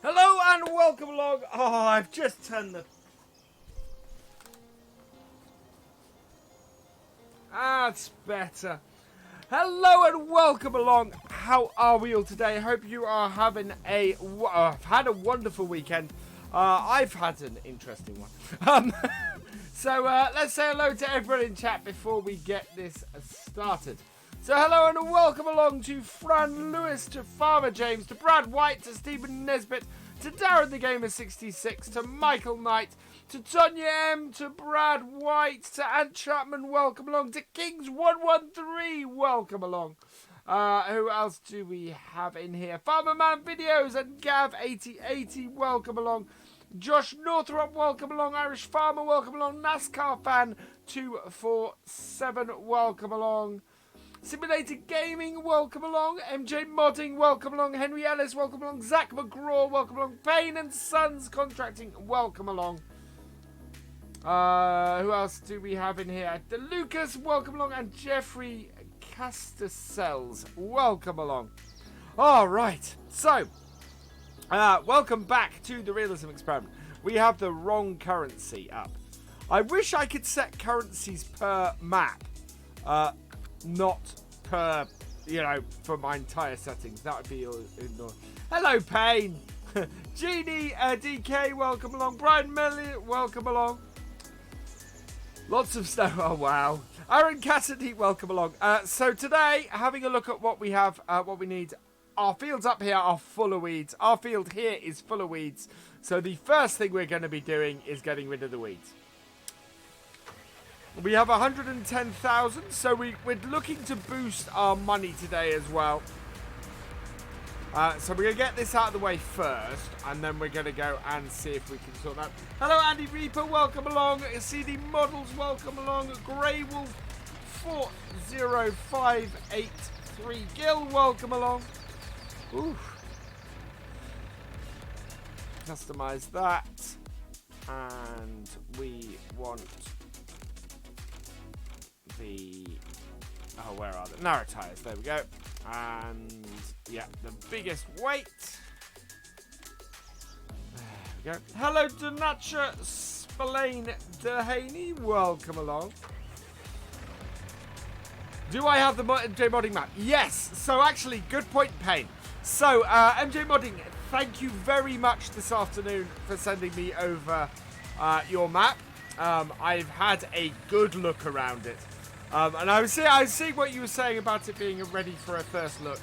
Hello and welcome along. Oh, I've just turned the... That's better. Hello and welcome along. How are we all today? I hope you are having had a wonderful weekend. I've had an interesting one. So let's say hello to everyone in chat before we get this started. So hello and welcome along to Fran Lewis, to Farmer James, to Brad White, to Stephen Nesbitt, to Darren the Gamer 66, to Michael Knight, to Tonya M, to Brad White, to Ant Chapman, welcome along, to Kings 113, welcome along. Who else do we have in here? Farmerman Videos and Gav 8080, welcome along. Josh Northrop, welcome along. Irish Farmer, welcome along. NASCAR Fan 247, welcome along. Simulated Gaming, welcome along. MJ Modding, welcome along. Henry Ellis, welcome along. Zach McGraw, welcome along. Payne and Sons Contracting, welcome along. Who else do we have in here? DeLucas, welcome along. And Jeffrey Castersells, welcome along. Alright, so, welcome back to the Realism Experiment. We have the wrong currency up. I wish I could set currencies per map. Not per, for my entire settings. That would be ignored. Hello, Payne. Genie DK, welcome along. Brian Melly, welcome along. Lots of stuff. Oh, wow. Aaron Cassidy, welcome along. So today, having a look at what we have, what we need. Our fields up here are full of weeds. Our field here is full of weeds. So the first thing we're going to be doing is getting rid of the weeds. We have 110,000, so we're looking to boost our money today as well. So we're going to get this out of the way first, and then we're going to go and see if we can sort that. Hello, Andy Reaper, welcome along. CD Models, welcome along. Grey Wolf 40583 Gil, welcome along. Oof. Customize that, and we want the where are the narrow tires? There we go. And yeah, the biggest weight. There we go. Hello, Donacha Spalding Dehaney, welcome along. Do I have the MJ modding map? Yes. So actually, good point, Payne. So MJ modding, thank you very much this afternoon for sending me over your map. I've had a good look around it. And I was seeing what you were saying about it being ready for a first look,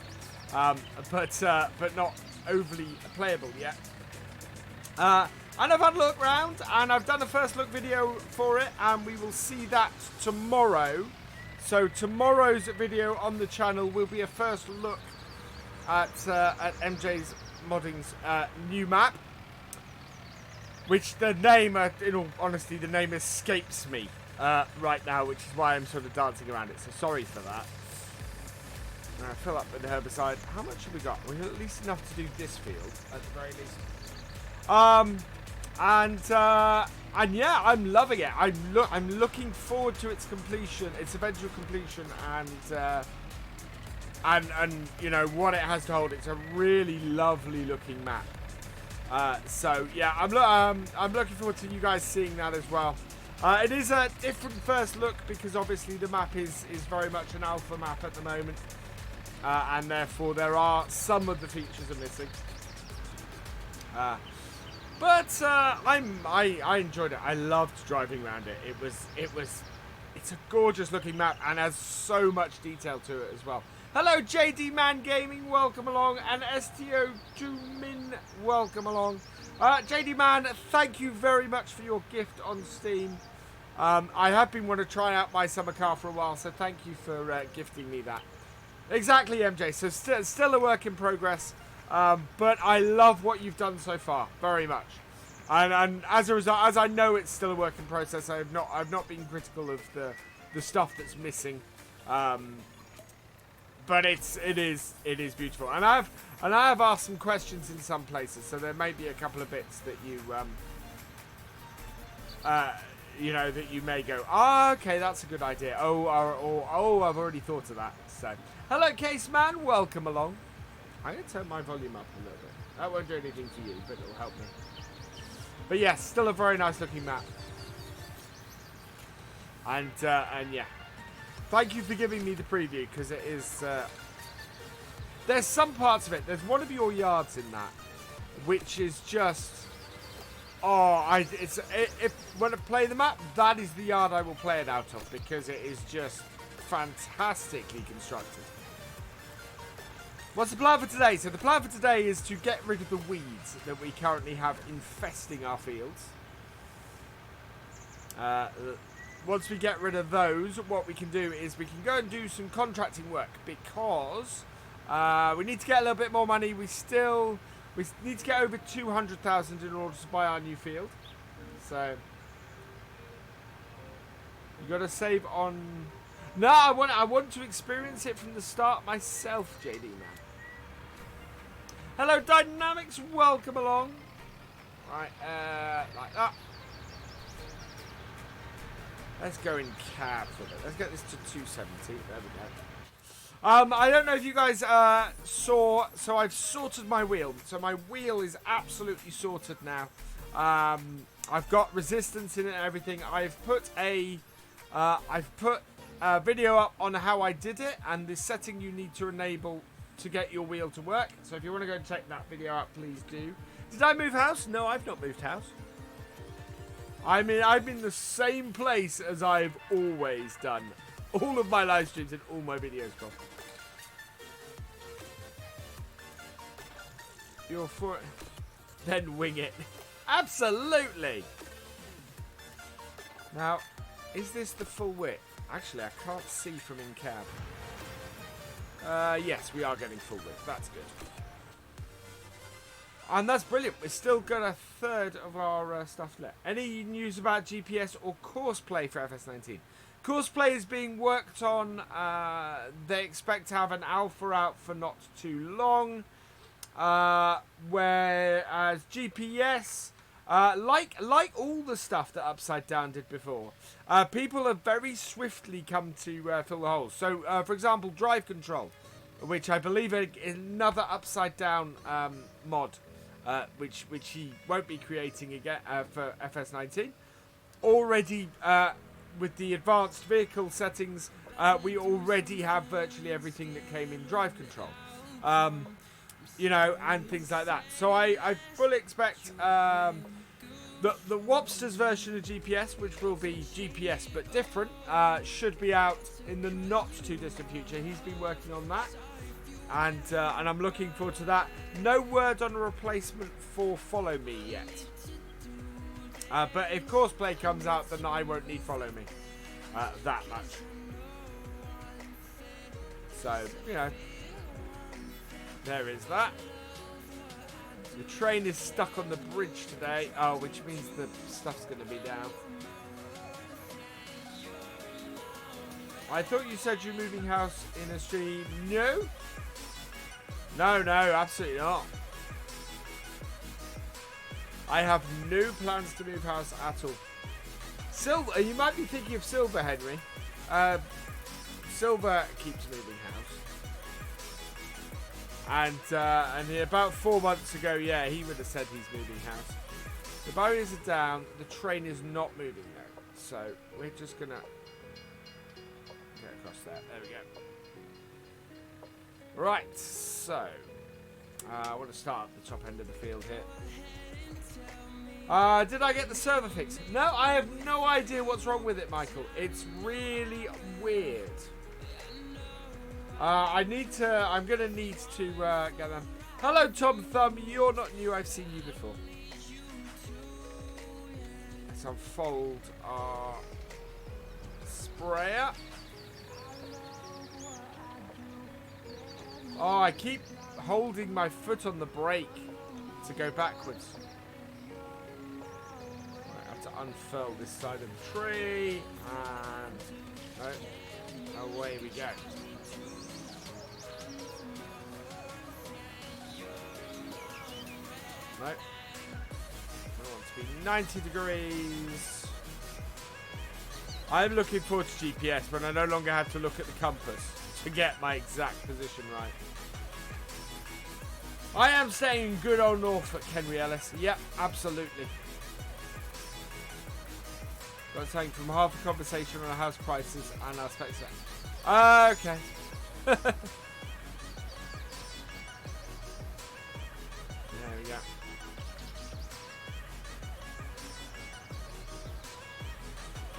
but not overly playable yet. And I've had a look round, and I've done a first look video for it, and we will see that tomorrow. So tomorrow's video on the channel will be a first look at MJ's Modding's new map, which the name, in all honesty, the name escapes me right now, which is why I'm sort of dancing around it. So sorry for that. Fill up with the herbicide. How much have we got? We have at least enough to do this field, at the very least. And yeah, I'm loving it. I'm looking forward to its completion, its eventual completion, and you know what it has to hold. It's a really lovely looking map. So yeah, I'm looking forward to you guys seeing that as well. It is a different first look because obviously the map is very much an alpha map at the moment, and therefore there are some of the features are missing. But I enjoyed it. I loved driving around it. It's a gorgeous looking map and has so much detail to it as well. Hello JD Man Gaming, welcome along, and STO Jumin, welcome along. JD Man, thank you very much for your gift on Steam. I have been wanting to try out my summer car for a while, so thank you for gifting me that. Exactly, MJ. So still a work in progress. But I love what you've done so far, very much, and as a result, as I know it's still a work in process, I've not been critical of the stuff that's missing, but it is beautiful, and I have asked some questions in some places, so there may be a couple of bits that you know that you may go, oh, okay, that's a good idea. Oh, I've already thought of that. So hello, Case Man, welcome along. I'm going to turn my volume up a little bit. That won't do anything to you, but it'll help me. But yes, still a very nice looking map. And yeah. Thank you for giving me the preview, because it is... there's some parts of it. There's one of your yards in that, which is just... Oh, when I play the map, that is the yard I will play it out of, because it is just fantastically constructed. What's the plan for today? So the plan for today is to get rid of the weeds that we currently have infesting our fields. Once we get rid of those, what we can do is we can go and do some contracting work, because we need to get a little bit more money. We need to get over 200,000 in order to buy our new field. So you got to save on. No, I want to experience it from the start myself, JD man. Hello, Dynamics. Welcome along. Right, like that. Let's go in cab for it. Let's get this to 270. There we go. I don't know if you guys saw. So I've sorted my wheel. So my wheel is absolutely sorted now. I've got resistance in it and everything. I've put a video up on how I did it and the setting you need to enable to get your wheel to work. So if you want to go and check that video out, please do. Did I move house? No, I've not moved house. I'm in the same place as I've always done. All of my live streams and all my videos, Bob. You're for it. Then wing it. Absolutely. Now, is this the full width? Actually, I can't see from in cab. Yes, we are getting full width. That's good. And that's brilliant. We've still got a third of our stuff left. Any news about GPS or courseplay for FS19? Courseplay is being worked on. They expect to have an alpha out for not too long. Whereas GPS, like all the stuff that Upside Down did before, people have very swiftly come to fill the holes. So, for example, drive control, which I believe is another Upside Down mod, which he won't be creating again for FS19. Already, with the advanced vehicle settings, we already have virtually everything that came in drive control. You know, and things like that. So I fully expect the Wobster's version of GPS, which will be GPS but different, should be out in the not too distant future. He's been working on that. And I'm looking forward to that. No word on a replacement for Follow Me yet. But if Courseplay comes out, then I won't need Follow Me that much. So, you know, there is that. The train is stuck on the bridge today. Oh, which means the stuff's going to be down. I thought you said you're moving house in a stream. No? No, absolutely not. I have no plans to move house at all. Silver, you might be thinking of Silver, Henry. Silver keeps moving house. And about 4 months ago, yeah, he would have said he's moving house. The barriers are down. The train is not moving though. So we're just going to get across there. There we go. Right, so I want to start at the top end of the field here. Did I get the server fixed? No, I have no idea what's wrong with it, Michael. It's really weird. I'm going to need to get them. Hello, Tom Thumb. You're not new. I've seen you before. Let's unfold our sprayer. Oh, I keep holding my foot on the brake to go backwards. I have to unfurl this side of the tree, and away we go. No. I want to be 90 degrees. I'm looking forward to GPS when I no longer have to look at the compass to get my exact position right. I am staying in good old Norfolk, Henry Ellis. Yep, absolutely. Got something from half a conversation on house prices and our specs. Okay. There we go.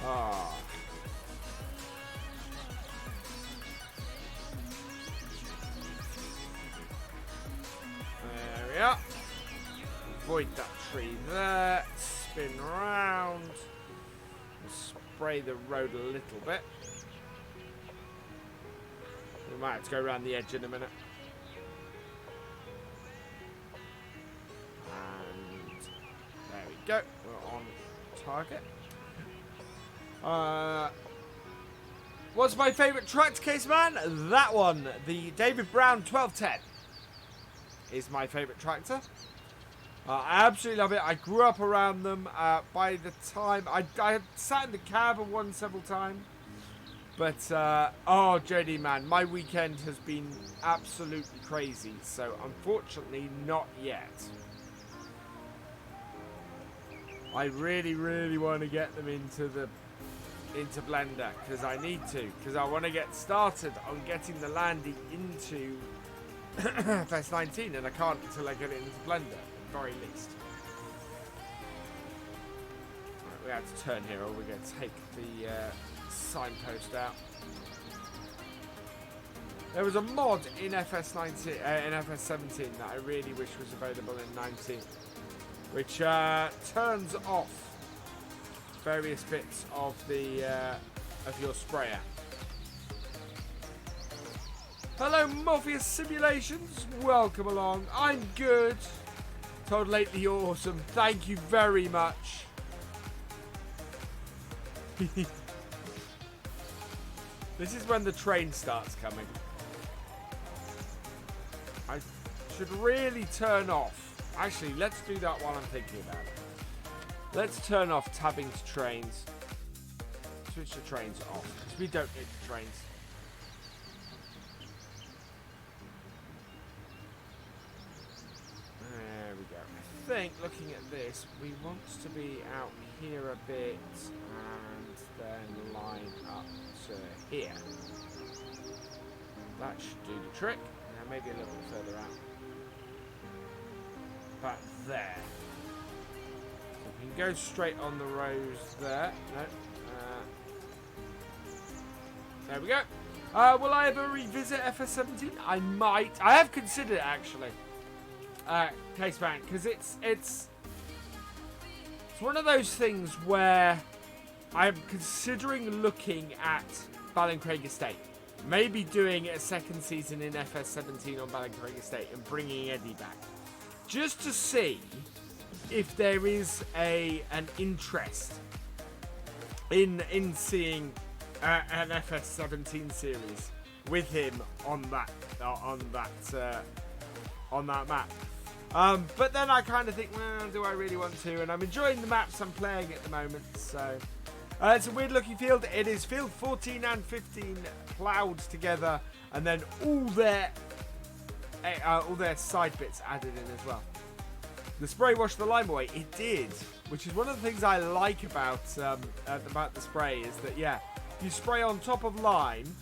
Ah. There we are. Avoid that tree there. Spin round. Spray the road a little bit. We might have to go around the edge in a minute. And there we go. We're on target. What's my favourite tractor case, man? That one, the David Brown 1210, is my favourite tractor. I absolutely love it. I grew up around them. By the time I sat in the cab of one several times, but oh, JD, man, my weekend has been absolutely crazy. So unfortunately, not yet. I really, really want to get them into Blender because I need to, because I want to get started on getting the landing into FS19, and I can't until I get it into Blender, at the very least. Right, we have to turn here, or we're going to take the signpost out. There was a mod in FS19, in FS17 that I really wish was available in 19, which turns off various bits of the of your sprayer. Hello, Morpheus Simulations. Welcome along. I'm good. Told lately you're awesome. Thank you very much. This is when the train starts coming. I should really turn off. Actually, let's do that while I'm thinking about it. Let's turn off tabbing to trains. Switch the trains off, because we don't need the trains. There we go. I think, looking at this, we want to be out here a bit, and then line up to here. That should do the trick. Now maybe a little bit further out. Back there. So we can go straight on the rows there. No. There we go. Will I ever revisit FS17? I might. I have considered it, actually. Case Bank, because it's one of those things where I'm considering looking at Baling Estate. Maybe doing a second season in FS17 on Baling Estate and bringing Eddie back. Just to see if there is an interest in seeing an FS17 series with him on that map. But then I kind of think, well, do I really want to? And I'm enjoying the maps I'm playing at the moment. So it's a weird looking field. It is field 14 and 15 ploughed together, and then all their side bits added in as well. The spray washed the lime away. It did, which is one of the things I like about the spray, is that, yeah, you spray on top of lime,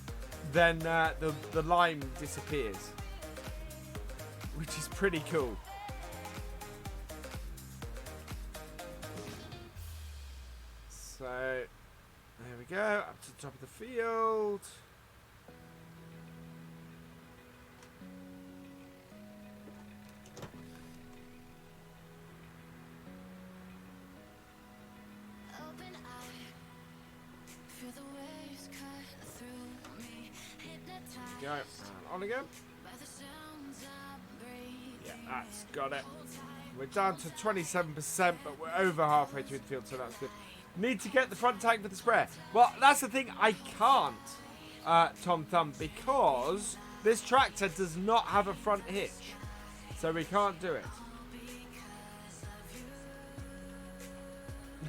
then the lime disappears, which is pretty cool. So there we go, up to the top of the field. Go. And on again. Yeah, that's got it. We're down to 27%, but we're over halfway through the field, so that's good. Need to get the front tank for the sprayer. Well, that's the thing. I can't, Tom Thumb, because this tractor does not have a front hitch. So we can't do it.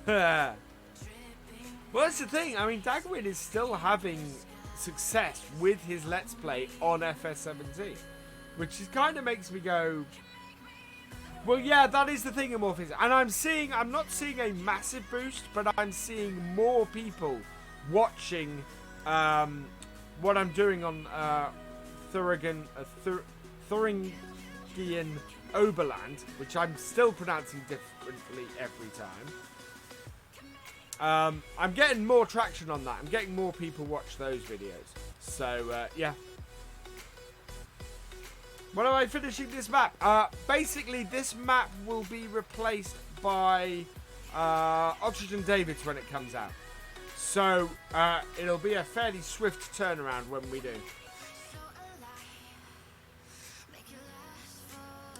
Well, that's the thing. I mean, Dagwin is still having success with his Let's Play on FS17, which is kind of makes me go, well, yeah, that is the thing, Amorphis. And I'm not seeing a massive boost, but I'm seeing more people watching what I'm doing on Thuringian Oberland, which I'm still pronouncing differently every time. I'm getting more traction on that. I'm getting more people watch those videos. So, yeah. When am I finishing this map? Basically, this map will be replaced by Oxygen Davids when it comes out. So, it'll be a fairly swift turnaround when we do.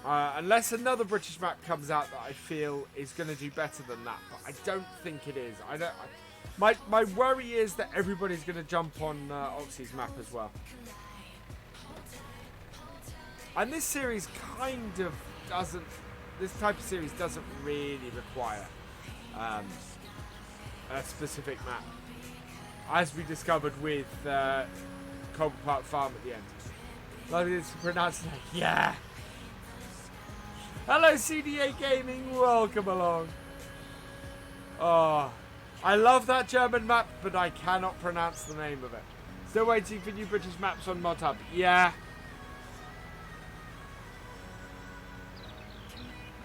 Unless another British map comes out that I feel is going to do better than that, but I don't think it is. My worry is that everybody's going to jump on Oxy's map as well. And this series kind of doesn't. This type of series doesn't really require a specific map, as we discovered with Cobble Park Farm at the end. Like it's pronounced like, yeah. Hello, CDA Gaming. Welcome along. Oh, I love that German map, but I cannot pronounce the name of it. Still waiting for new British maps on Mod Hub. Yeah.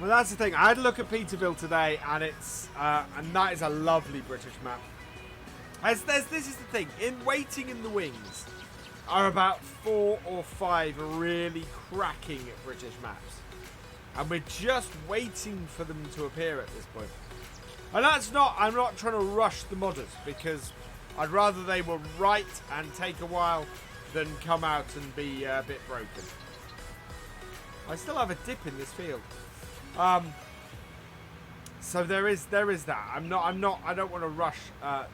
Well, that's the thing. I had a look at Peterville today, and it's and that is a lovely British map. This is the thing. Waiting in the Wings are about 4 or 5 really cracking British maps. And we're just waiting for them to appear at this point. And I'm not trying to rush the modders, because I'd rather they were right and take a while than come out and be a bit broken. I still have a dip in this field. So there is that. I don't want to rush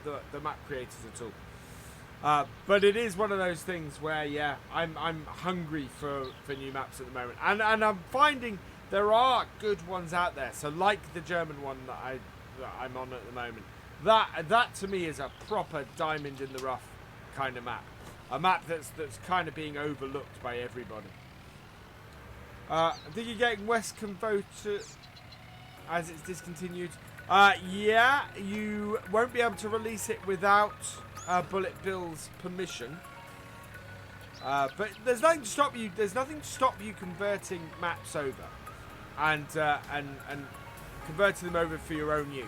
the map creators at all. But it is one of those things where, yeah, I'm hungry for new maps at the moment, and I'm finding there are good ones out there. So like the German one that I'm on at the moment, that to me is a proper diamond in the rough kind of map, a map that's kind of being overlooked by everybody. I think you're getting West Convoto as it's discontinued. Yeah, you won't be able to release it without Bullet Bill's permission. But there's nothing to stop you. There's nothing to stop you converting maps over, and converting them over for your own use.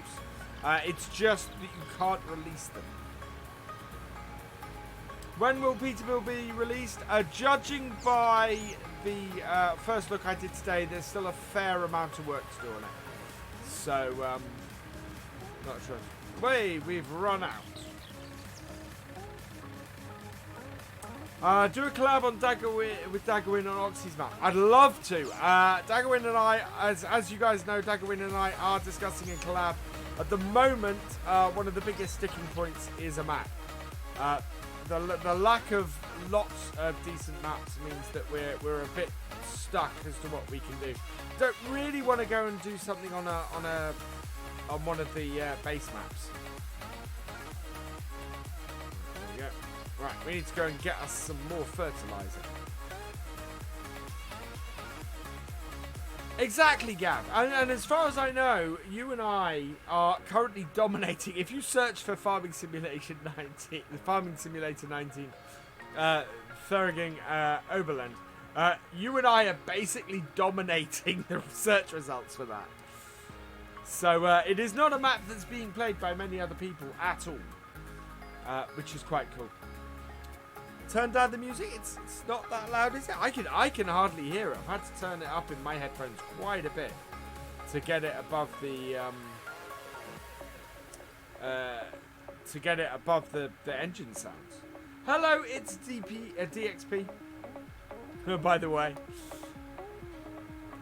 It's just that you can't release them. When will Peterbilt be released? Judging by the first look I did today, there's still a fair amount of work to do on it. So, not sure. Wait, we've run out. Do a collab on with Daggerwin on Oxy's map. I'd love to. Daggerwin and I, as you guys know, Daggerwin and I are discussing a collab. At the moment, one of the biggest sticking points is a map. The lack of lots of decent maps means that we're a bit stuck as to what we can do. Don't really want to go and do something on one of the base maps. There we go. Right, we need to go and get us some more fertilizer. Exactly, Gav. And as far as I know, you and I are currently dominating. If you search for Farming Simulator 19, Thüringen Oberland, you and I are basically dominating the search results for that. So it is not a map that's being played by many other people at all, which is quite cool. Turn down the music. It's not that loud, is it? I can hardly hear it. I've had to turn it up in my headphones quite a bit to get it above the engine sounds. Hello, it's DXP. By the way,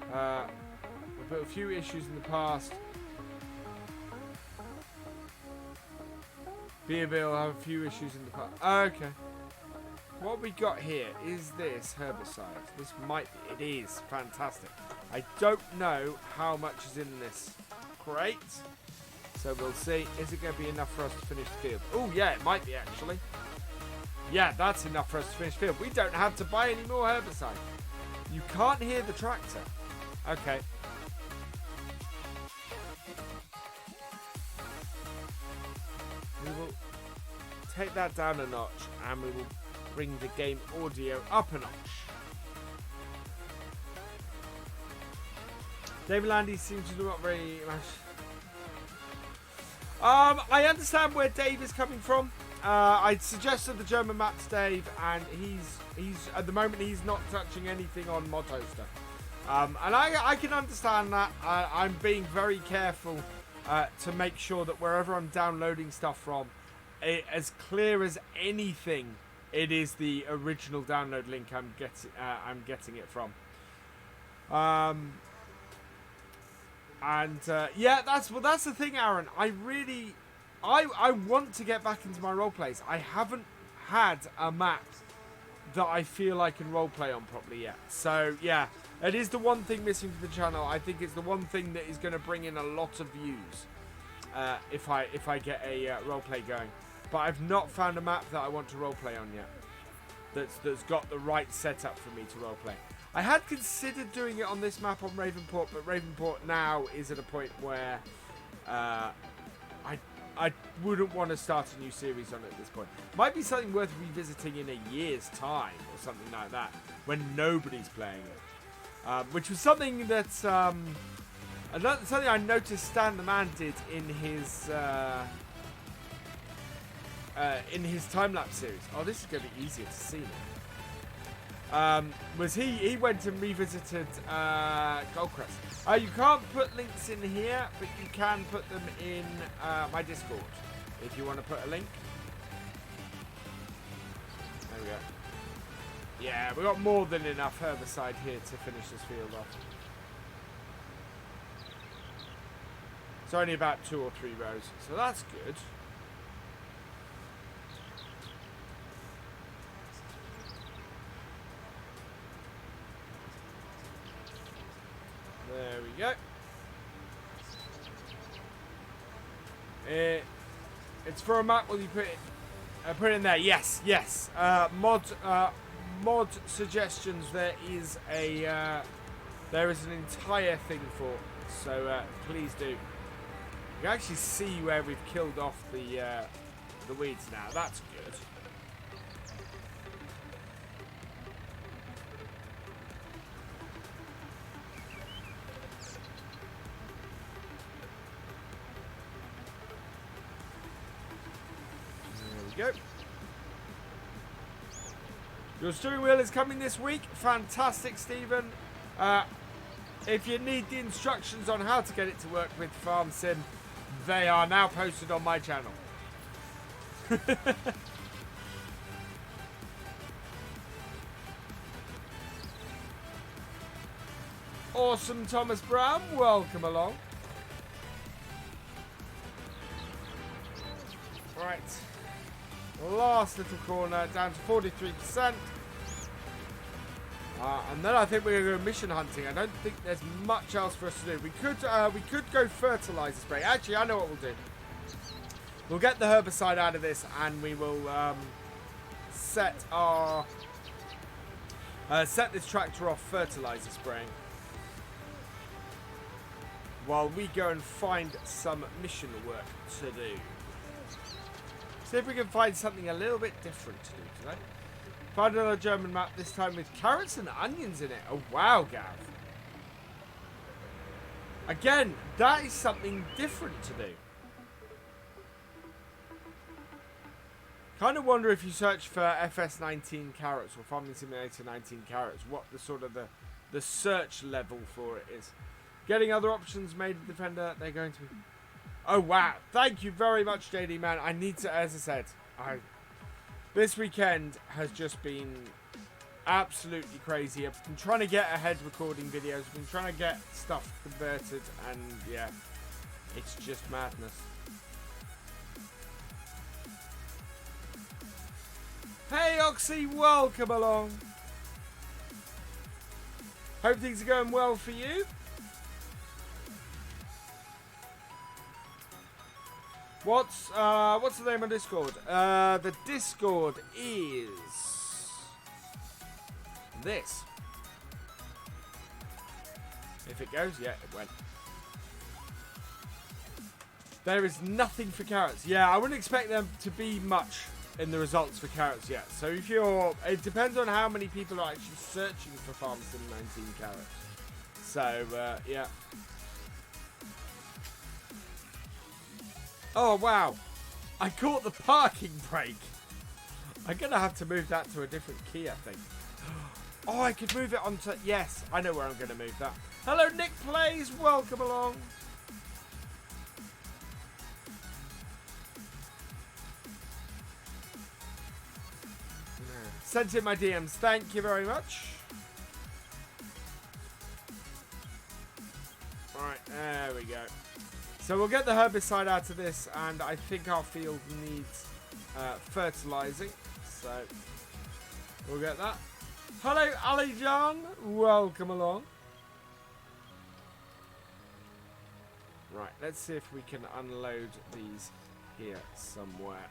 we've had a few issues in the past. Beerville have a few issues in the past. Okay. What we got here is this herbicide. This might be. It is fantastic. I don't know how much is in this crate, so we'll see. Is it going to be enough for us to finish the field? Oh yeah, it might be actually. Yeah, that's enough for us to finish the field. We don't have to buy any more herbicide. You can't hear the tractor. Okay. We will take that down a notch, and we will bring the game audio up a notch. David Landy seems to not very much. I understand where Dave is coming from. I suggested the German map to Dave, and he's at the moment he's not touching anything on Mod Hoster. And I can understand that. I'm being very careful to make sure that wherever I'm downloading stuff from, as clear as anything, it is the original download link I'm getting it from. Yeah, that's the thing, Aaron. I want to get back into my roleplays. I haven't had a map that I feel I can roleplay on properly yet. So yeah, it is the one thing missing from the channel. I think it's the one thing that is going to bring in a lot of views if I get a roleplay going. But I've not found a map that I want to roleplay on yet. That's got the right setup for me to roleplay. I had considered doing it on this map on Ravenport, but Ravenport now is at a point where I wouldn't want to start a new series on it at this point. Might be something worth revisiting in a year's time or something like that, when nobody's playing it. Which was something that something I noticed Stan the Man did in his time-lapse series. Oh, this is going to be easier to see now. Was he went and revisited Goldcrest. You can't put links in here, but you can put them in my Discord if you want to put a link. There we go. Yeah, we got more than enough herbicide here to finish this field off. It's only about 2 or 3 rows, so that's good. There we go. It's for a map. Will you put it? Put it in there. Yes, yes. Mod suggestions. There is an entire thing for. So please do. You can actually see where we've killed off the weeds now. That's good. Go. Your steering wheel is coming this week. Fantastic, Stephen. If you need the instructions on how to get it to work with Farm Sim, they are now posted on my channel. Awesome, Thomas Brown. Welcome along. Right. Last little corner, down to 43%. And then I think we're going to go mission hunting. I don't think there's much else for us to do. We could go fertilizer spray. Actually, I know what we'll do. We'll get the herbicide out of this, and we will set this tractor off fertilizer spraying while we go and find some mission work to do. See if we can find something a little bit different to do today. Find another German map, this time with carrots and onions in it. Oh, wow, Gav. Again, that is something different to do. Kind of wonder if you search for FS19 carrots or Farming Simulator 19 carrots, what the sort of the search level for it is. Getting other options made in Defender, they're going to be... Oh, wow. Thank you very much, JD, man. I need to, as I said, this weekend has just been absolutely crazy. I've been trying to get ahead recording videos. I've been trying to get stuff converted, and yeah, it's just madness. Hey, Oxy, welcome along. Hope things are going well for you. What's the name of Discord? The Discord is this. If it goes, yeah, it went. There is nothing for carrots. Yeah, I wouldn't expect them to be much in the results for carrots yet. So if you're, it depends on how many people are actually searching for Farm Sim 19 carrots. So yeah. Oh, wow. I caught the parking brake. I'm going to have to move that to a different key, I think. Oh, I could move it onto... Yes, I know where I'm going to move that. Hello, Nick Plays. Welcome along. Sent in my DMs. Thank you very much. Alright, there we go. So we'll get the herbicide out of this, and I think our field needs fertilizing. So we'll get that. Hello, Ali John. Welcome along. Right, let's see if we can unload these here somewhere.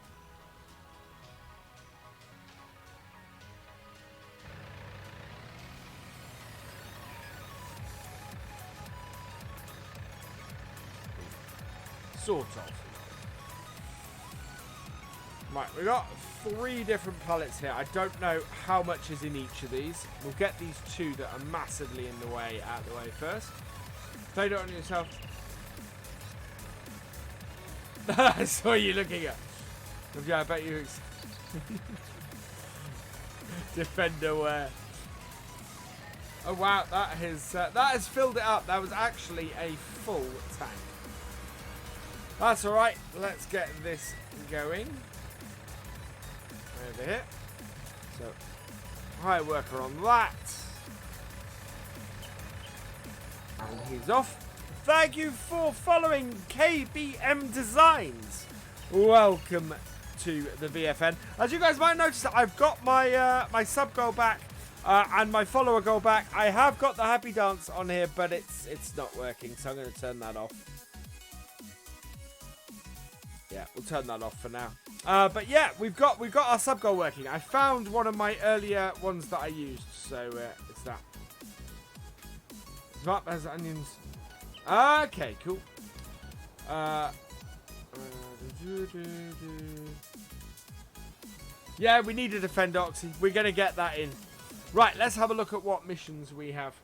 Sort of. Right, we got 3 different pallets here. I don't know how much is in each of these. We'll get these 2 that are massively in the way out of the way first. Play it on yourself. I saw you looking at. Yeah, I bet you. Defender wear. Oh wow, that has filled it up. That was actually a full tank. That's alright, let's get this going. Over here. So, high worker on that. And he's off. Thank you for following KBM Designs. Welcome to the VFN. As you guys might notice, I've got my my sub goal back and my follower goal back. I have got the happy dance on here, but it's not working, so I'm going to turn that off. Yeah, we'll turn that off for now. But yeah, we've got our sub goal working. I found one of my earlier ones that I used, so it's that. Map has onions. Okay, cool. Yeah, we need to defend Oxy. We're gonna get that in. Right, let's have a look at what missions we have.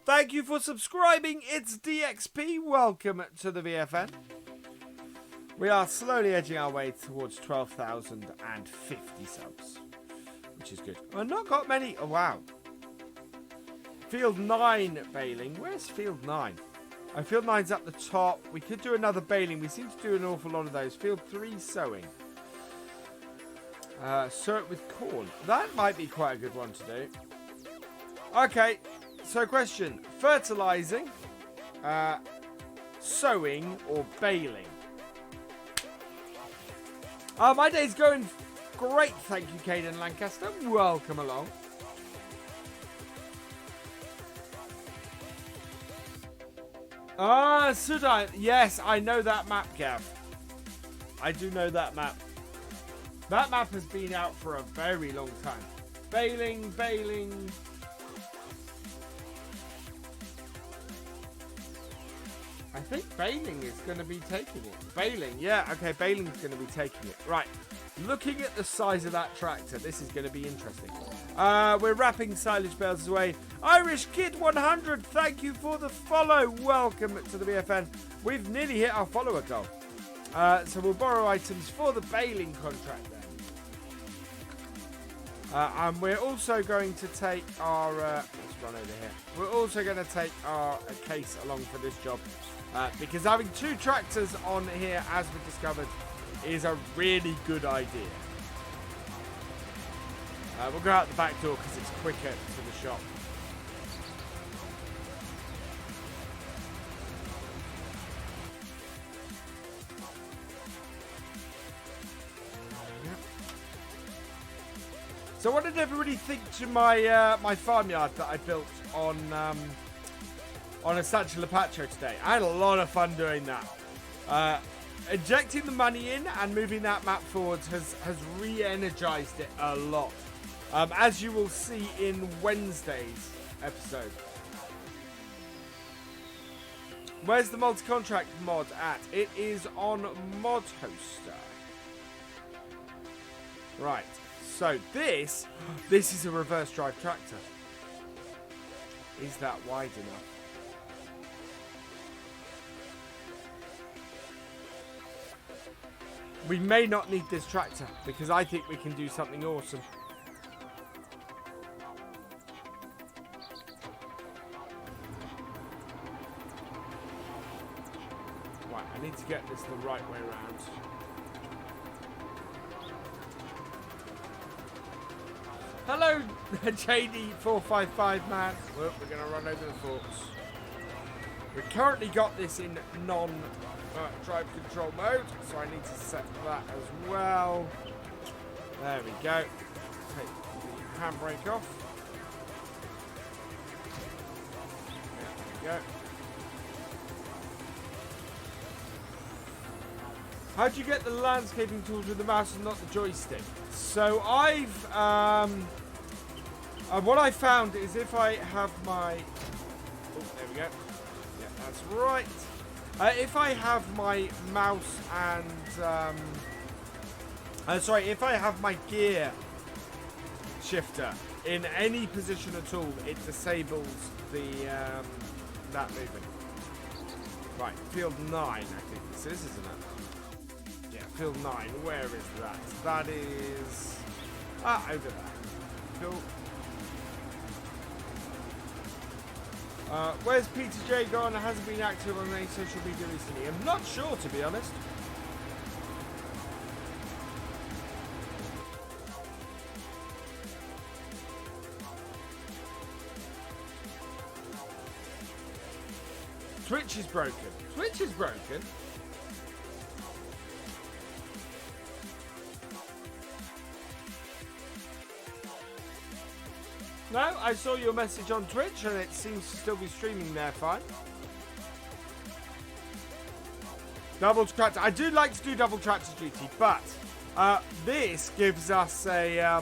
Thank you for subscribing. It's DXP. Welcome to the VFN. We are slowly edging our way towards 12,050 subs, which is good. I've not got many. Oh, wow. Field 9 Baling. Where's Field 9? Field 9's up the top. We could do another Baling. We seem to do an awful lot of those. Field 3 sowing. Sow it with corn. That might be quite a good one to do. Okay. So question. Fertilizing, sowing, or baling? My day's going great, thank you, Caden Lancaster. Welcome along. Should I? Yes, I know that map, Gav. I do know that map. That map has been out for a very long time. Baling, baling. I think Baling is going to be taking it. Baling, yeah, okay, Baling's going to be taking it. Right, looking at the size of that tractor, this is going to be interesting. We're wrapping silage bales away. Irish Kid 100, thank you for the follow. Welcome to the BFN. We've nearly hit our follower goal. So we'll borrow items for the baling contract then. And we're also going to take our... let's run over here. We're also going to take our case along for this job. Because having 2 tractors on here, as we discovered, is a really good idea. We'll go out the back door because it's quicker to the shop. So what did everybody think to my my farmyard that I built on a Satchel Apache today? I had a lot of fun doing that. Injecting the money in and moving that map forwards has re-energized it a lot. As you will see in Wednesday's episode. Where's the multi-contract mod at? It is on Mod Hoster. Right. So this is a reverse drive tractor. Is that wide enough? We may not need this tractor because I think we can do something awesome. Right, I need to get this the right way around. Hello, JD455 man. Well, we're going to run over the forks. We've currently got this in non-drive control mode, so I need to set that as well. There we go. Take the handbrake off. There we go. How do you get the landscaping tools with the mouse and not the joystick? So I've what I found is if I have my there we go. Yeah, that's right. If I have my mouse and if I have my gear shifter in any position at all, it disables the that movement. Right, field 9, I think this is, isn't it? Yeah, field 9. Where is that? That is over there. Cool. Where's Peter J gone? Hasn't been active on any social media recently. I'm not sure, to be honest. Twitch is broken. Twitch is broken? No, I saw your message on Twitch and it seems to still be streaming there fine. Double tractor. I do like to do double tractor duty, but this gives us a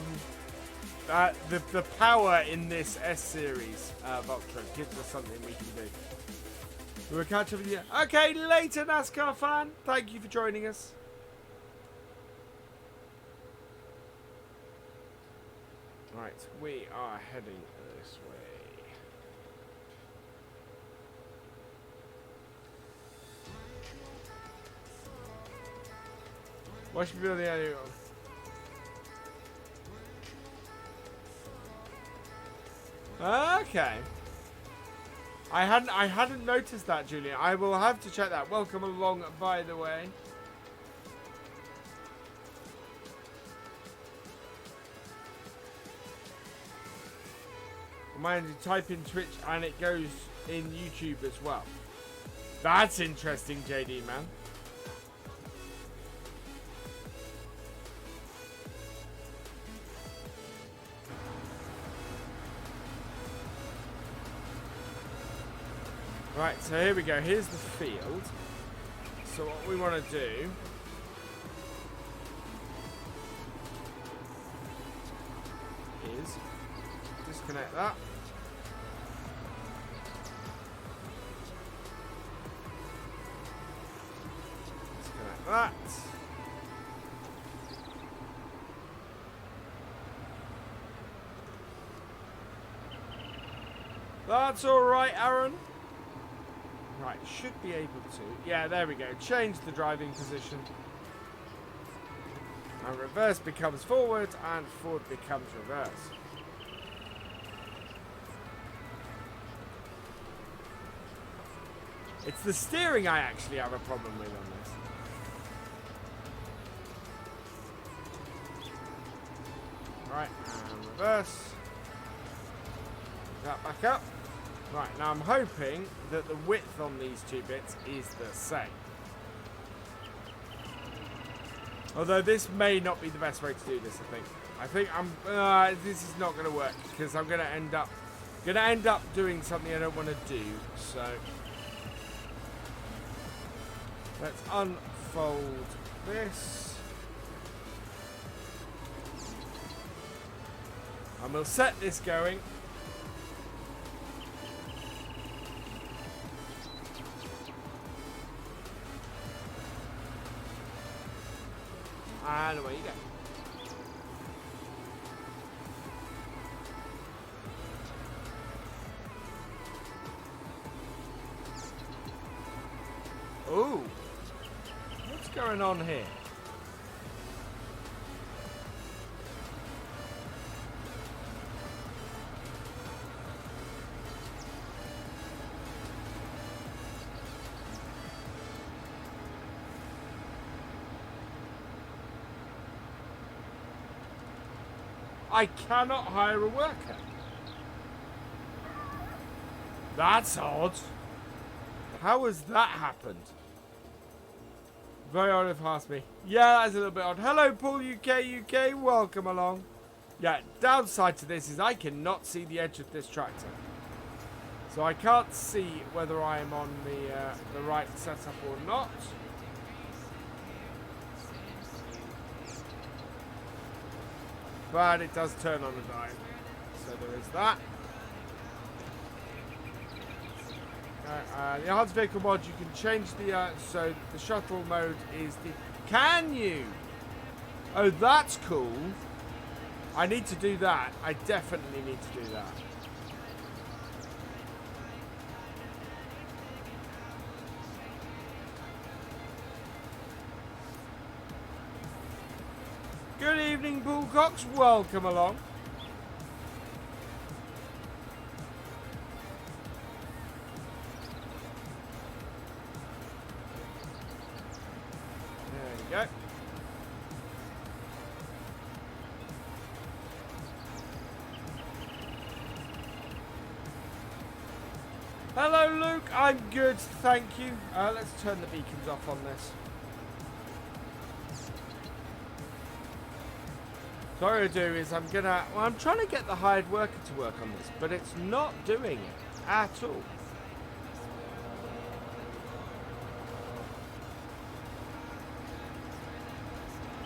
the power in this S series Voltron gives us something we can do. We'll catch up with you. Okay, later, NASCAR fan. Thank you for joining us. Right, we are heading this way. What should be the only one? Okay. I hadn't noticed that, Julian. I will have to check that. Welcome along, by the way. Mind you, type in Twitch and it goes in YouTube as well. That's interesting, JD, man. Right, so here we go. Here's the field. So what we want to do is disconnect that. Disconnect that. That's all right, Aaron. Right, should be able to. Yeah, there we go. Change the driving position. And reverse becomes forward, and forward becomes reverse. It's the steering I actually have a problem with on this. Right, and reverse. That back up. Right, now I'm hoping that the width on these two bits is the same. Although this may not be the best way to do this, I think this is not going to work because I'm going to end up doing something I don't want to do. So let's unfold this. And we'll set this going. And away you go. Ooh. What's going on here? I cannot hire a worker. That's odd. How has that happened? Very odd if asked me. Yeah, that's a little bit odd. Hello, Paul UK. Welcome along. Yeah, downside to this is I cannot see the edge of this tractor. So I can't see whether I am on the right setup or not. But it does turn on a dime. So there is that. The enhanced vehicle mod, you can change the so the shuttle mode is the. Can you? Oh, that's cool. I need to do that. I definitely need to do that. Good evening, Bullcocks. Welcome along. There you go. Hello, Luke. I'm good, thank you. Let's turn the beacons off on this. So what I'm going to do is I'm trying to get the hired worker to work on this, but it's not doing it at all.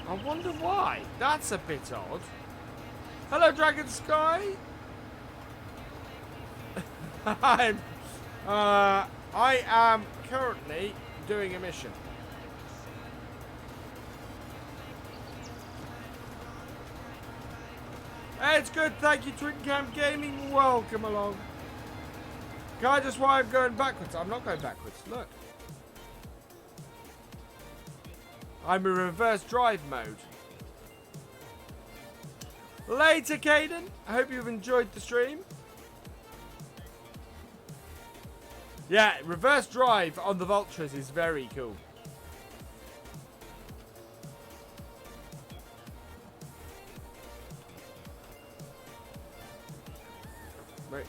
I wonder why. That's a bit odd. Hello, Dragon Sky. I am currently doing a mission. Hey, it's good, thank you, Twin Cam Gaming. Welcome along. Guy, just why I'm going backwards. I'm not going backwards. Look. I'm in reverse drive mode. Later, Caden. I hope you've enjoyed the stream. Yeah, reverse drive on the Vultures is very cool. Right.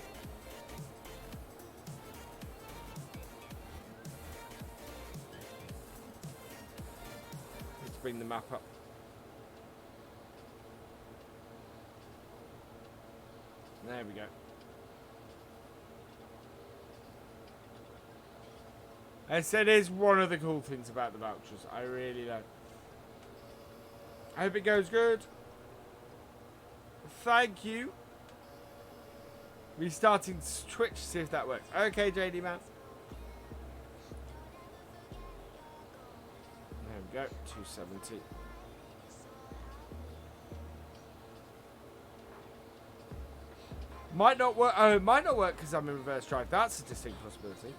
Let's bring the map up. There we go. As it is one of the cool things about the vouchers. I really like. I hope it goes good. Thank you. Restarting Twitch to see if that works. Okay, JD man. There we go. 270. Might not work. Oh, it might not work because I'm in reverse drive. That's a distinct possibility.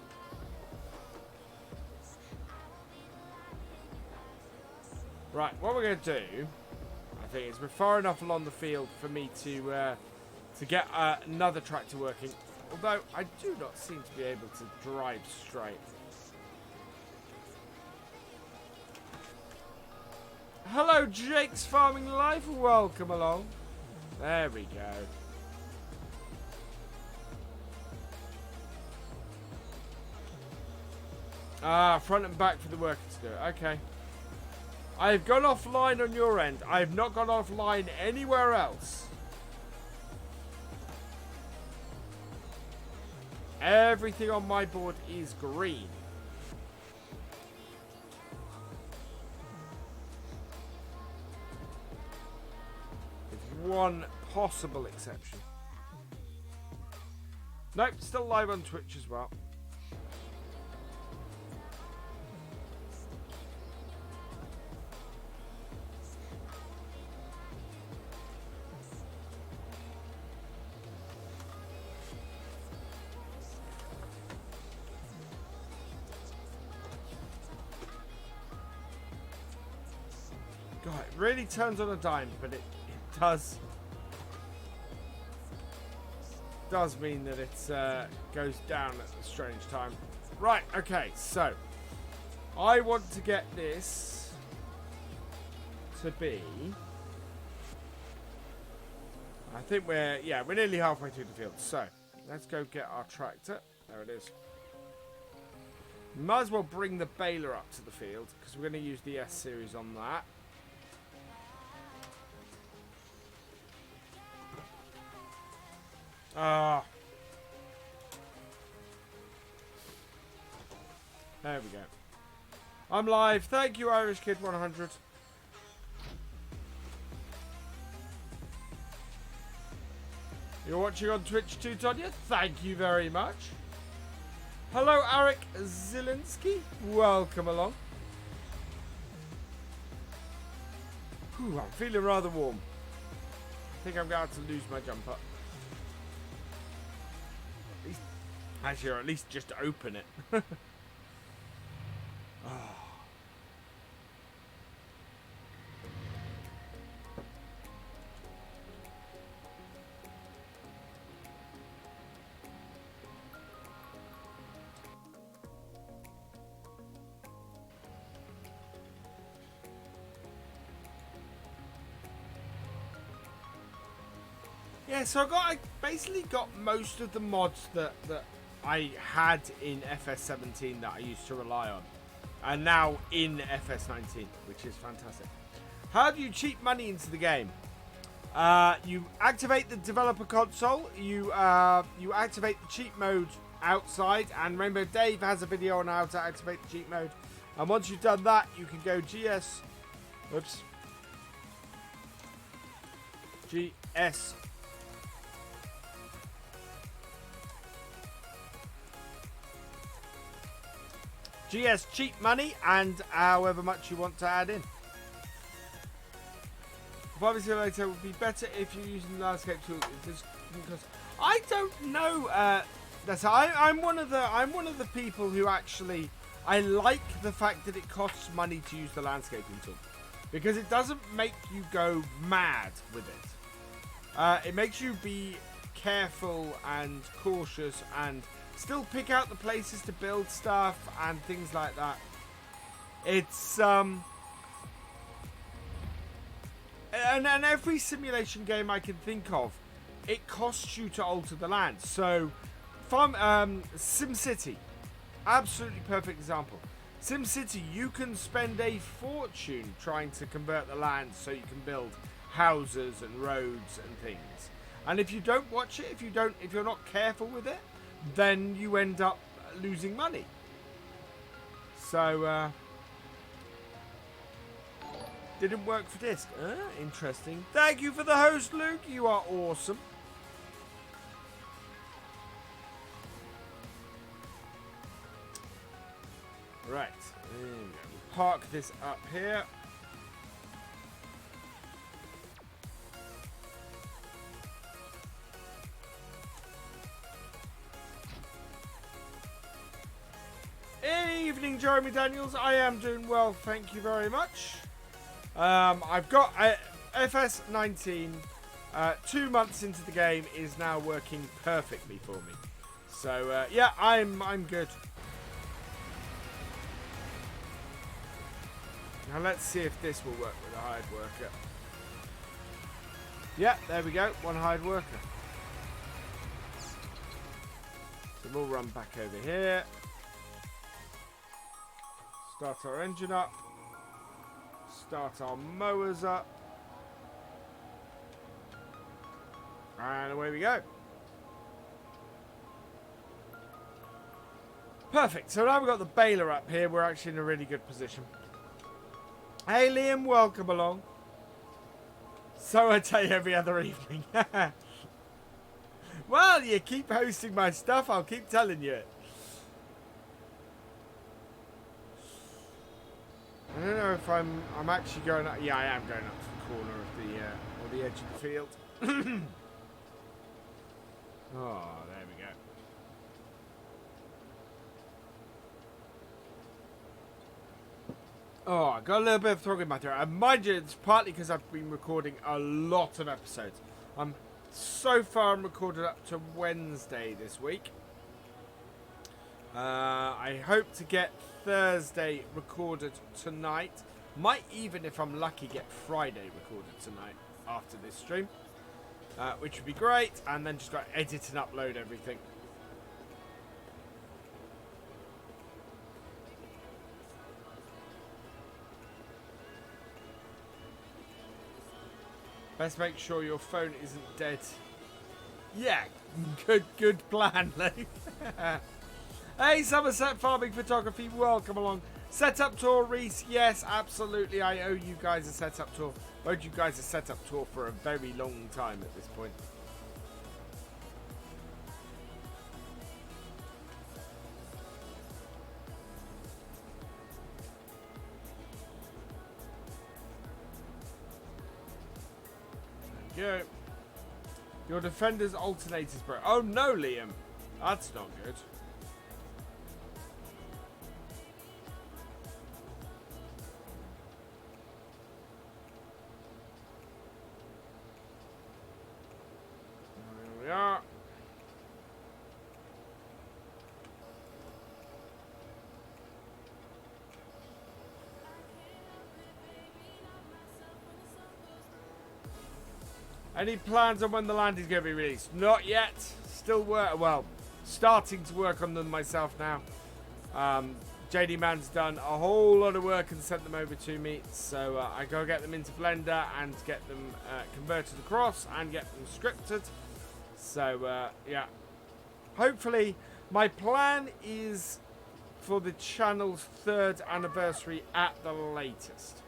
Right, what we're going to do, I think, is we're far enough along the field for me to get another tractor working. Although I do not seem to be able to drive straight. Hello, Jake's Farming Life. Welcome along. There we go. Ah, front and back for the worker to do it. Okay. I've gone offline on your end. I've not gone offline anywhere else. Everything on my board is green. With one possible exception. Nope, still live on Twitch as well. God, it really turns on a dime, but it does mean that it goes down at a strange time. Right, okay, so I want to get this to be, I think we're nearly halfway through the field. So let's go get our tractor. There it is. Might as well bring the baler up to the field because we're going to use the S series on that. There we go. I'm live. Thank you, Irish Kid 100. You're watching on Twitch too, Tonya? Thank you very much. Hello, Eric Zielinski. Welcome along. Whew, I'm feeling rather warm. I think I'm going to have to lose my jumper. Actually, or at least just open it. Oh. Yeah, so I basically got most of the mods that I had in FS17 that I used to rely on, and now in FS19, which is fantastic. How do you cheat money into the game? You activate the developer console. You activate the cheat mode outside, and Rainbow Dave has a video on how to activate the cheat mode. And once you've done that, you can go GS cheat money and however much you want to add in. Obviously, later it would be better if you're using the landscape tool. I don't know. I'm one of the people who actually I like the fact that it costs money to use the landscaping tool, because it doesn't make you go mad with it. It makes you be careful and cautious and still pick out the places to build stuff and things like that. It's and every simulation game I can think of, it costs you to alter the land. So SimCity, absolutely perfect example. SimCity, you can spend a fortune trying to convert the land so you can build houses and roads and things. And if you don't watch it, if you're not careful with it, then you end up losing money. So didn't work for disc. Interesting. Thank you for the host, Luke. You are awesome. Right. There we go. We'll park this up here. Evening, Jeremy Daniels. I am doing well, thank you very much. I've got FS19. 2 months into the game is now working perfectly for me. So yeah, I'm good. Now let's see if this will work with a hired worker. Yeah, there we go. One hired worker. So we'll run back over here. Start our engine up. Start our mowers up. And away we go. Perfect. So now we've got the baler up here. We're actually in a really good position. Hey Liam, welcome along. So I tell you every other evening. Well, you keep hosting my stuff, I'll keep telling you it. I don't know if I'm actually going up. Yeah, I am going up to the corner of the edge of the field. Oh, there we go. Oh, I got a little bit of throat in my throat. And mind you, it's partly because I've been recording a lot of episodes. So far I'm recorded up to Wednesday this week. I hope to get Thursday recorded tonight. Might even, if I'm lucky, get Friday recorded tonight after this stream. Which would be great. And then just got to edit and upload everything. Best make sure your phone isn't dead. Yeah, good plan, Lee. Hey, Somerset Farming Photography, welcome along. Setup tour, Reese. Yes, absolutely. I owe you guys a setup tour. I owed you guys a setup tour for a very long time at this point. Go. Your defender's alternators broke. Oh no, Liam. That's not good. There we are. Any plans on when the land is going to be released? Not yet. Still starting to work on them myself now. JD Man's done a whole lot of work and sent them over to me. So I go get them into Blender and get them converted across and get them scripted. So yeah. Hopefully, my plan is for the channel's 3rd anniversary at the latest.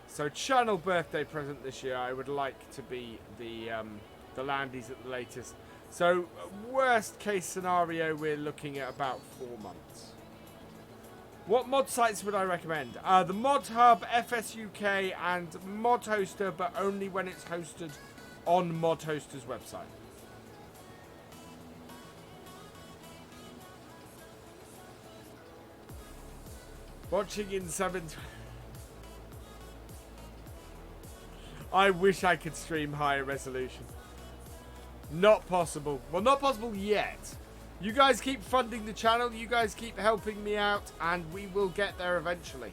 So channel birthday present this year, I would like to be the landies at the latest. So worst case scenario, we're looking at about 4 months. What mod sites would I recommend? The Mod Hub, FSUK, and Mod Hoster, but only when it's hosted on Mod Hoster's website. Watching in 7... I wish I could stream higher resolution. Not possible. Well, not possible yet. You guys keep funding the channel. You guys keep helping me out. And we will get there eventually.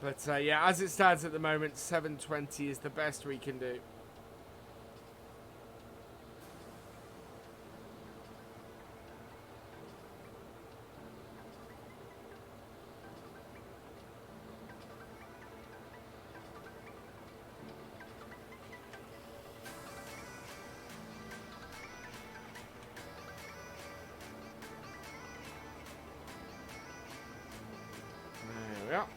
But yeah, as it stands at the moment, 720 is the best we can do. There we are.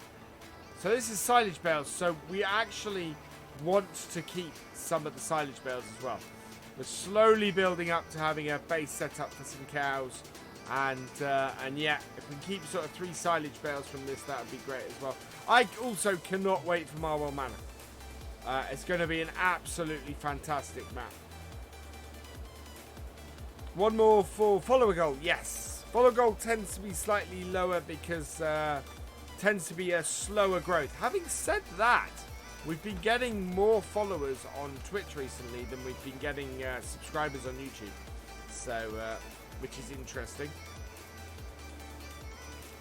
So this is silage bales, so we actually want to keep some of the silage bales as well. We're slowly building up to having a base set up for some cows, and yeah, if we keep sort of 3 silage bales from this, that would be great as well. I also cannot wait for Marwell Manor. It's going to be an absolutely fantastic map. One more for follower goal, yes. Follower goal tends to be slightly lower because... tends to be a slower growth. Having said that, we've been getting more followers on Twitch recently than we've been getting subscribers on YouTube. So, which is interesting.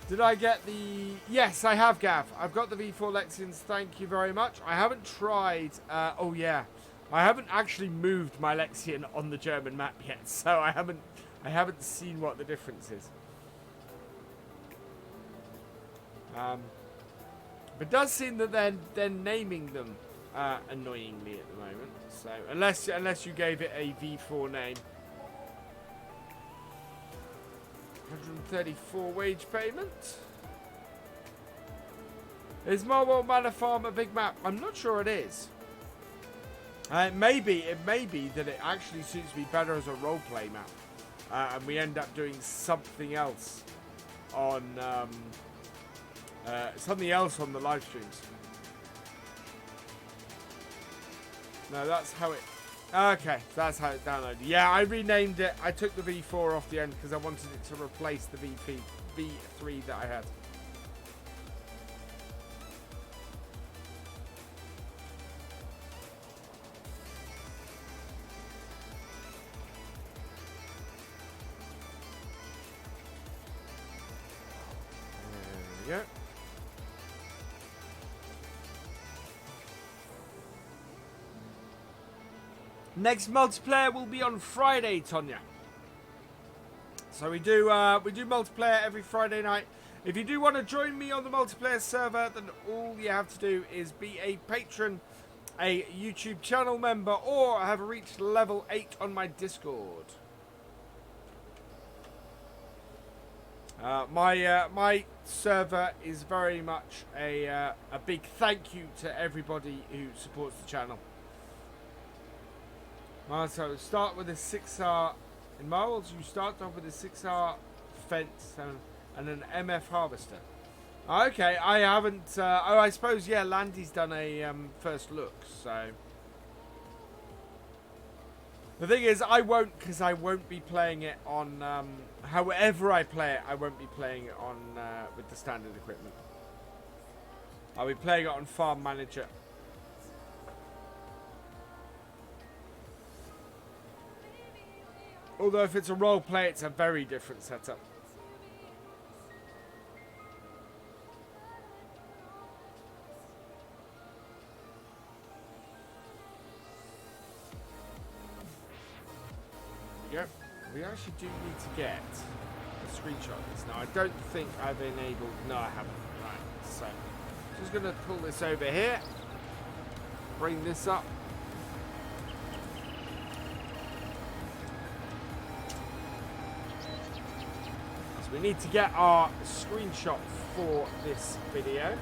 Did I get the... Yes, I have, Gav. I've got the V4 Lexians. Thank you very much. I haven't tried... oh, yeah. I haven't actually moved my Lexian on the German map yet. So, I haven't seen what the difference is. But it does seem that they're naming them annoyingly at the moment. So unless you gave it a V4 name. 134 wage payment. Is Marwell Manor Farm a big map? I'm not sure it is. It may be that it actually suits me better as a roleplay map, and we end up doing something else on. Something else on the live streams. No, that's how it... Okay, that's how it downloaded. Yeah, I renamed it. I took the V4 off the end because I wanted it to replace the V3 that I had. There we go. Next multiplayer will be on Friday, Tonya. So we do multiplayer every Friday night. If you do want to join me on the multiplayer server, then all you have to do is be a patron, a YouTube channel member, or have reached level 8 on my Discord. My server is very much a big thank you to everybody who supports the channel. So start with a 6R in Marwell's. You start off with a 6R fence and an MF harvester. Okay, I haven't. Oh, I suppose yeah. Landy's done a first look. So the thing is, I won't, because I won't be playing it on. However I play it, I won't be playing it on with the standard equipment. I'll be playing it on Farm Manager. Although if it's a role play, it's a very different setup. There we go. We actually do need to get a screenshot of this. Now, I don't think I've enabled... No, I haven't. Right, so just going to pull this over here. Bring this up. We need to get our screenshot for this video,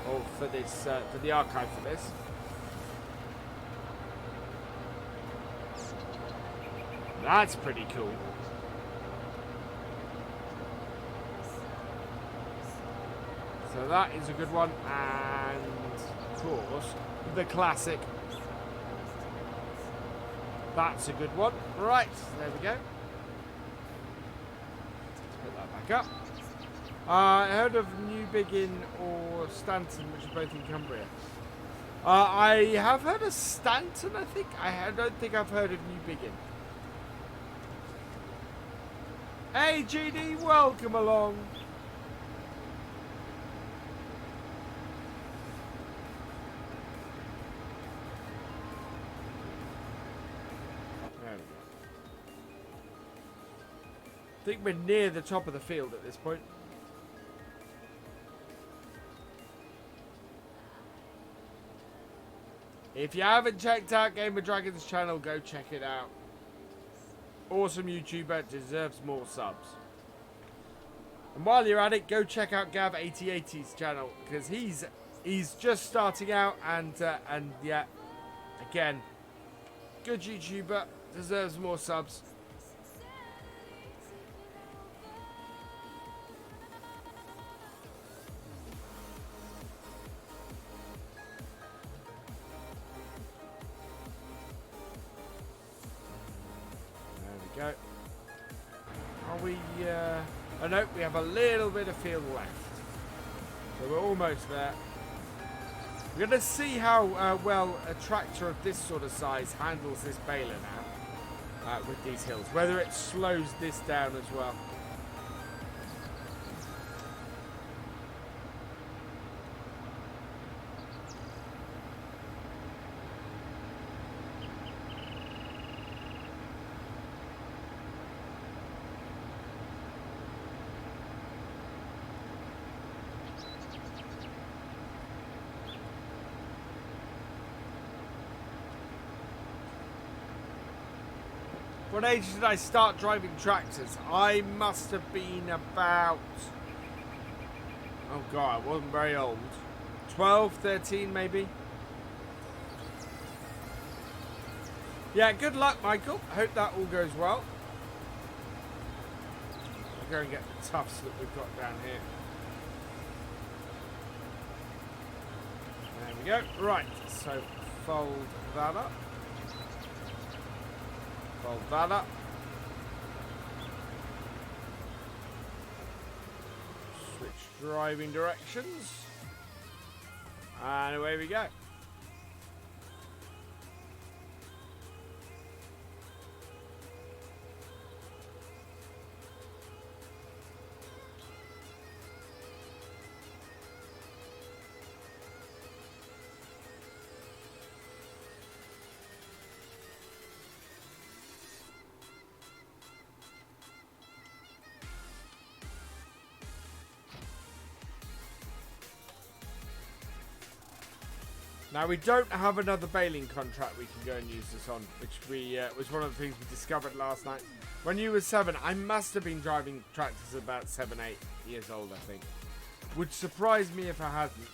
or for this for the archive for this. That's pretty cool. So that is a good one, and of course the classic. That's a good one. Right, there we go. back up. I heard of Newbiggin or Stanton, which are both in Cumbria. I have heard of Stanton, I think. I don't think I've heard of Newbiggin. Hey, GD, welcome along. There we go. I think we're near the top of the field at this point. If you haven't checked out Game of Dragons channel, go check it out. Awesome YouTuber, deserves more subs. And while you're at it, go check out Gav 8080's channel, because he's just starting out, and yeah, again, good YouTuber, deserves more subs. Go. Are we, oh no, we have a little bit of field left. So we're almost there. We're going to see how well a tractor of this sort of size handles this baler now with these hills. Whether it slows this down as well. What age did I start driving tractors? I must have been about... Oh god, I wasn't very old. 12, 13 maybe? Yeah, good luck, Michael. Hope that all goes well. I'll go and get the tufts that we've got down here. There we go. Right, so fold that up. Fold that up. Switch driving directions. And away we go. Now, we don't have another baling contract we can go and use this on, which we was one of the things we discovered last night. When you were 7, I must have been driving tractors about 7, 8 years old, I think. Would surprise me if I hadn't.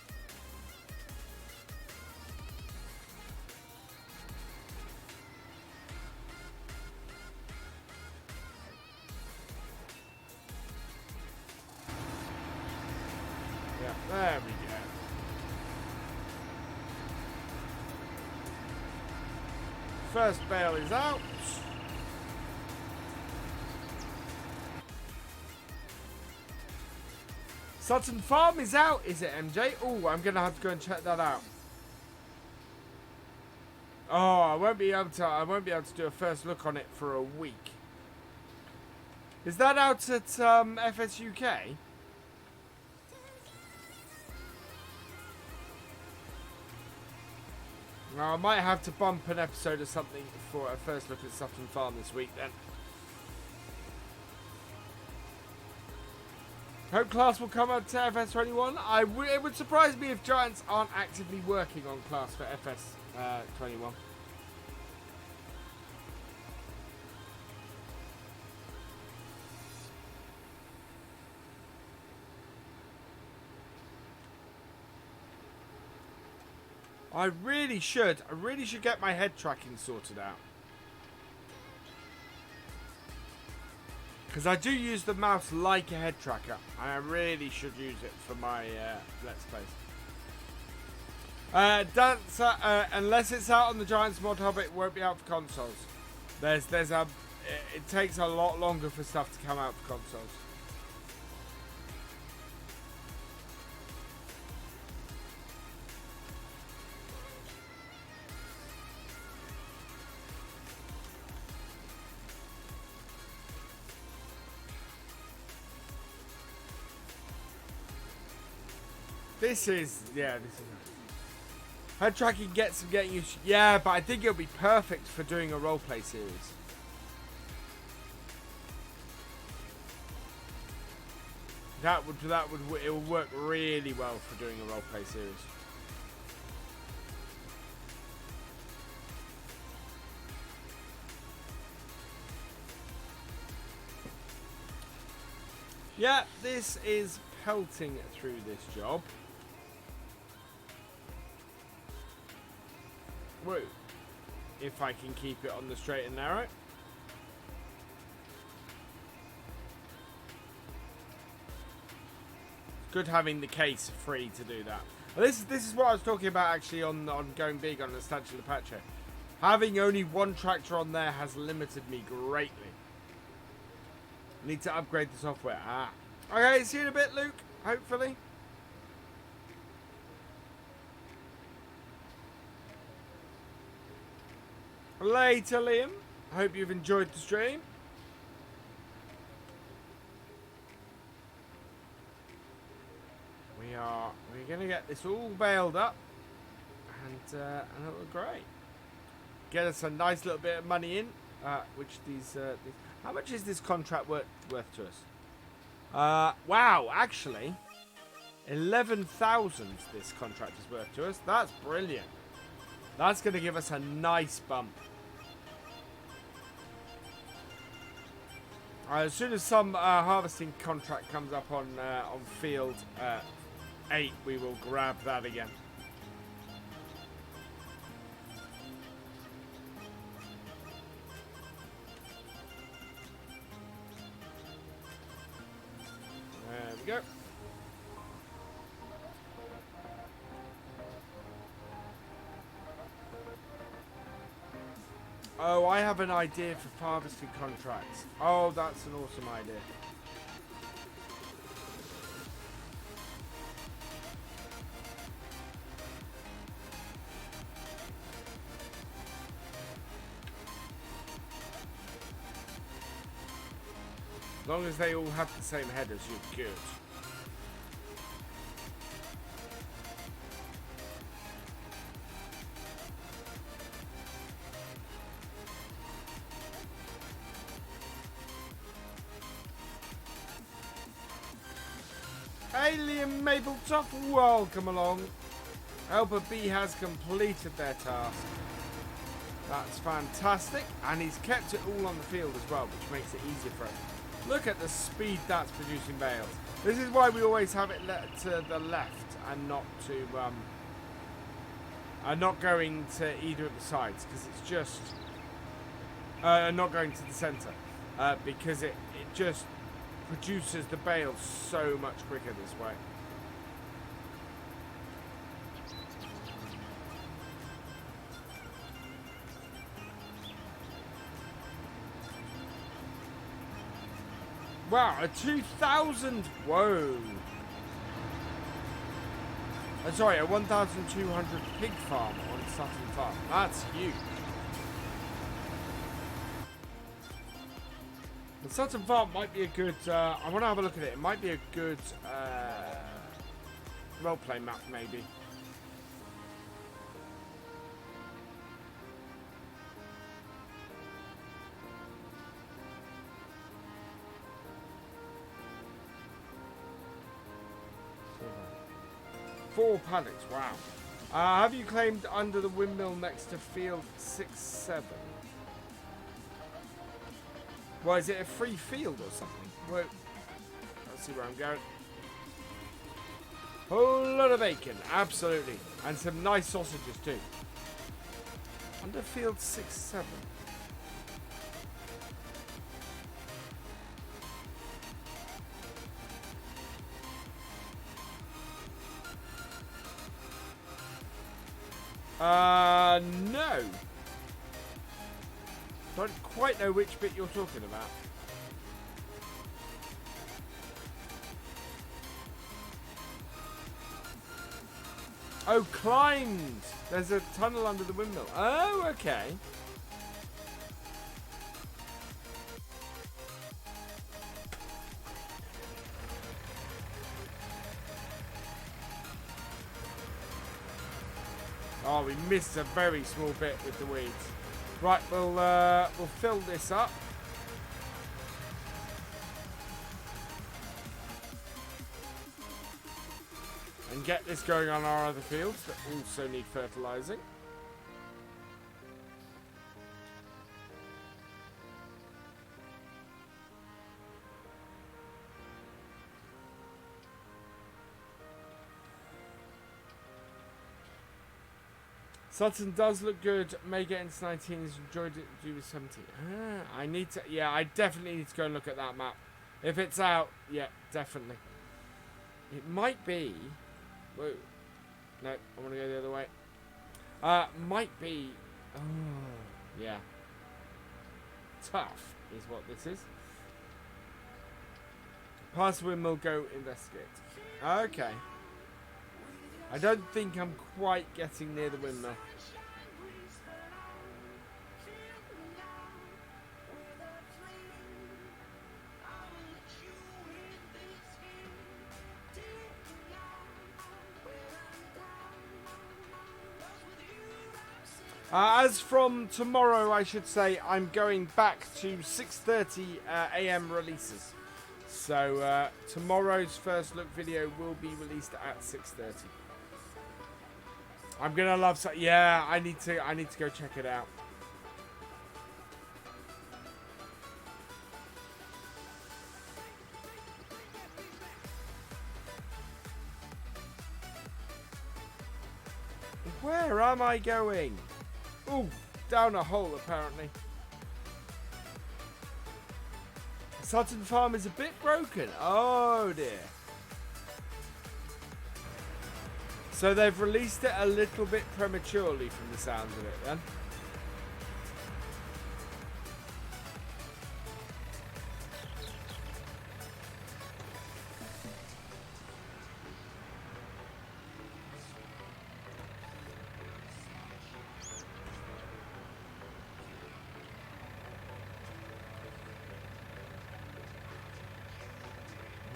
Yeah, there we go. First bale is out. Sutton Farm is out, is it, MJ? Oh, I'm gonna have to go and check that out. Oh, I won't be able to do a first look on it for a week. Is that out at FSUK? Now, I might have to bump an episode or something for a first look at Sutton Farm this week then. Hope class will come up to FS21. It would surprise me if Giants aren't actively working on class for FS21. I really should get my head tracking sorted out. Because I do use the mouse like a head tracker. And I really should use it for my Let's Plays. Unless it's out on the Giants mod hub, it won't be out for consoles. It takes a lot longer for stuff to come out for consoles. This is, yeah, this is... Head tracking gets some getting used to. Yeah, but I think it'll be perfect for doing a roleplay series. It will work really well for doing a roleplay series. Yeah, this is pelting through this job. Whoa. If I can keep it on the straight and narrow. Good having the case free to do that. Well, this is what I was talking about actually on going big on the Stanchion Apache. Having only one tractor on there has limited me greatly. Need to upgrade the software. Okay, see you in a bit, Luke. Hopefully. Later, Liam. Hope you've enjoyed the stream. We're gonna get this all bailed up, and it'll look great. Get us a nice little bit of money in. Which these how much is this contract worth to us? Wow, actually, 11,000 this contract is worth to us. That's brilliant. That's gonna give us a nice bump. As soon as some harvesting contract comes up on field 8, we will grab that again. There we go. Oh, I have an idea for harvesting contracts. Oh, that's an awesome idea. As long as they all have the same headers, you're good. Alien Mapletop, welcome along. Helper B has completed their task. That's fantastic, and he's kept it all on the field as well, which makes it easier for him. Look at the speed that's producing bales. This is why we always have it to the left and not to not going to either of the sides, because it's just not going to the center, because it just produces the bales so much quicker this way. Wow, a 2,000! Whoa! Sorry, a 1,200 pig farm on Sutton Farm. That's huge. The Sutton Farm might be a good... I want to have a look at it. It might be a good roleplay map, maybe. Four paddocks, wow. Have you claimed under the windmill next to field 6-7? Well, is it a free field or something? Well, let's see where I'm going. Whole lot of bacon, absolutely. And some nice sausages too. Under field 6-7. No. Don't quite know which bit you're talking about. Oh, climbed. There's a tunnel under the windmill. Oh, okay. Oh, we missed a very small bit with the weeds. Right, we'll fill this up. And get this going on our other fields that also need fertilizing. Sutton does look good. May get into 19. He's enjoyed it. Do 17. I need to. Yeah, I definitely need to go and look at that map. If it's out, yeah, definitely. It might be. Whoa. No, I want to go the other way. Might be. Oh, yeah. Tough is what this is. Pass the windmill, go investigate. Okay. I don't think I'm quite getting near the windmill. As from tomorrow, I should say, I'm going back to 6:30 AM releases. So tomorrow's first look video will be released at 6:30. I'm gonna love. Yeah, I need to go check it out. Where am I going? Ooh, down a hole apparently. Sutton Farm is a bit broken. Oh dear. So they've released it a little bit prematurely from the sounds of it then.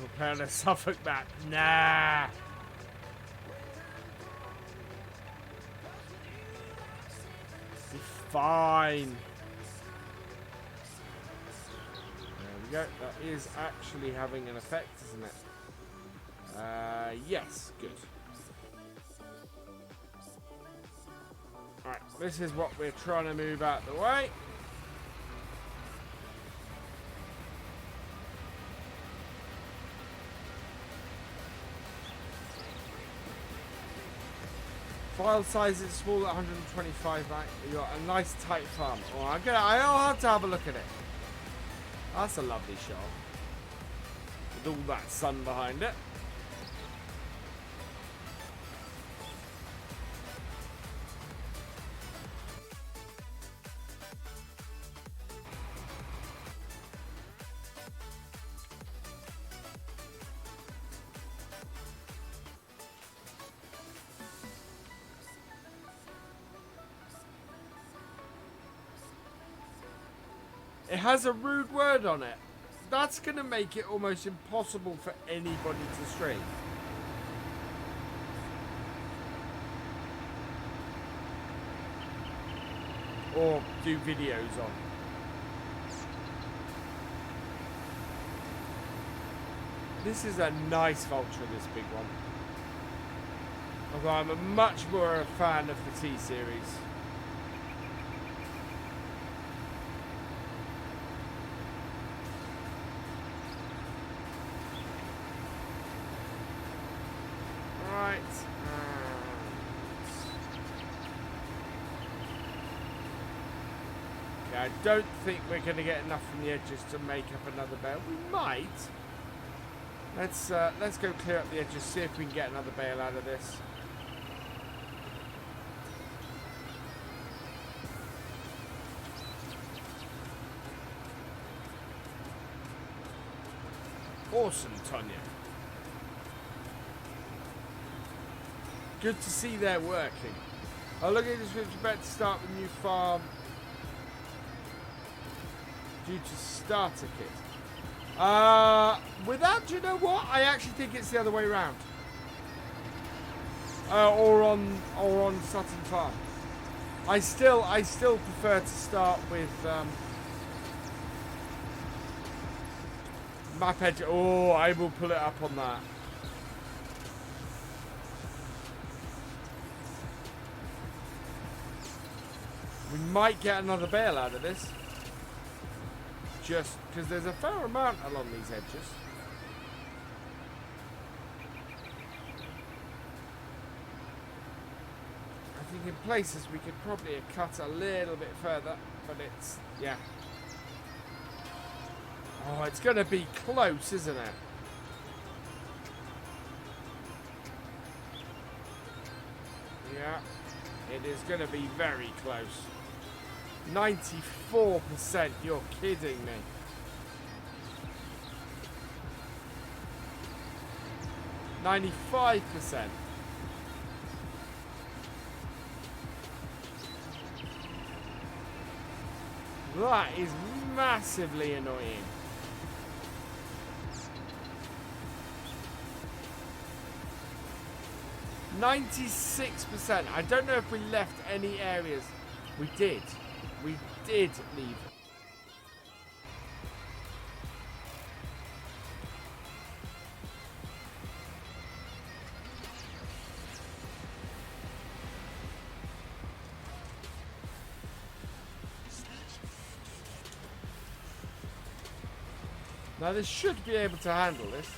Repair the Suffolk map. Nah. Be fine. There we go. That is actually having an effect, isn't it? Yes. Good. Alright, this is what we're trying to move out the way. File size is small at 125 back. You got a nice tight farm. Oh, I'll have to have a look at it. That's a lovely shot. With all that sun behind it. It has a rude word on it. That's going to make it almost impossible for anybody to stream. Or do videos on. This is a nice vulture, this big one. Although I'm a much more a fan of the T-Series. I don't think we're going to get enough from the edges to make up another bale. We might. Let's go clear up the edges, see if we can get another bale out of this. Awesome, Tonya. Good to see they're working. Oh, look at this, we're about to start the new farm. Due to starter kit. Do you know what? I actually think it's the other way around. or on Sutton Farm. I still prefer to start with map edge. Oh, I will pull it up on that. We might get another bale out of this. Just because there's a fair amount along these edges. I think in places we could probably have cut a little bit further, but it's, yeah. Oh, it's going to be close, isn't it? Yeah, it is going to be very close. 94%, you're kidding me. %95. That is massively annoying. %96%. I don't know if we left any areas. We did. We did leave. Now this should be able to handle this.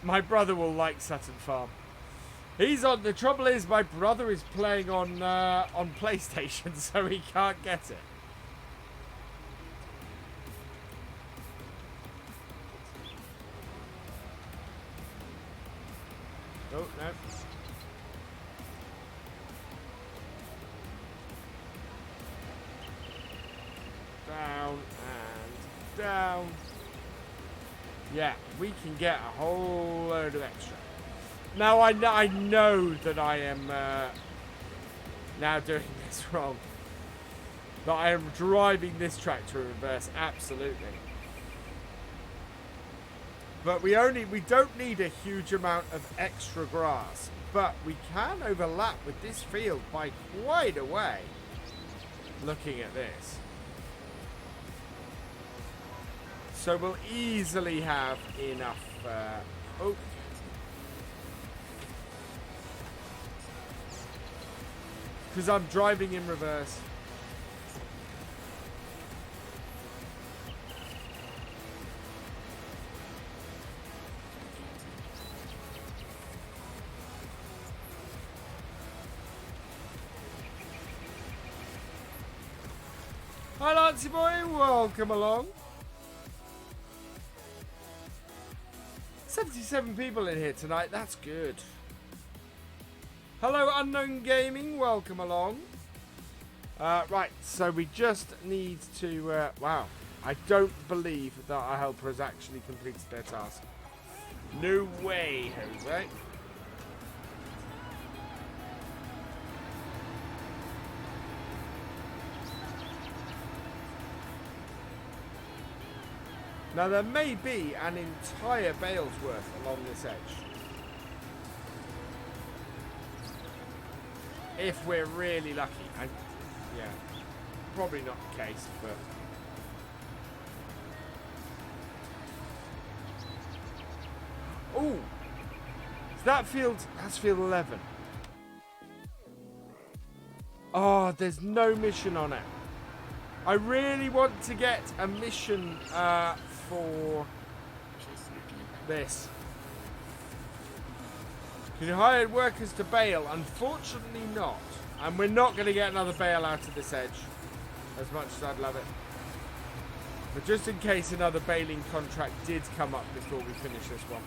My brother will like Sutton Farm. He's on. The trouble is, my brother is playing on PlayStation, so he can't get it. Oh no! Down and down. Yeah, we can get a whole load of extra. Now I know that I am now doing this wrong. That I am driving this tractor in reverse, absolutely. But we don't need a huge amount of extra grass, but we can overlap with this field by quite a way. Looking at this. So we'll easily have enough. Oh. Because I'm driving in reverse. Hi Nancy boy, welcome along. 77 people in here tonight, that's good. Hello Unknown Gaming, welcome along. Right, so we just need to, wow, I don't believe that our helper has actually completed their task. No way, Jose. Now there may be an entire bale's worth along this edge. If we're really lucky. And yeah, probably not the case, but oh, so that's field 11. Oh, there's no mission on it. I really want to get a mission for this. Can you hire workers to bale? Unfortunately not. And we're not going to get another bale out of this edge. As much as I'd love it. But just in case another baling contract did come up before we finish this one.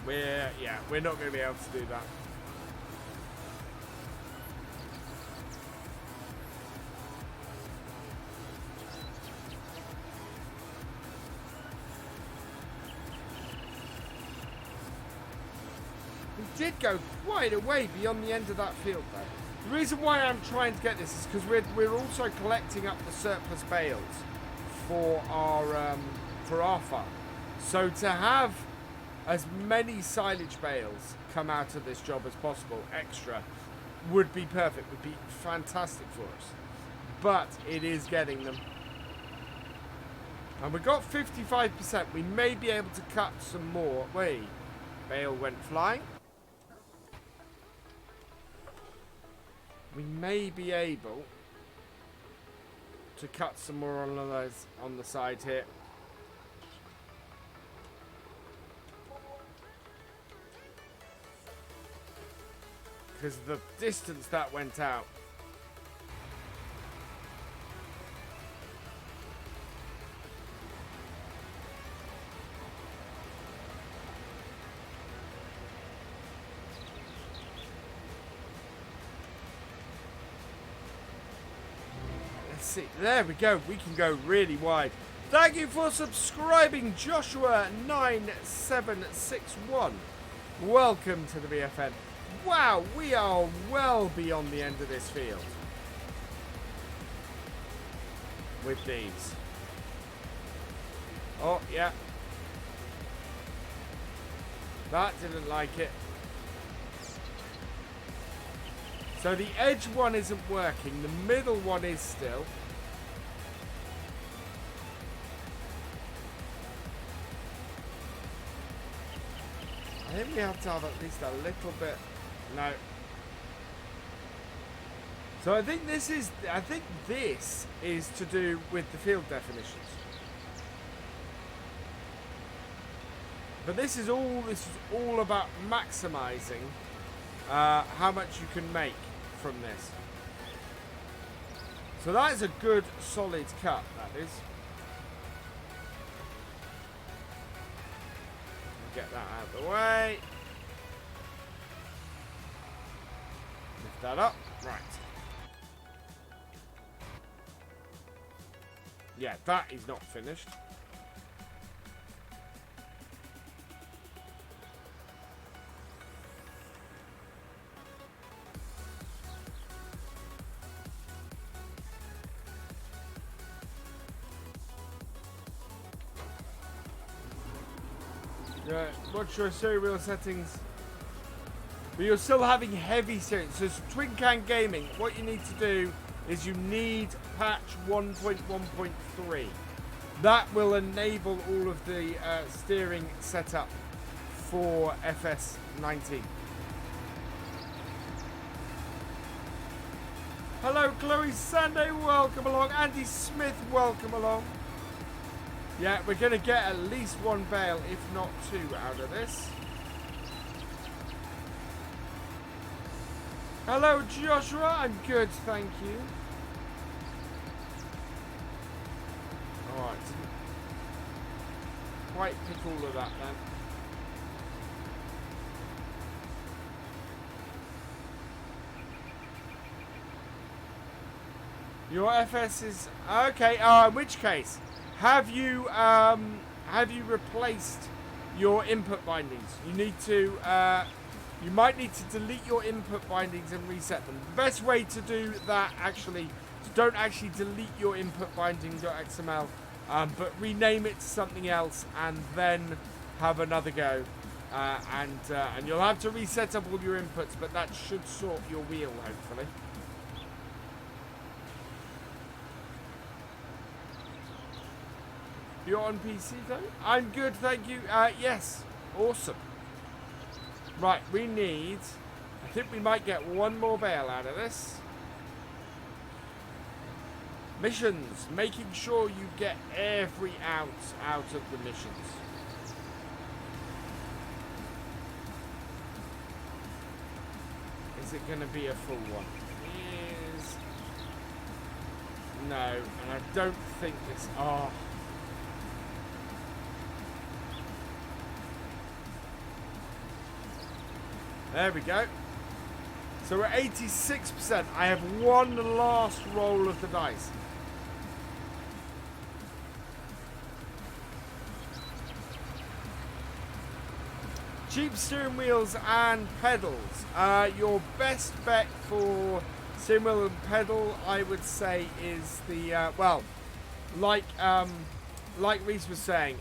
We're not going to be able to do that. did go quite a way beyond the end of that field, though. The reason why I'm trying to get this is because we're also collecting up the surplus bales for our farm. So to have as many silage bales come out of this job as possible, extra, would be perfect, would be fantastic for us. But it is getting them. And we got 55%. We may be able to cut some more. Wait, bale went flying. We may be able to cut some more on those on the side here. Because the distance that went out. Let's see. There we go. We can go really wide. Thank you for subscribing, Joshua9761. Welcome to the BFN. Wow, we are well beyond the end of this field with these. Oh, yeah. That didn't like it. So the edge one isn't working. The middle one is still. I think we have to have at least a little bit. No. So I think this is to do with the field definitions. But this is all about maximizing how much you can make from this. So that is a good solid cut, that is. Get that out of the way. Lift that up. Right. Yeah, that is not finished. What's your cereal settings? But you're still having heavy settings. So Twin Can Gaming, what you need to do is you need patch 1.1.3. That will enable all of the steering setup for FS19. Hello, Chloe Sunday, welcome along. Andy Smith, welcome along. Yeah, we're going to get at least one bale, if not two, out of this. Hello, Joshua. I'm good, thank you. Alright. Quite pick all of that, then. Your FS is... Okay, in which case... Have you replaced your input bindings? You need to, you might need to delete your input bindings and reset them. The best way to do that, actually, don't actually delete your input binding.xml, but rename it to something else and then have another go. And you'll have to reset up all your inputs, but that should sort your wheel, hopefully. You're on PC though? I'm good, thank you. Yes, awesome. Right, we need... I think we might get one more bale out of this. Missions. Making sure you get every ounce out of the missions. Is it going to be a full one? Is... No, and I don't think this... Oh... There we go. So we're 86%. I have one last roll of the dice. Cheap steering wheels and pedals. Your best bet for steering wheel and pedal, I would say, is the well, like Reese was saying,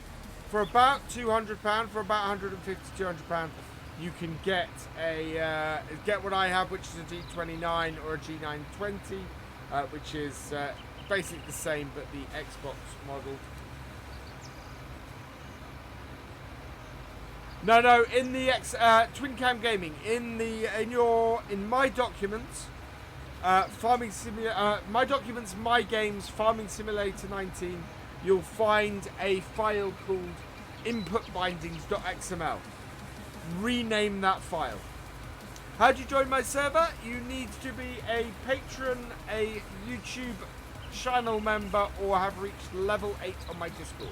for about £200, for about £150 £200, you can get a get what I have, which is a G29 or a G920, which is basically the same but the Xbox model. No, in the Twin Cam Gaming, in my documents, farming simulator, my documents, my games, Farming Simulator 19, you'll find a file called inputbindings.xml. Rename that file. How do you join my server? You need to be a patron, a YouTube channel member, or have reached level 8 on my Discord.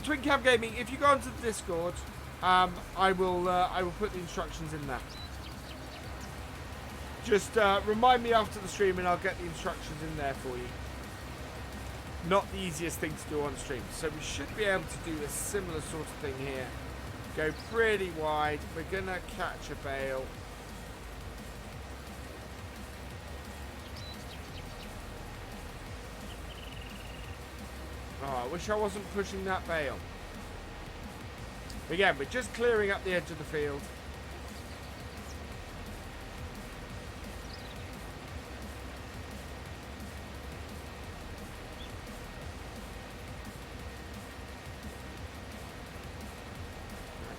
Twin Cam Gaming, if you go onto the Discord, I will put the instructions in there. Just remind me after the stream and I'll get the instructions in there for you. Not the easiest thing to do on stream. So we should be able to do a similar sort of thing here. Go pretty wide. We're going to catch a bale. Oh, I wish I wasn't pushing that bale. Again, we're just clearing up the edge of the field.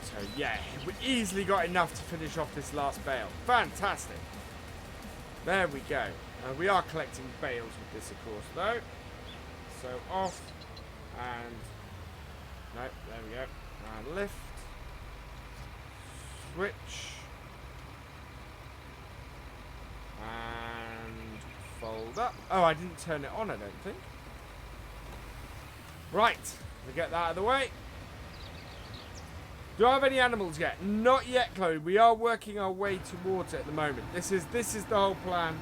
So yeah, we easily got enough to finish off this last bale. Fantastic. There we go. We are collecting bales with this, of course, though. So off. And nope, there we go. And lift, switch, and fold up. Oh, I didn't turn it on, I don't think. Right, we get that out of the way. Do I have any animals yet? Not yet, Chloe. We are working our way towards it at the moment. This is the whole plan.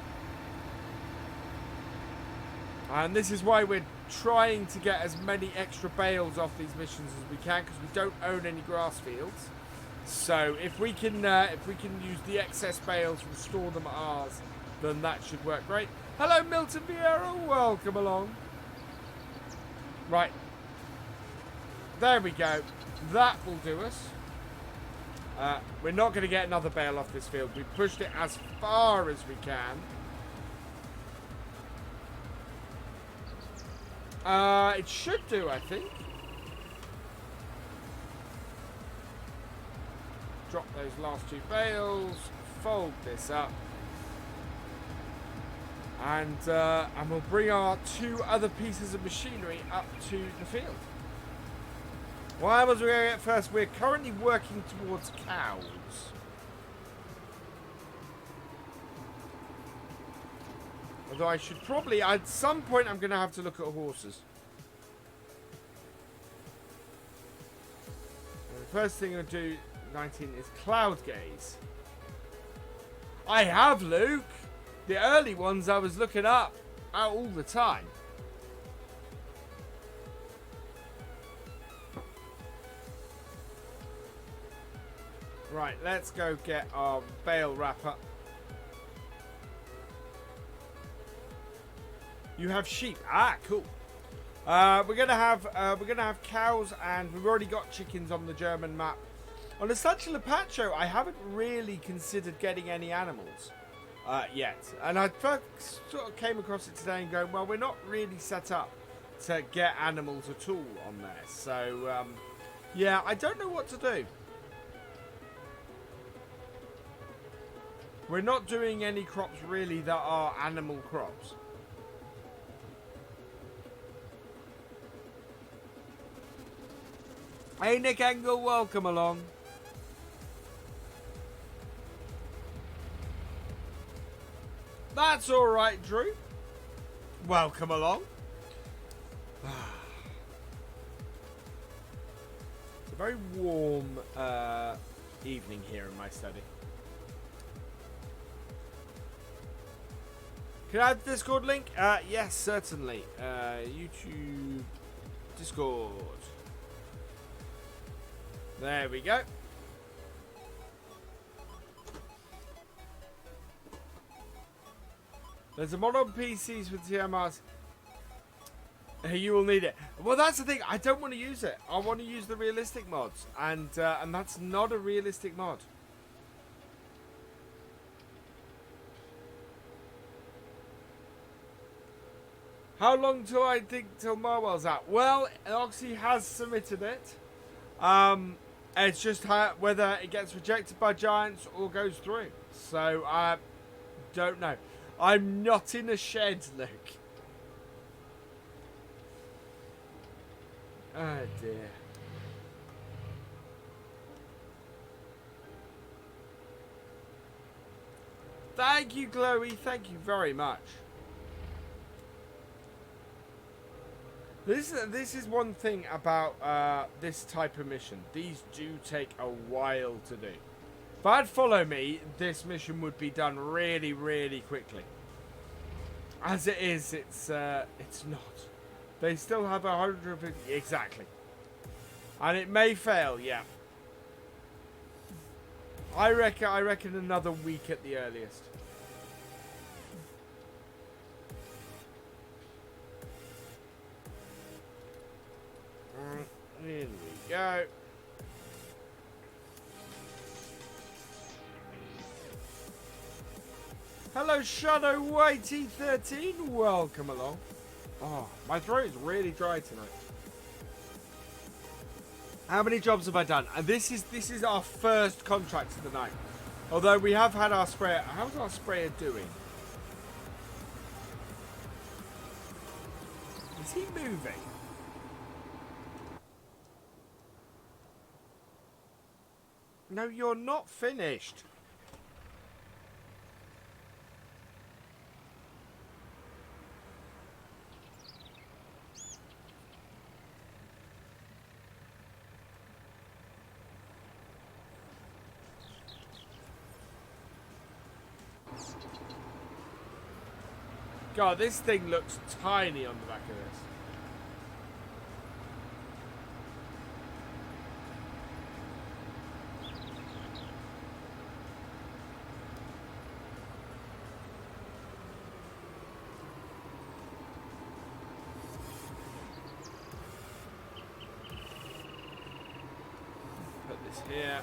And this is why we're trying to get as many extra bales off these missions as we can, because we don't own any grass fields. So if we can use the excess bales and store them at ours, then that should work great. Hello, Milton Vieira. Welcome along. Right. There we go. That will do us. We're not going to get another bale off this field. We've pushed it as far as we can. It should do, I think. Drop those last two bales. Fold this up. And we'll bring our two other pieces of machinery up to the field. Why was we going at first? We're currently working towards cows. Although I should probably, at some point, I'm going to have to look at horses. And the first thing I'll do, 19, is cloud gaze. I have, Luke. The early ones I was looking up all the time. Right, let's go get our bale wrapper. You have sheep. Ah, cool. We're gonna have cows, and we've already got chickens on the German map. On the Sancho I haven't really considered getting any animals yet, and I first sort of came across it today and going, well, we're not really set up to get animals at all on there. So yeah, I don't know what to do. We're not doing any crops really that are animal crops. Hey, Nick Engel, welcome along. That's all right, Drew. Welcome along. It's a very warm evening here in my study. Can I have the Discord link? Yes, certainly. YouTube, Discord. There we go. There's a mod on PCs with TMRs. You will need it. Well, that's the thing. I don't want to use it. I want to use the realistic mods, and that's not a realistic mod. How long do I think till Marwell's out? Well, Oxy has submitted it. It's just whether it gets rejected by Giants or goes through. So I don't know. I'm not in a shed, Luke. Oh dear. Thank you, Chloe. Thank you very much. This is one thing about this type of mission. These do take a while to do. If I'd follow me, this mission would be done really, really quickly. As it is, it's not. They still have 150 exactly, and it may fail. Yeah, I reckon another week at the earliest. In we go. Hello, Shadow Whitey 13. Welcome along. Oh, my throat is really dry tonight. How many jobs have I done? And this is our first contract of the night. Although we have had our sprayer. How's our sprayer doing? Is he moving? No, you're not finished. God, this thing looks tiny on the back of this. Put this here.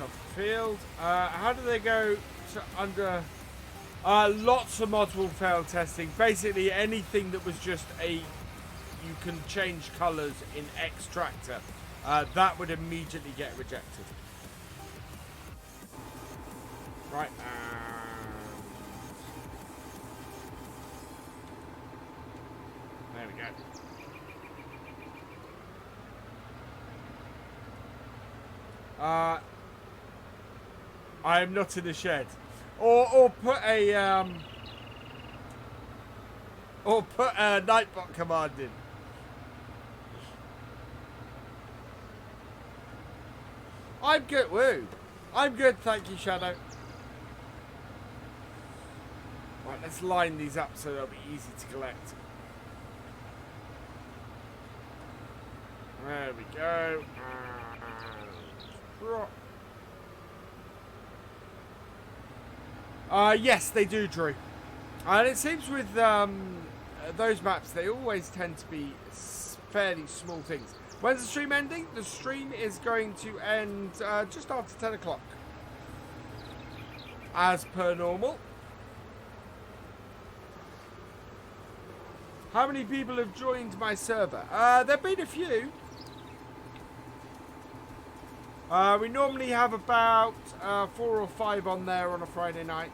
Off the field. How do they go to under? Lots of mods will fail testing. Basically, anything that was just you can change colours in extractor, that would immediately get rejected. Right. There we go. I am not in the shed. Or put a Nightbot command in. I'm good. Woo. I'm good, thank you, Shadow. Right, let's line these up so they'll be easy to collect. There we go. Yes, they do, Drew. And it seems with those maps, they always tend to be fairly small things. When's the stream ending? The stream is going to end just after 10 o'clock. As per normal. How many people have joined my server? There have been a few. We normally have about 4 or 5 on there on a Friday night.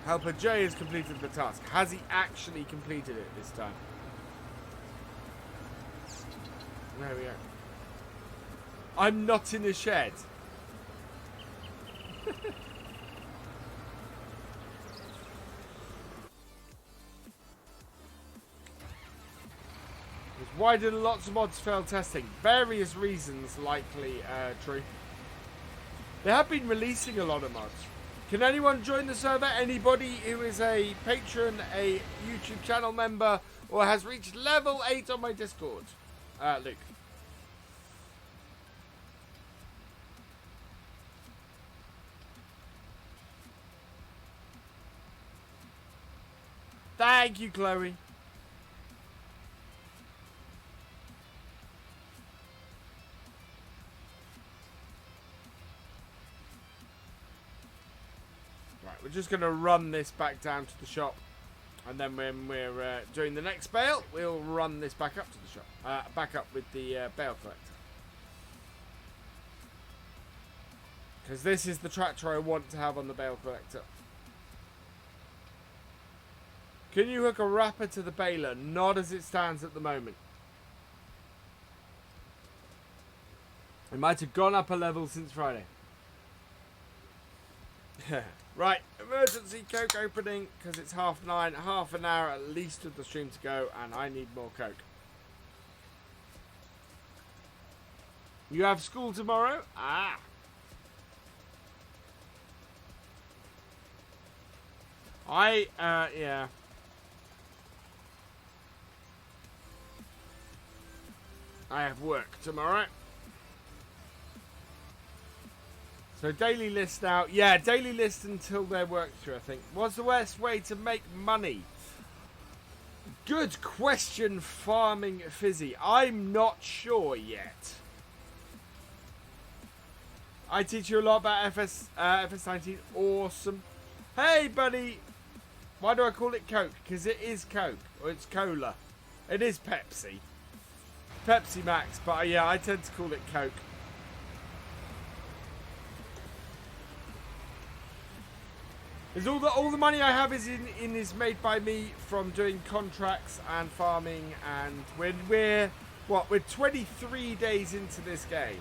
Helper J has completed the task. Has he actually completed it this time? There we go. I'm not in the shed. Why did lots of mods fail testing? Various reasons, likely true. They have been releasing a lot of mods. Can anyone join the server? Anybody who is a patron, a YouTube channel member, or has reached level 8 on my Discord? Luke. Thank you, Chloe. Right, we're just going to run this back down to the shop. And then when we're doing the next bale, we'll run this back up to the shop. Back up with the bale collector. Because this is the tractor I want to have on the bale collector. Can you hook a wrapper to the baler? Not as it stands at the moment. It might have gone up a level since Friday. Right, emergency Coke opening because it's 9:30. Half an hour at least of the stream to go, and I need more Coke. You have school tomorrow? Ah. Yeah. I have work tomorrow. So daily list now. Yeah, daily list until they're worked through, I think. What's the best way to make money? Good question, Farming Fizzy. I'm not sure yet. I teach you a lot about FS19. Awesome. Hey, buddy. Why do I call it Coke? Because it is Coke. Or it's Cola. It is Pepsi. Pepsi Max, but yeah, I tend to call it Coke. Is all the money I have is is made by me from doing contracts and farming, and we're 23 days into this game.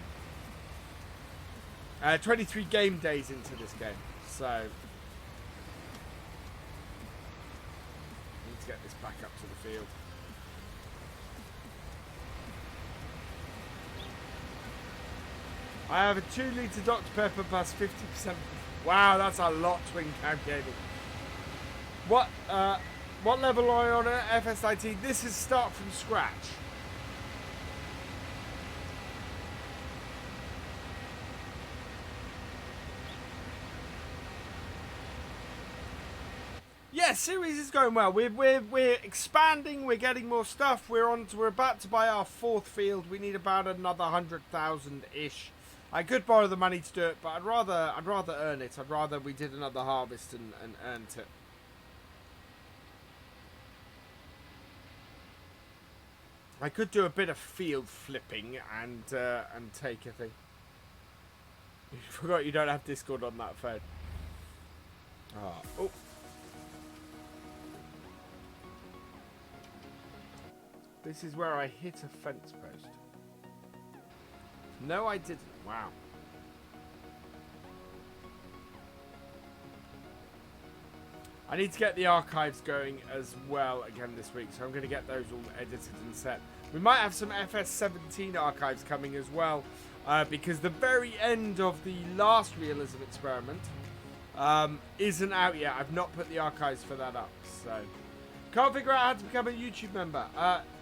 23 game days into this game, so need to get this back up to the field. I have a 2-litre Dr. Pepper plus 50%. Wow, that's a lot, Twin Cam Gaming. What level are you on at FS19? This is start from scratch. Yeah, series is going well. We're expanding. We're getting more stuff. We're about to buy our 4th field. We need about another 100,000 ish. I could borrow the money to do it, but I'd rather earn it. I'd rather we did another harvest and earned it. I could do a bit of field flipping and take a thing. You forgot you don't have Discord on that phone. Oh. This is where I hit a fence post. No, I didn't. Wow. I need to get the archives going as well again this week, so I'm going to get those all edited and set. We might have some FS17 archives coming as well, because the very end of the last Realism Experiment isn't out yet. I've not put the archives for that up, so can't figure out how to become a YouTube member.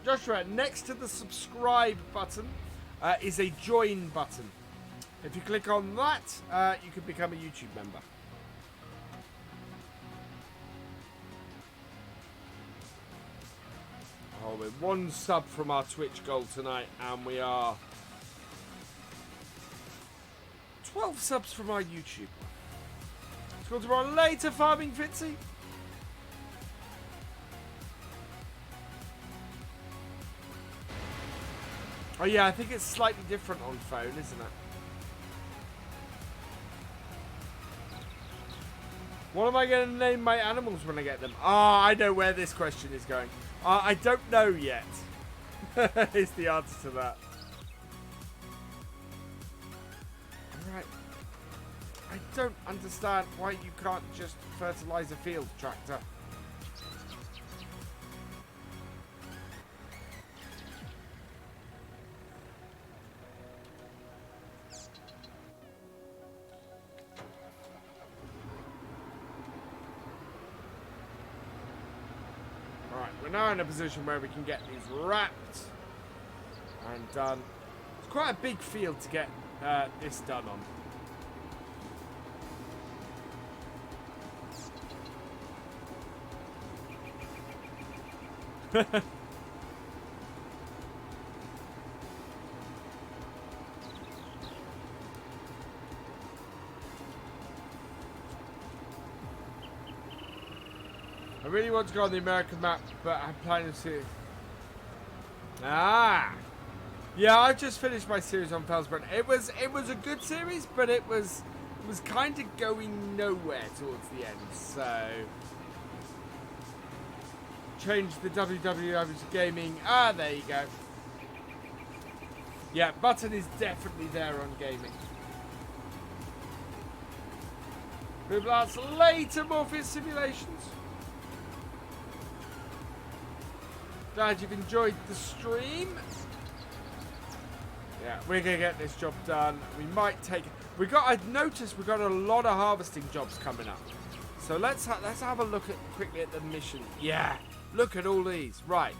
Joshua, next to the subscribe button is a join button. If you click on that, you can become a YouTube member. Oh, we're 1 sub from our Twitch goal tonight, and we are 12 subs from our YouTube. Let's go tomorrow later, Farming Fitzy. Oh yeah, I think it's slightly different on phone, isn't it? What am I going to name my animals when I get them? I know where this question is going. I don't know yet. Is the answer to that. Alright. I don't understand why you can't just fertilize a field, tractor. now in a position where we can get these wrapped and done. It's quite a big field to get this done on. I really want to go on the American map, but I'm planning to. Ah, yeah. I just finished my series on Felsbrunn. It was a good series, but it was kind of going nowhere towards the end. So changed the WWW to gaming. Ah, there you go. Yeah, button is definitely there on gaming. That's later Morpheus simulations. Glad you've enjoyed the stream. Yeah, we're gonna get this job done. We might take. I've noticed we got a lot of harvesting jobs coming up. So let's have a look quickly at the mission. Yeah, look at all these. Right,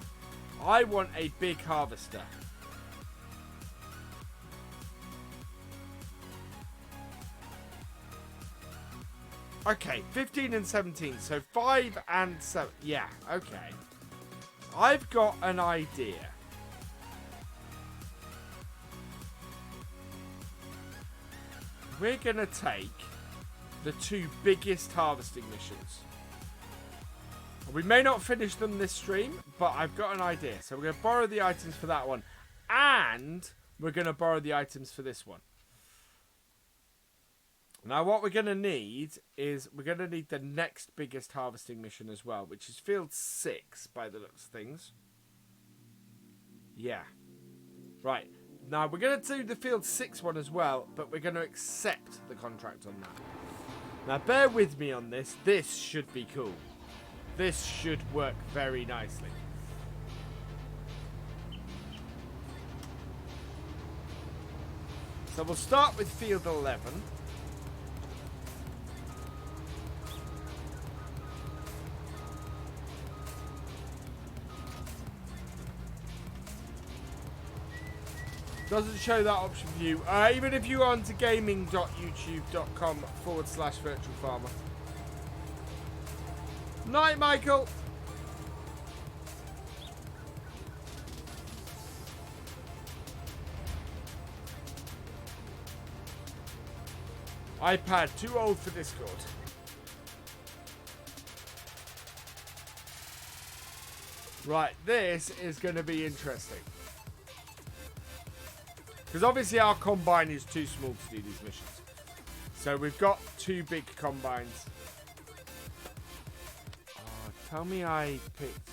I want a big harvester. Okay, 15 and 17. So 5 and 7. Yeah, okay. I've got an idea. We're going to take the 2 biggest harvesting missions. We may not finish them this stream, but I've got an idea. So we're going to borrow the items for that one. And we're going to borrow the items for this one. Now what we're going to need is we're going to need the next biggest harvesting mission as well, which is field 6 by the looks of things. Yeah. Right. Now we're going to do the field 6 one as well, but we're going to accept the contract on that. Now bear with me on this. This should be cool. This should work very nicely. So we'll start with field 11. Doesn't show that option for you. Even if you go onto gaming.youtube.com/virtualfarmer. Night, Michael. iPad, too old for Discord. Right, this is going to be interesting. Because obviously our combine is too small to do these missions. So we've got 2 big combines. Oh, tell me I picked...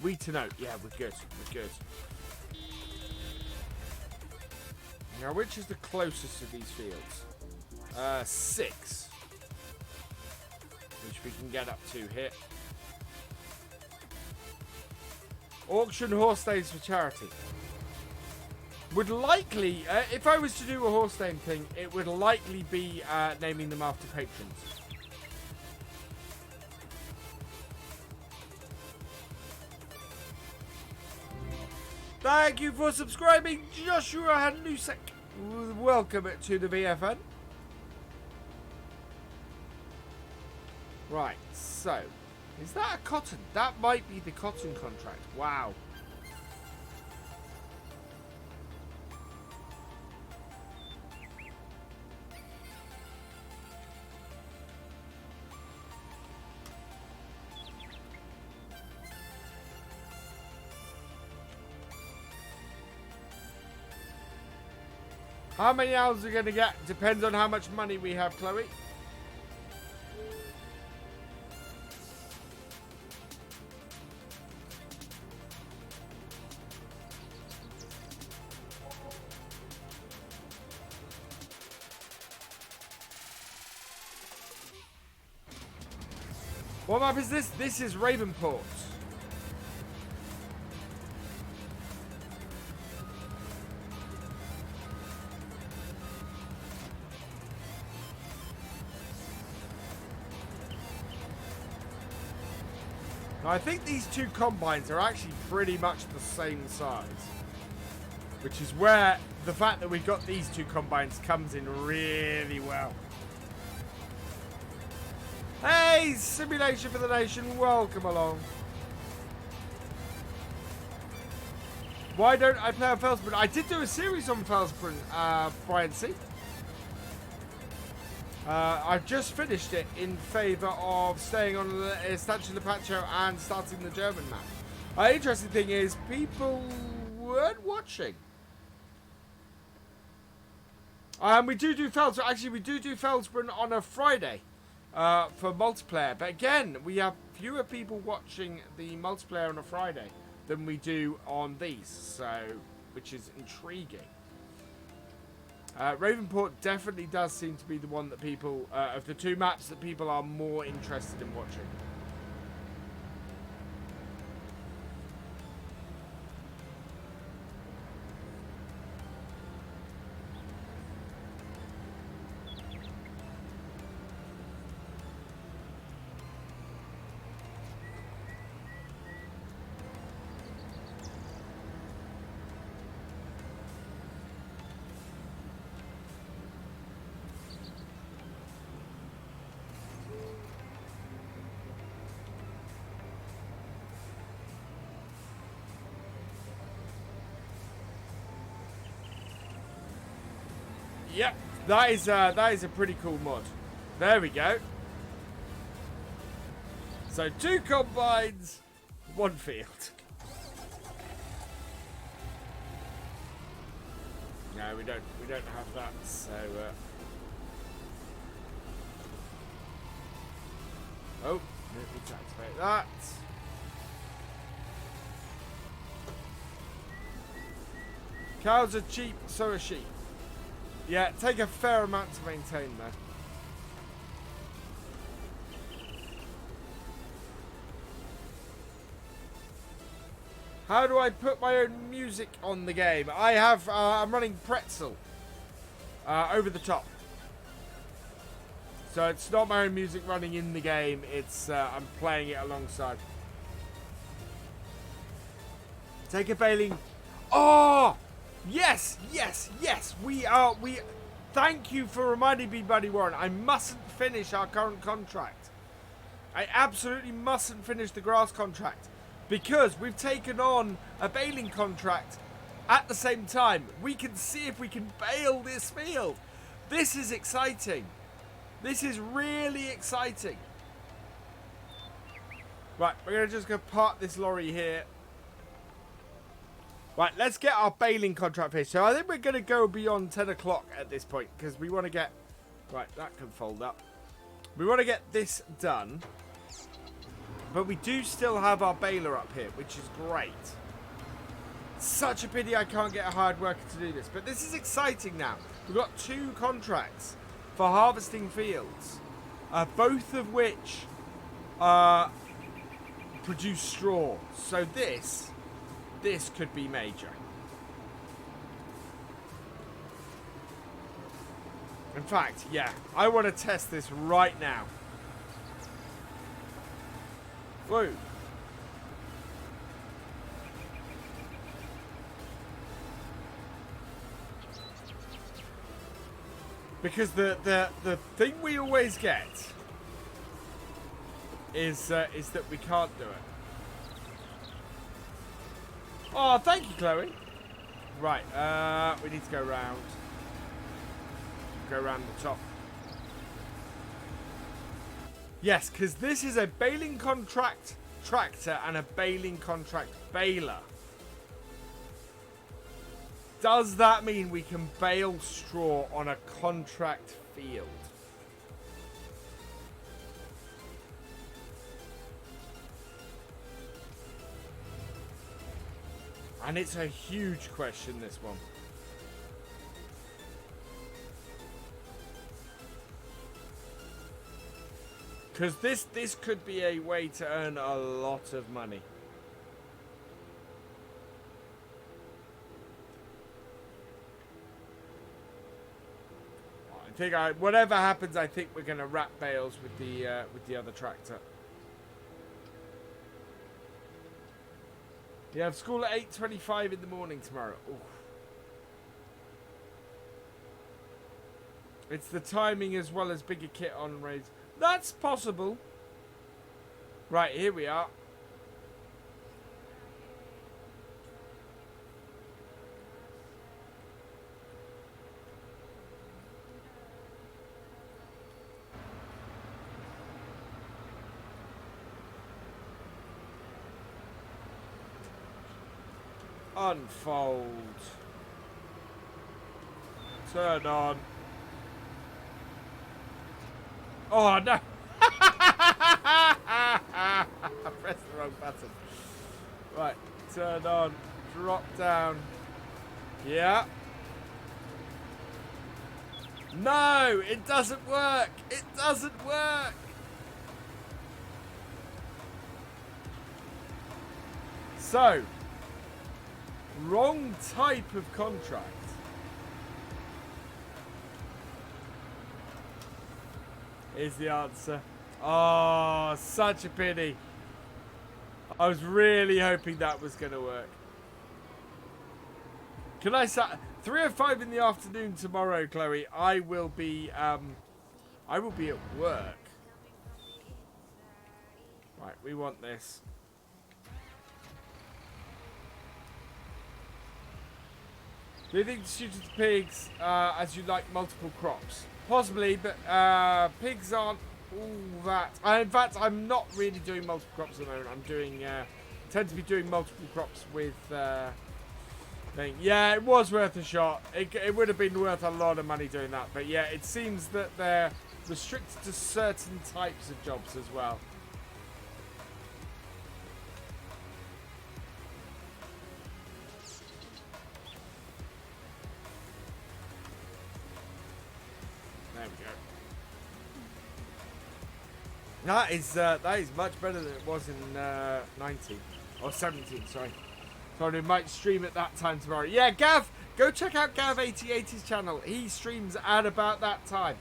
Wheat to note. Yeah, we're good. We're good. Now, which is the closest to these fields? 6. Which we can get up to here. Auction horse stays for charity. Would likely, if I was to do a horse name thing, it would likely be naming them after patrons. Thank you for subscribing, Joshua Hanusek. Welcome to the VFN. Right, so... Is that a cotton? That might be the cotton contract. Wow. How many hours are we going to get? Depends on how much money we have, Chloe. What map is this? This is Ravenport. Now, I think these two combines are actually pretty much the same size. Which is where the fact that we've got these two combines comes in really well. Hey, Simulation for the Nation, welcome along. Why don't I play on FendtFarmer? I did do a series on FendtFarmer, Brian C. I've just finished it in favour of staying on the Statue of Lepacho and starting the German map. Interesting thing is, people weren't watching. We do FendtFarmer. Actually, we do FendtFarmer on a Friday for multiplayer. But again, we have fewer people watching the multiplayer on a Friday than we do on these, so which is intriguing. Ravenport definitely does seem to be the one that people, of the two maps, that people are more interested in watching. Yep, that is a pretty cool mod. There we go. So 2 combines, 1 field. No, we don't have that. So oh, need to activate that. Cows are cheap, so are sheep. Yeah, take a fair amount to maintain there. How do I put my own music on the game? I have, I'm running Pretzel over the top. So it's not my own music running in the game, it's, I'm playing it alongside. Take a Baling. Oh! Yes, yes, yes. We thank you for reminding me, Buddy Warren. I mustn't finish our current contract. I absolutely mustn't finish the grass contract because we've taken on a baling contract at the same time. We can see if we can bale this field. This is exciting. This is really exciting. Right, we're going to just go park this lorry here. Right, let's get our baling contract finished. So I think we're going to go beyond 10 o'clock at this point because we want to get... Right, that can fold up. We want to get this done. But we do still have our baler up here, which is great. Such a pity I can't get a hired worker to do this. But this is exciting now. We've got 2 contracts for harvesting fields. Both of which produce straw. So this could be major. In fact, yeah, I want to test this right now. Whoa. Because the thing we always get is that we can't do it. Oh, thank you, Chloe. Right, we need to go round. Go around the top. Yes, because this is a baling contract tractor and a baling contract baler. Does that mean we can bale straw on a contract field? And it's a huge question, this one. Because this could be a way to earn a lot of money. I think whatever happens, I think we're going to wrap bales with the other tractor. You have school at 8:25 in the morning tomorrow. Ooh. It's the timing as well as bigger kit on raids. That's possible. Right, here we are. Unfold. Turn on. Oh no! I pressed the wrong button. Right, turn on. Drop down. Yeah. No, it doesn't work. It doesn't work. So, wrong type of contract. Is the answer. Oh, such a pity. I was really hoping that was going to work. Can I say 3:05 in the afternoon tomorrow, Chloe? I will be at work. Right, we want this. Do you think it's suited to pigs as you like multiple crops? Possibly, but pigs aren't all that. In fact, I'm not really doing multiple crops at the moment. I'm doing, tend to be doing multiple crops with thing. Yeah, it was worth a shot. It would have been worth a lot of money doing that. But yeah, it seems that they're restricted to certain types of jobs as well. That is much better than it was in 19 or 17. Sorry, we might stream at that time tomorrow. Yeah, Gav, go check out Gav 8080's channel. He streams at about that time.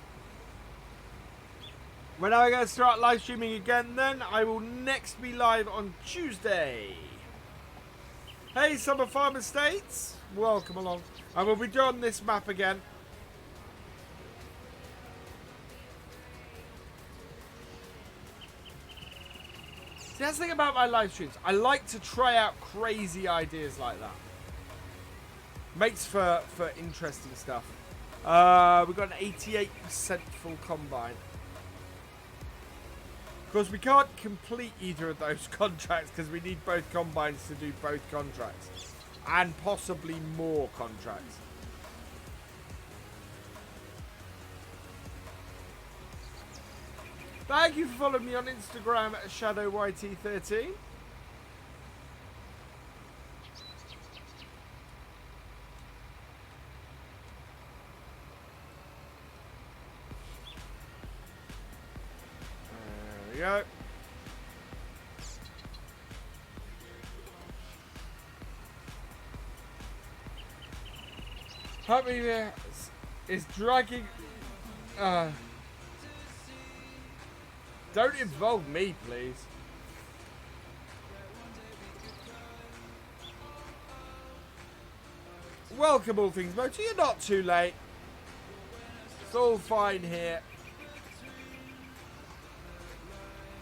When are we going to start live streaming again? Then I will next be live on Tuesday. Hey, Summer Farm Estates, welcome along. I will be doing this map again. See, that's the thing about my live streams. I like to try out crazy ideas like that. Makes for interesting stuff. We've got an 88% full combine. Of course, we can't complete either of those contracts because we need both combines to do both contracts. And possibly more contracts. Thank you for following me on Instagram at ShadowYT13. There we go. Help me there. Is dragging. Don't involve me, please. Welcome, all things motor. You're not too late. It's all fine here.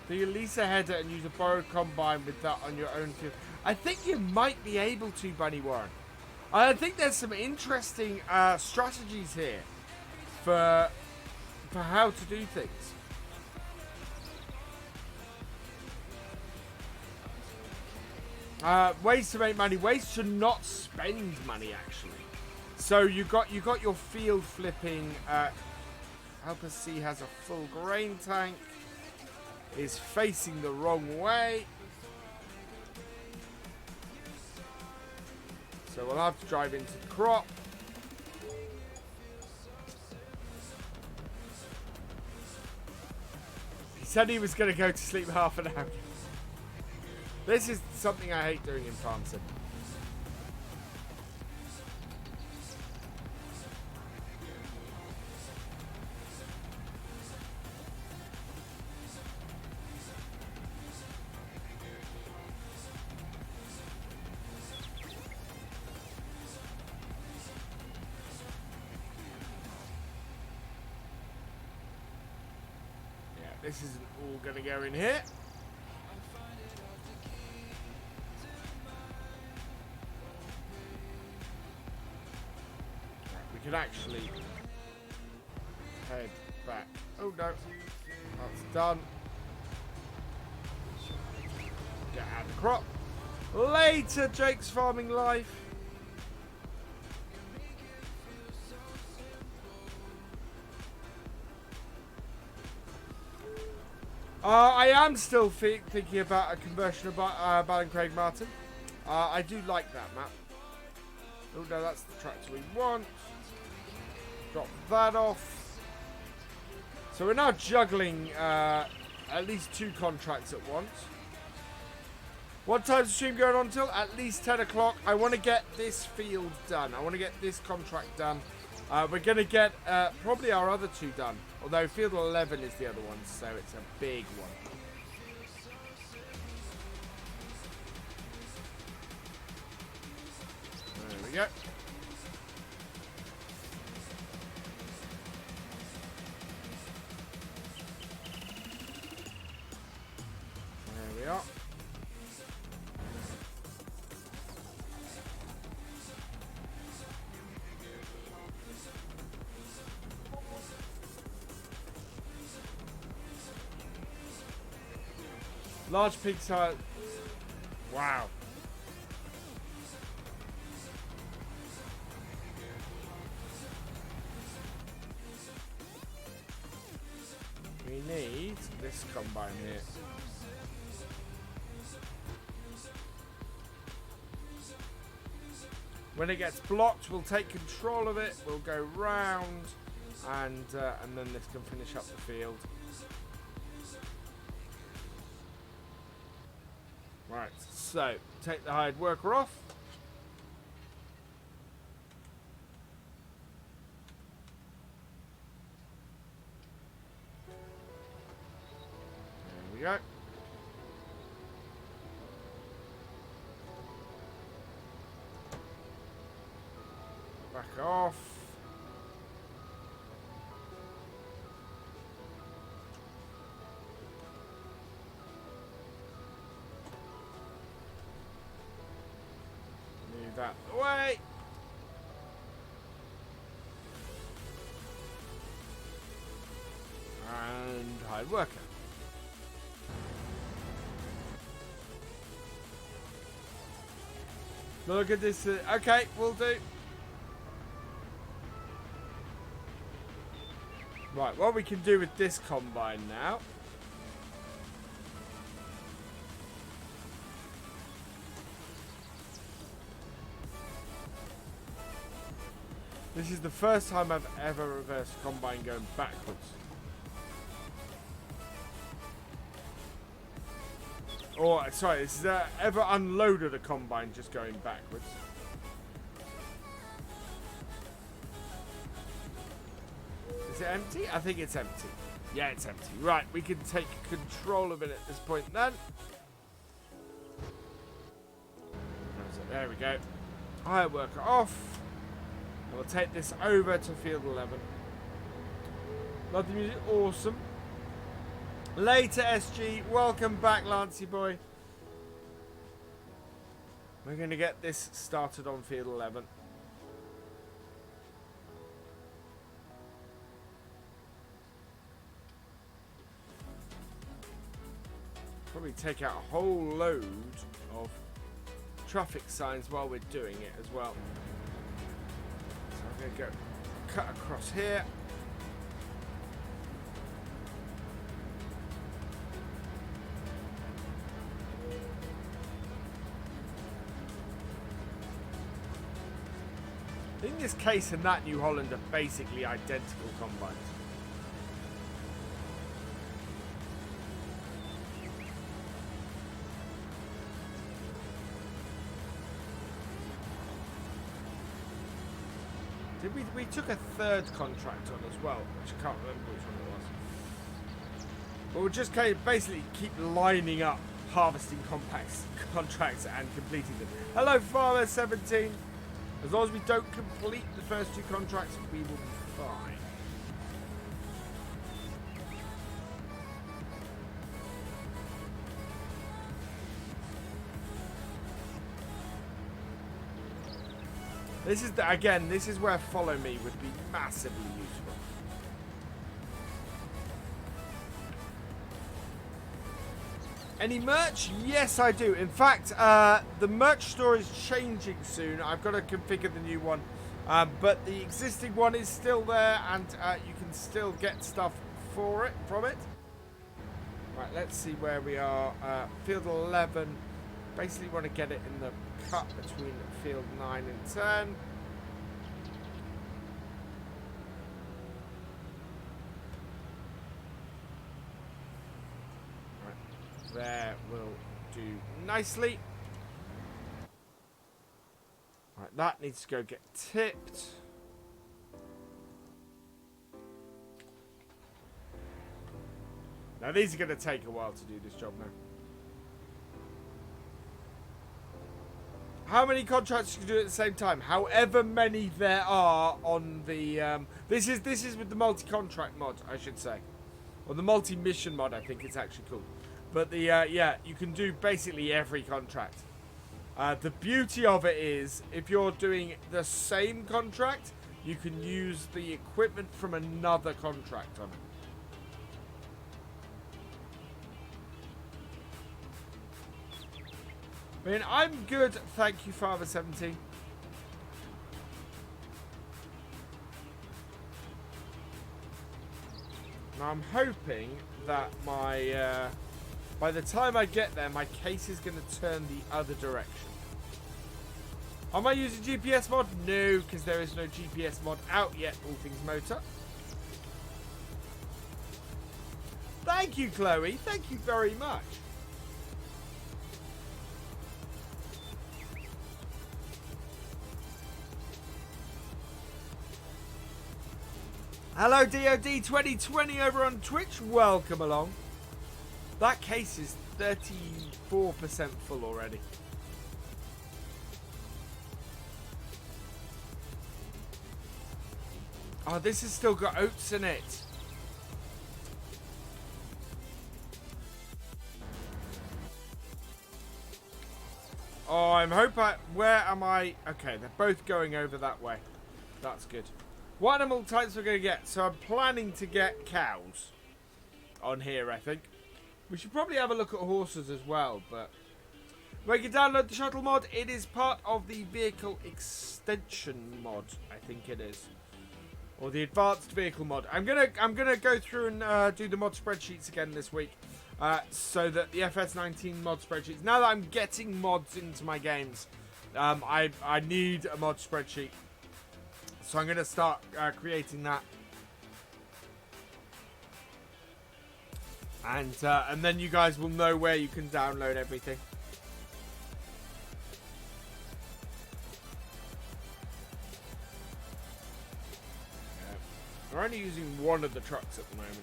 Do you lease a header and use a borrowed combine with that on your own field? I think you might be able to, Bunny Warren. I think there's some interesting strategies here for how to do things. Ways to make money, ways to not spend money actually. So you got your field flipping. Help us see has a full grain tank. Is facing the wrong way. So we'll have to drive into the crop. He said he was going to go to sleep half an hour. This is something I hate doing in Farm Sim. this isn't all going to go in here. We can actually head back. Oh no, that's done. Get out of the crop. Later, Jake's farming life. I am still thinking about a conversion of Baling Craig Martin. I do like that map. Oh no, that's the tractor we want. Drop that off. So we're now juggling at least 2 contracts at once. What time's the stream going on till? At least 10 o'clock. I want to get this field done. I want to get this contract done. We're going to get probably our other 2 done. Although field 11 is the other one, so it's a big one. There we go. There we are. Large pig size. Wow. We need this combine here. When it gets blocked, we'll take control of it. We'll go round, and then this can finish up the field. Right, so take the hired worker off. There we go. Back off. That away. And hide worker. Look at this. Okay, we'll do. Right, what we can do with this combine now. This is the first time I've ever reversed a combine going backwards. Or, sorry, this is ever unloaded a combine just going backwards. Is it empty? I think it's empty. Yeah, it's empty. Right, we can take control of it at this point then. There we go. Hire worker off. We'll take this over to field 11. Love the music, awesome. Later, SG. Welcome back, Lancey boy. We're going to get this started on field 11. Probably take out a whole load of traffic signs while we're doing it as well. I'm going to go cut across here. I think this case and that New Holland are basically identical combines. We took a third contract on as well, which I can't remember which one it was. But we'll just basically keep lining up harvesting contracts and completing them. Hello, Farmer 17. As long as we don't complete the first 2 contracts, we will be fine. This is, again, this is where follow me would be massively useful. Any merch? Yes, I do. In fact, the merch store is changing soon. I've got to configure the new one. But the existing one is still there, and you can still get stuff from it. Right, let's see where we are. Field 11. Basically want to get it in the cut between field 9 and 10. Right, there will do nicely. Right, that needs to go get tipped. Now these are going to take a while to do this job now. How many contracts can you do at the same time? However many there are on the... this is with the multi-contract mod, I should say. Or the multi-mission mod, I think it's actually called. But the, yeah, you can do basically every contract. The beauty of it is, if you're doing the same contract, you can use the equipment from another contract on it. I mean, I'm good, thank you, Father 17. Now, I'm hoping that my, by the time I get there, my case is going to turn the other direction. Am I using GPS mod? No, because there is no GPS mod out yet, all things motor. Thank you, Chloe. Thank you very much. Hello, DOD 2020 over on Twitch. Welcome along. That case is 34% full already. Oh, this has still got oats in it. Oh, I'm hoping... Where am I? Okay, they're both going over that way. That's good. What animal types we're going to get? So I'm planning to get cows on here, I think. We should probably have a look at horses as well, but... Where you can download the shuttle mod, it is part of the vehicle extension mod, I think it is. Or the advanced vehicle mod. I'm gonna go through and do the mod spreadsheets again this week. So that the FS19 mod spreadsheets... Now that I'm getting mods into my games, I need a mod spreadsheet. So I'm going to start creating that. And then you guys will know where you can download everything. Yeah. We're only using one of the trucks at the moment.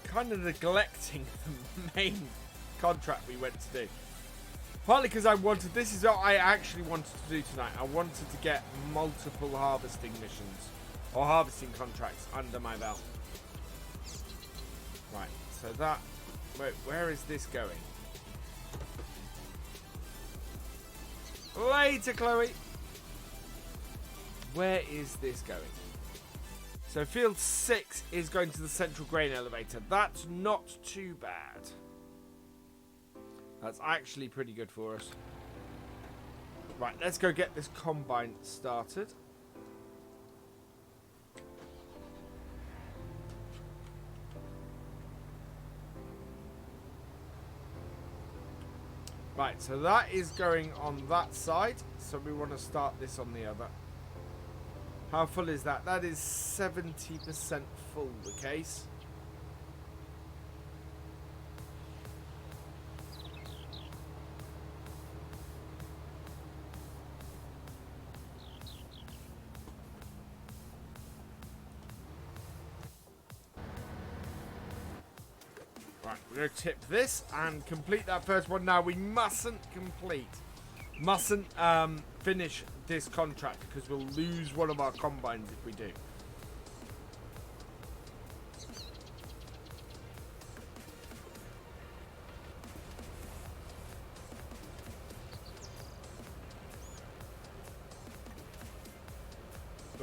I'm kind of neglecting the main contract we went to do. Partly because I wanted, this is what I actually wanted to do tonight. I wanted to get multiple harvesting missions or harvesting contracts under my belt. Right, so that, wait, where is this going? Later, Chloe. Where is this going? So field 6 is going to the central grain elevator. That's not too bad. That's actually pretty good for us. Right, let's go get this combine started. Right, so that is going on that side. So we want to start this on the other. How full is that? That is 70% full, the case. Right, we're going to tip this and complete that first one. Now, we mustn't finish this contract because we'll lose one of our combines if we do.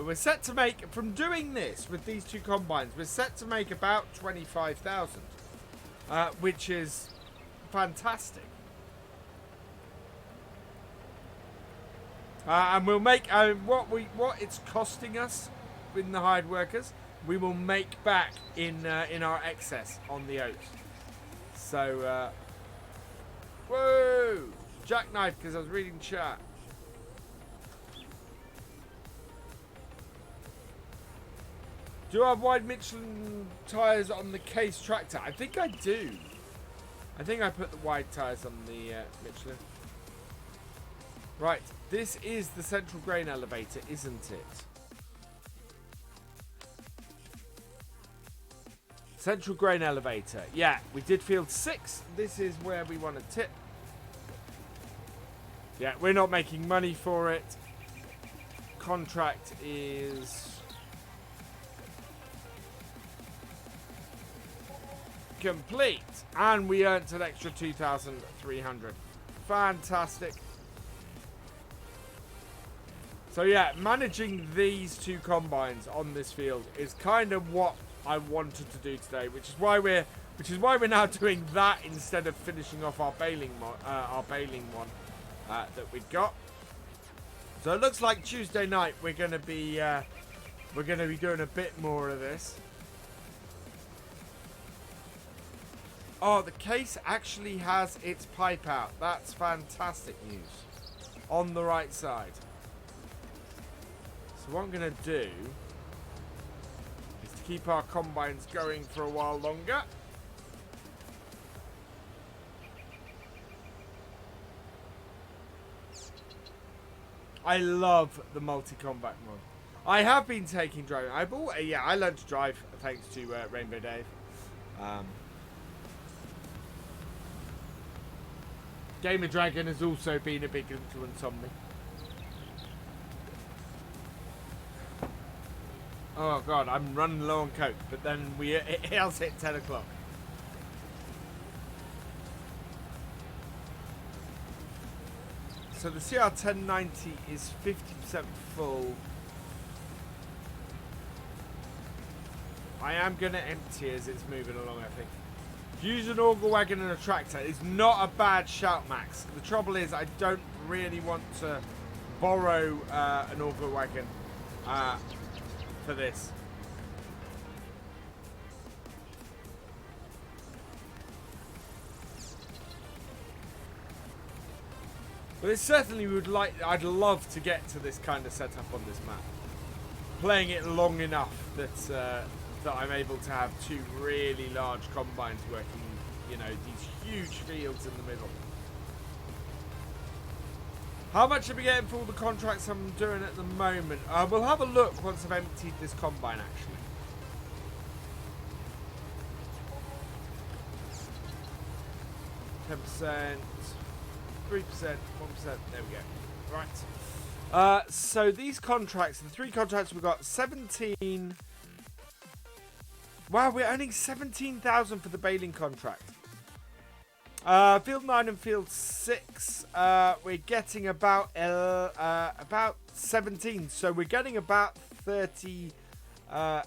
But we're set to make, from doing this with these two combines, we're set to make about 25,000, which is fantastic. And we'll make what it's costing us in the hired workers, we will make back in our excess on the oats. So, whoa, jackknife because I was reading chat. Do I have wide Michelin tyres on the case tractor? I think I do. I think I put the wide tyres on the Michelin. Right, this is the central grain elevator, isn't it? Central grain elevator. Yeah, we did field 6. This is where we want to tip. Yeah, we're not making money for it. Contract is complete. And we earned an extra 2,300. Fantastic. So yeah, managing these two combines on this field is kind of what I wanted to do today, which is why we're now doing that instead of finishing off our Baling one that we've got. So it looks like Tuesday night we're gonna be doing a bit more of this. Oh, the case actually has its pipe out. That's fantastic news. On the right side. So what I'm going to do is to keep our combines going for a while longer. I love the multi-combat mod. I have been taking driving. I learned to drive thanks to Rainbow Dave. Game of Dragon has also been a big influence on me. Oh god, I'm running low on coke, but then it else hit 10 o'clock. So the CR1090 is 50% full. I am going to empty as it's moving along, I think. Use an auger wagon and a tractor is not a bad shout, Max. The trouble is I don't really want to borrow an auger wagon for this. But it certainly I'd love to get to this kind of setup on this map. Playing it long enough that I'm able to have two really large combines working, you know, these huge fields in the middle. How much are we getting for all the contracts I'm doing at the moment? We'll have a look once I've emptied this combine, actually. %, 3%, 1%, there we go. Right. So these contracts, the three contracts we've got, 17... Wow, we're earning 17,000 for the Baling contract. Field 9 and Field 6, we're getting about 17. So we're getting about 30... yeah,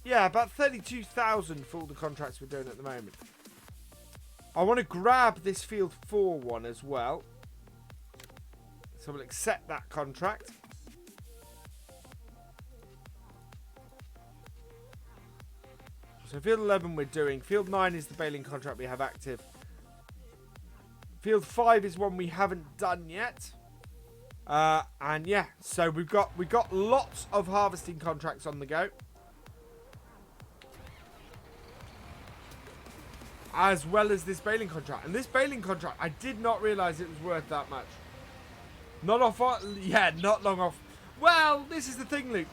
about 32,000 for all the contracts we're doing at the moment. I want to grab this Field 4 one as well. So we'll accept that contract. So Field 11 we're doing. Field 9 is the Baling contract we have active. Field 5 is one we haven't done yet. And yeah, so we've got lots of harvesting contracts on the go. As well as this Baling contract. And this Baling contract, I did not realise it was worth that much. Not off, yeah, not long off. Well, this is the thing, Luke.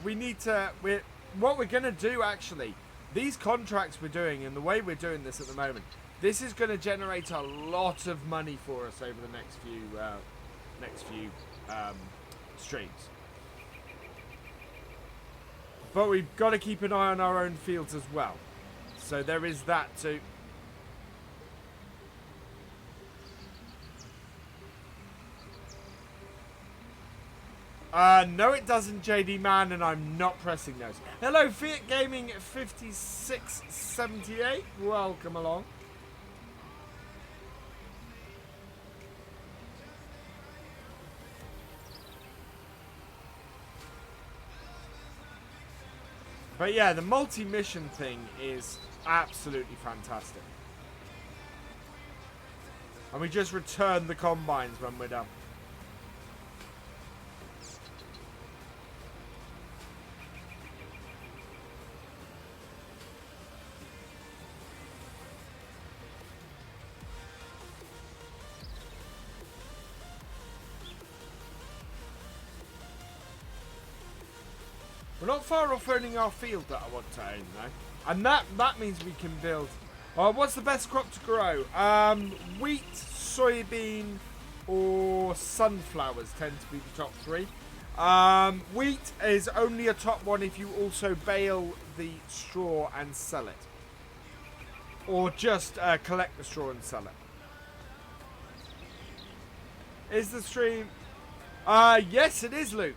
What we're going to do, actually, these contracts we're doing and the way we're doing this at the moment, this is going to generate a lot of money for us over the next few streams. But we've got to keep an eye on our own fields as well. So there is that too. No, it doesn't, JD Man, and I'm not pressing those. Hello, Fiat Gaming 5678. Welcome along. But yeah, the multi-mission thing is absolutely fantastic. And we just return the combines when we're done. We're not far off owning our field that I want to own, though. And that means we can build... what's the best crop to grow? Wheat, soybean, or sunflowers tend to be the top three. Wheat is only a top one if you also bale the straw and sell it. Or just collect the straw and sell it. Is the stream... yes, it is, Luke.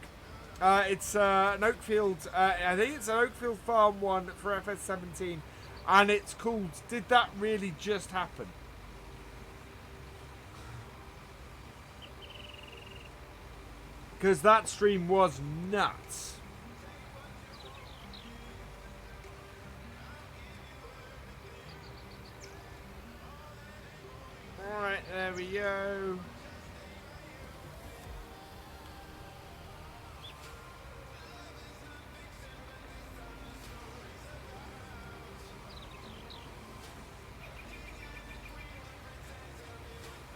It's an Oakfield, I think it's an Oakfield Farm one for FS17, and it's called Did That Really Just Happen? Because that stream was nuts. Alright, there we go.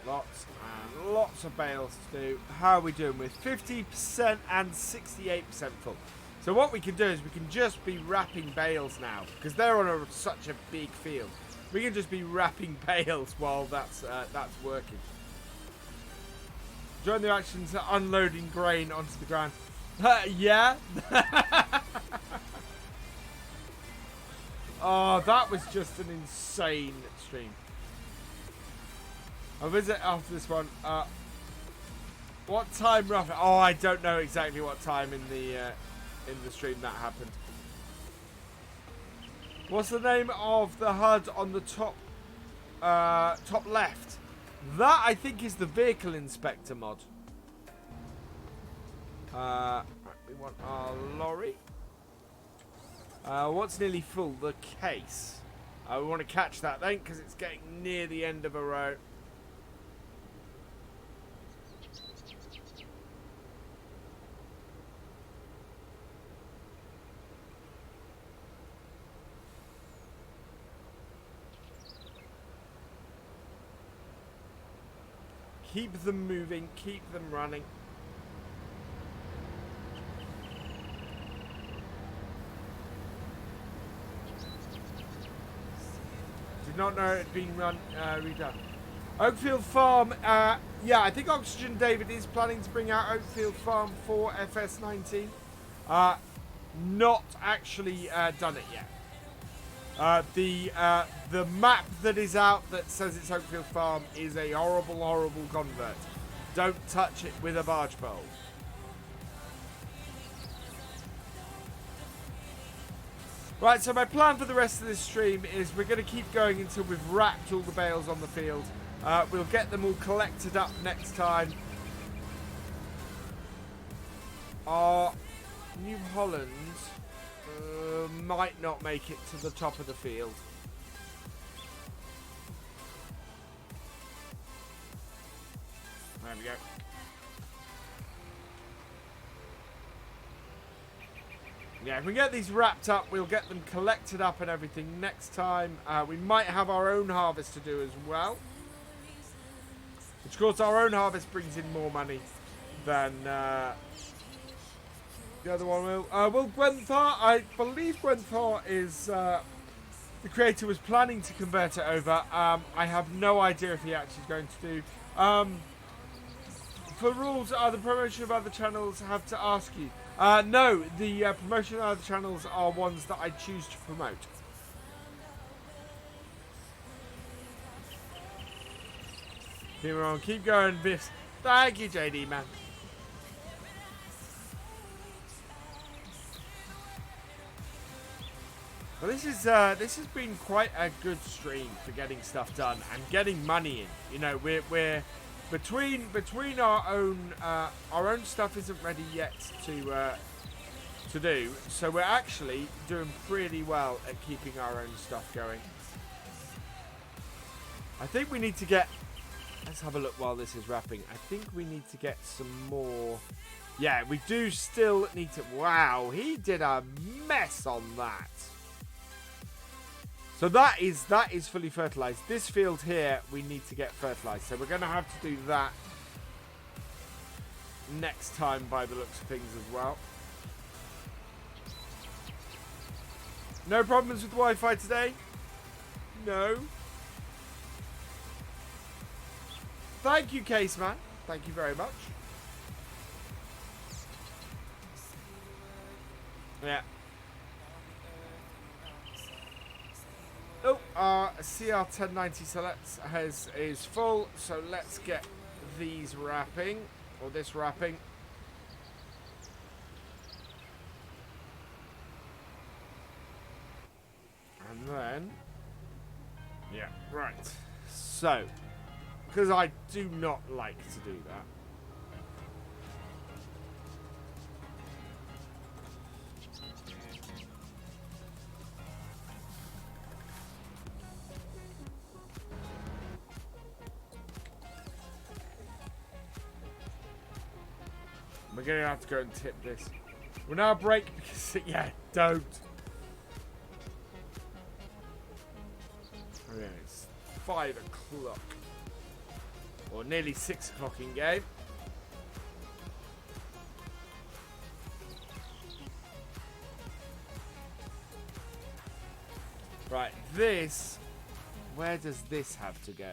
Lots and lots of bales to do. How are we doing with 50% and 68% full? So what we can do is we can just be wrapping bales now, because they're on such a big field. We can just be wrapping bales while that's working. Join the actions of unloading grain onto the ground. Yeah. Oh, that was just an insane stream. I'll visit after this one. What time roughly? Oh, I don't know exactly what time in the stream that happened. What's the name of the HUD on the top left? That I think is the vehicle inspector mod. We want our lorry. What's nearly full? The case. We want to catch that then because it's getting near the end of a row. Keep them moving, keep them running. Did not know it had been redone. Oakfield Farm, yeah, I think Oxygen David is planning to bring out Oakfield Farm for FS19. Not actually done it yet. The map that is out that says it's Oakfield Farm is a horrible, horrible convert. Don't touch it with a barge pole. Right, so my plan for the rest of this stream is we're going to keep going until we've wrapped all the bales on the field. We'll get them all collected up next time. Our New Holland might not make it to the top of the field. There we go. Yeah, if we get these wrapped up, we'll get them collected up and everything next time. We might have our own harvest to do as well. Which, of course, our own harvest brings in more money than the other one will. Will Gwenthar, I believe Gwenthar is... the creator was planning to convert it over. I have no idea if he actually is going to do. For rules, the promotion of other channels have to ask you. No, the promotion of other channels are ones that I choose to promote. Keep on, keep going, Biff. Thank you, JD, man. Well, this has been quite a good stream for getting stuff done and getting money in. You know, we're between our own stuff isn't ready yet to do, so we're actually doing pretty well at keeping our own stuff going. I think we need to get. Let's have a look while this is wrapping. I think we need to get some more. Yeah, we do still need to. Wow, he did a mess on that. So that is fully fertilized. This field here, we need to get fertilized. So we're going to have to do that next time by the looks of things as well. No problems with Wi-Fi today? No. Thank you, Case Man. Thank you very much. Yeah. Oh, our CR1090 selects is full, so let's get these wrapping, or this wrapping. And then, yeah, right. So, because I do not like to do that. We're going to have to go and tip this. We'll now break because, yeah, don't. Okay, it's 5 o'clock. Or nearly 6 o'clock in game. Right, this. Where does this have to go?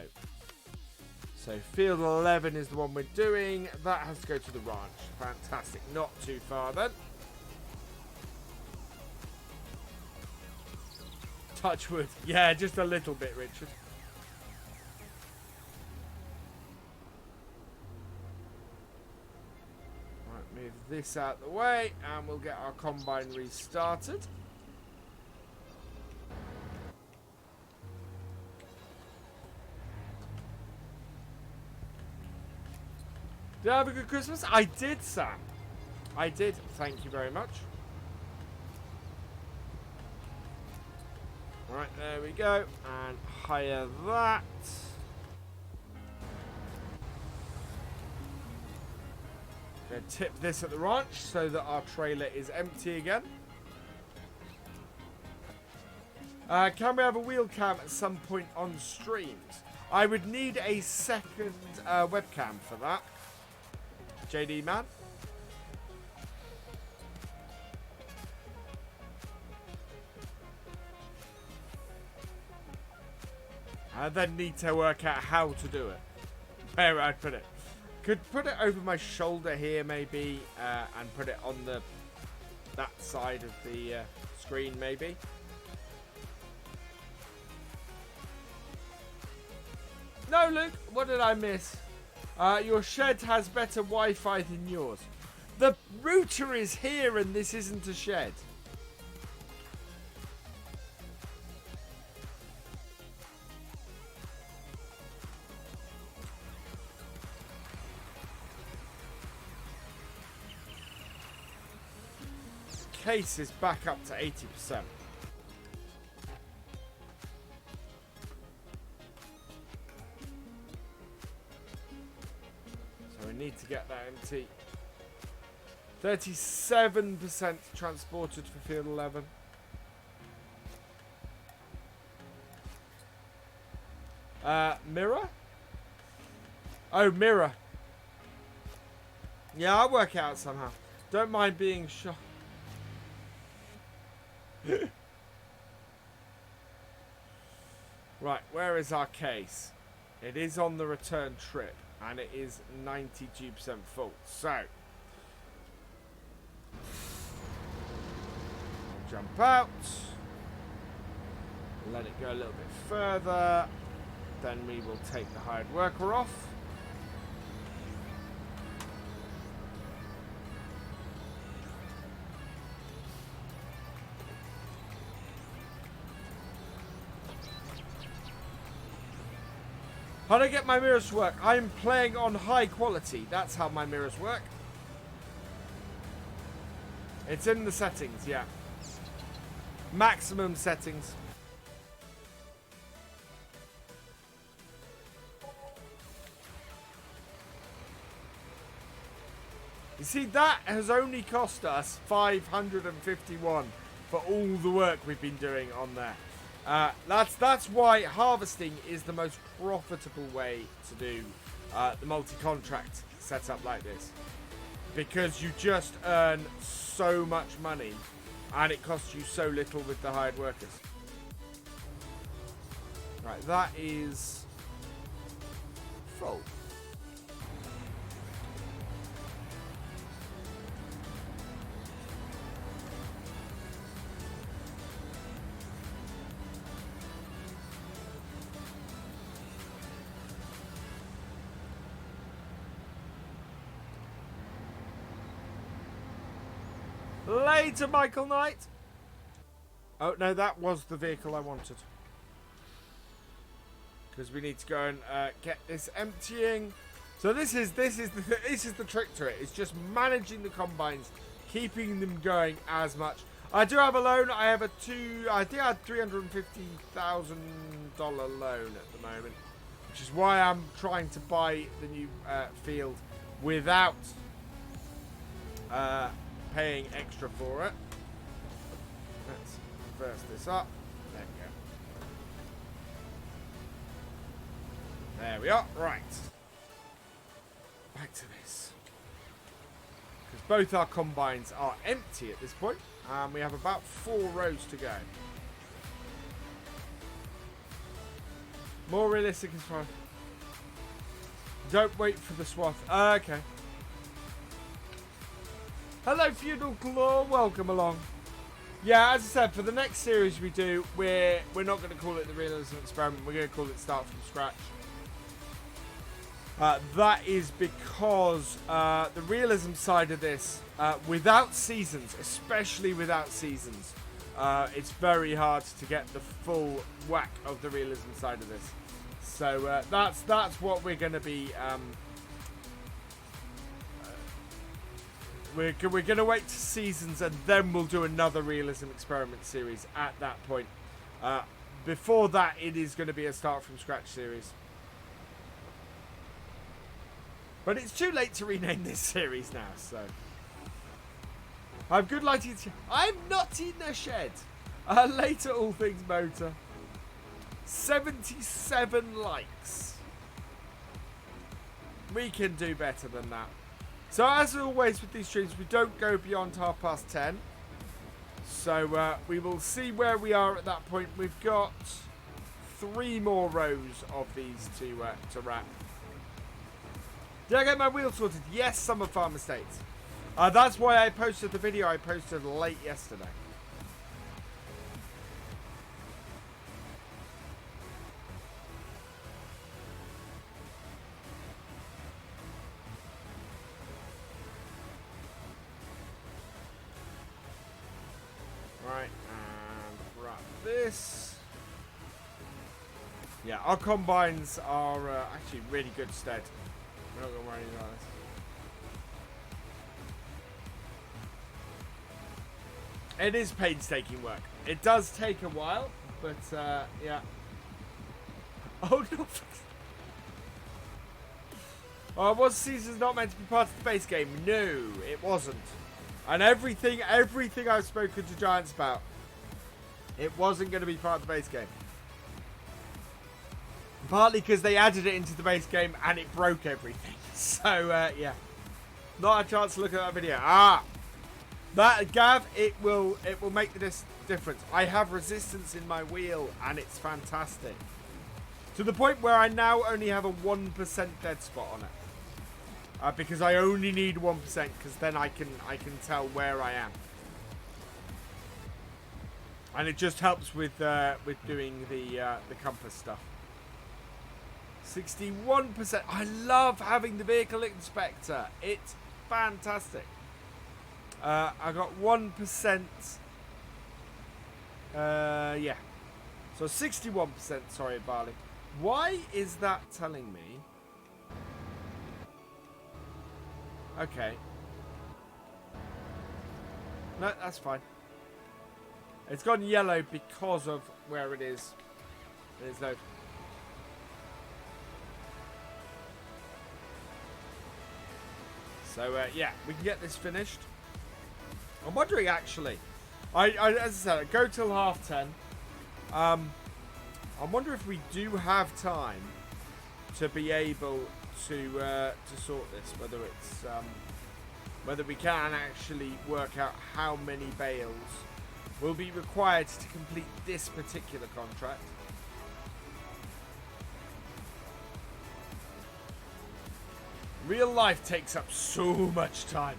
So field 11 is the one we're doing. That has to go to the ranch. Fantastic. Not too far then. Touch wood. Yeah, just a little bit, Richard. Right, move this out the way and we'll get our combine restarted. Did I have a good Christmas? I did, Sam. I did. Thank you very much. Right, there we go. And hire that. Gonna tip this at the ranch so that our trailer is empty again. Can we have a wheel cam at some point on streams? I would need a second webcam for that. JD man. I then need to work out how to do it. Where I'd put it. Could put it over my shoulder here maybe, and put it on that side of the screen maybe. No, Luke, what did I miss? Your shed has better Wi-Fi than yours. The router is here and this isn't a shed. Case is back up to 80%. So we need to get that empty. 37% transported for field 11. Mirror? Oh, mirror. Yeah, I'll work it out somehow. Don't mind being shot. Right, where is our case? It is on the return trip and it is 92% full. So I'll jump out, let it go a little bit further, then we will take the hired worker off. How do I get my mirrors to work? I'm playing on high quality. That's how my mirrors work. It's in the settings, yeah. Maximum settings. You see, that has only cost us 551 for all the work we've been doing on there. That's why harvesting is the most profitable way to do the multi-contract setup like this. Because you just earn so much money and it costs you so little with the hired workers. Right, that is full. Later, Michael Knight. Oh no, that was the vehicle I wanted. Because we need to go and get this emptying. So this is the trick to it. It's just managing the combines, keeping them going as much. I do have a loan. I have a $350,000 loan at the moment, which is why I'm trying to buy the new field without paying extra for it. Let's reverse this up. There we go. There we are. Right. Back to this. Because both our combines are empty at this point. And we have about 4 rows to go. More realistic is fine. Don't wait for the swath. Okay. Hello, Feudal Claw. Welcome along. Yeah, as I said, for the next series we do, we're not going to call it the Realism Experiment. We're going to call it Start from Scratch. That is because the realism side of this, without seasons, especially without seasons, it's very hard to get the full whack of the realism side of this. So that's what we're going to be. We're going to wait to seasons and then we'll do another Realism Experiment series at that point. Before that, it is going to be a Start from Scratch series. But it's too late to rename this series now, so. I'm good lighting. I'm not in the shed. Later, all things motor. 77 likes. We can do better than that. So as always with these streams, we don't go beyond 10:30. So we will see where we are at that point. We've got 3 more rows of these to wrap. Did I get my wheel sorted? Yes, Summer Farm Estates. That's why I posted the video I posted late yesterday. Right, and wrap this. Yeah, our combines are actually really good stead. We're not going to worry about this. It is painstaking work. It does take a while, but yeah. Oh no! Was Seasons not meant to be part of the base game? No, it wasn't. And everything I've spoken to Giants about, it wasn't going to be part of the base game. Partly because they added it into the base game and it broke everything. So yeah, not a chance to look at that video. That Gav, it will make the difference. I have resistance in my wheel and it's fantastic. To the point where I now only have a 1% dead spot on it. Because I only need 1%, because then I can tell where I am. And it just helps with doing the compass stuff. 61%. I love having the vehicle inspector. It's fantastic. I got 1%. Yeah. So 61%. Sorry, Baling. Why is that telling me? Okay. No, that's fine. It's gone yellow because of where it is. There's no... So, yeah, we can get this finished. I'm wondering, actually. As I said, I go till 10:30. I wonder if we do have time to be able to sort this. Whether it's whether we can actually work out how many bales will be required to complete this particular contract. Real life takes up so much time.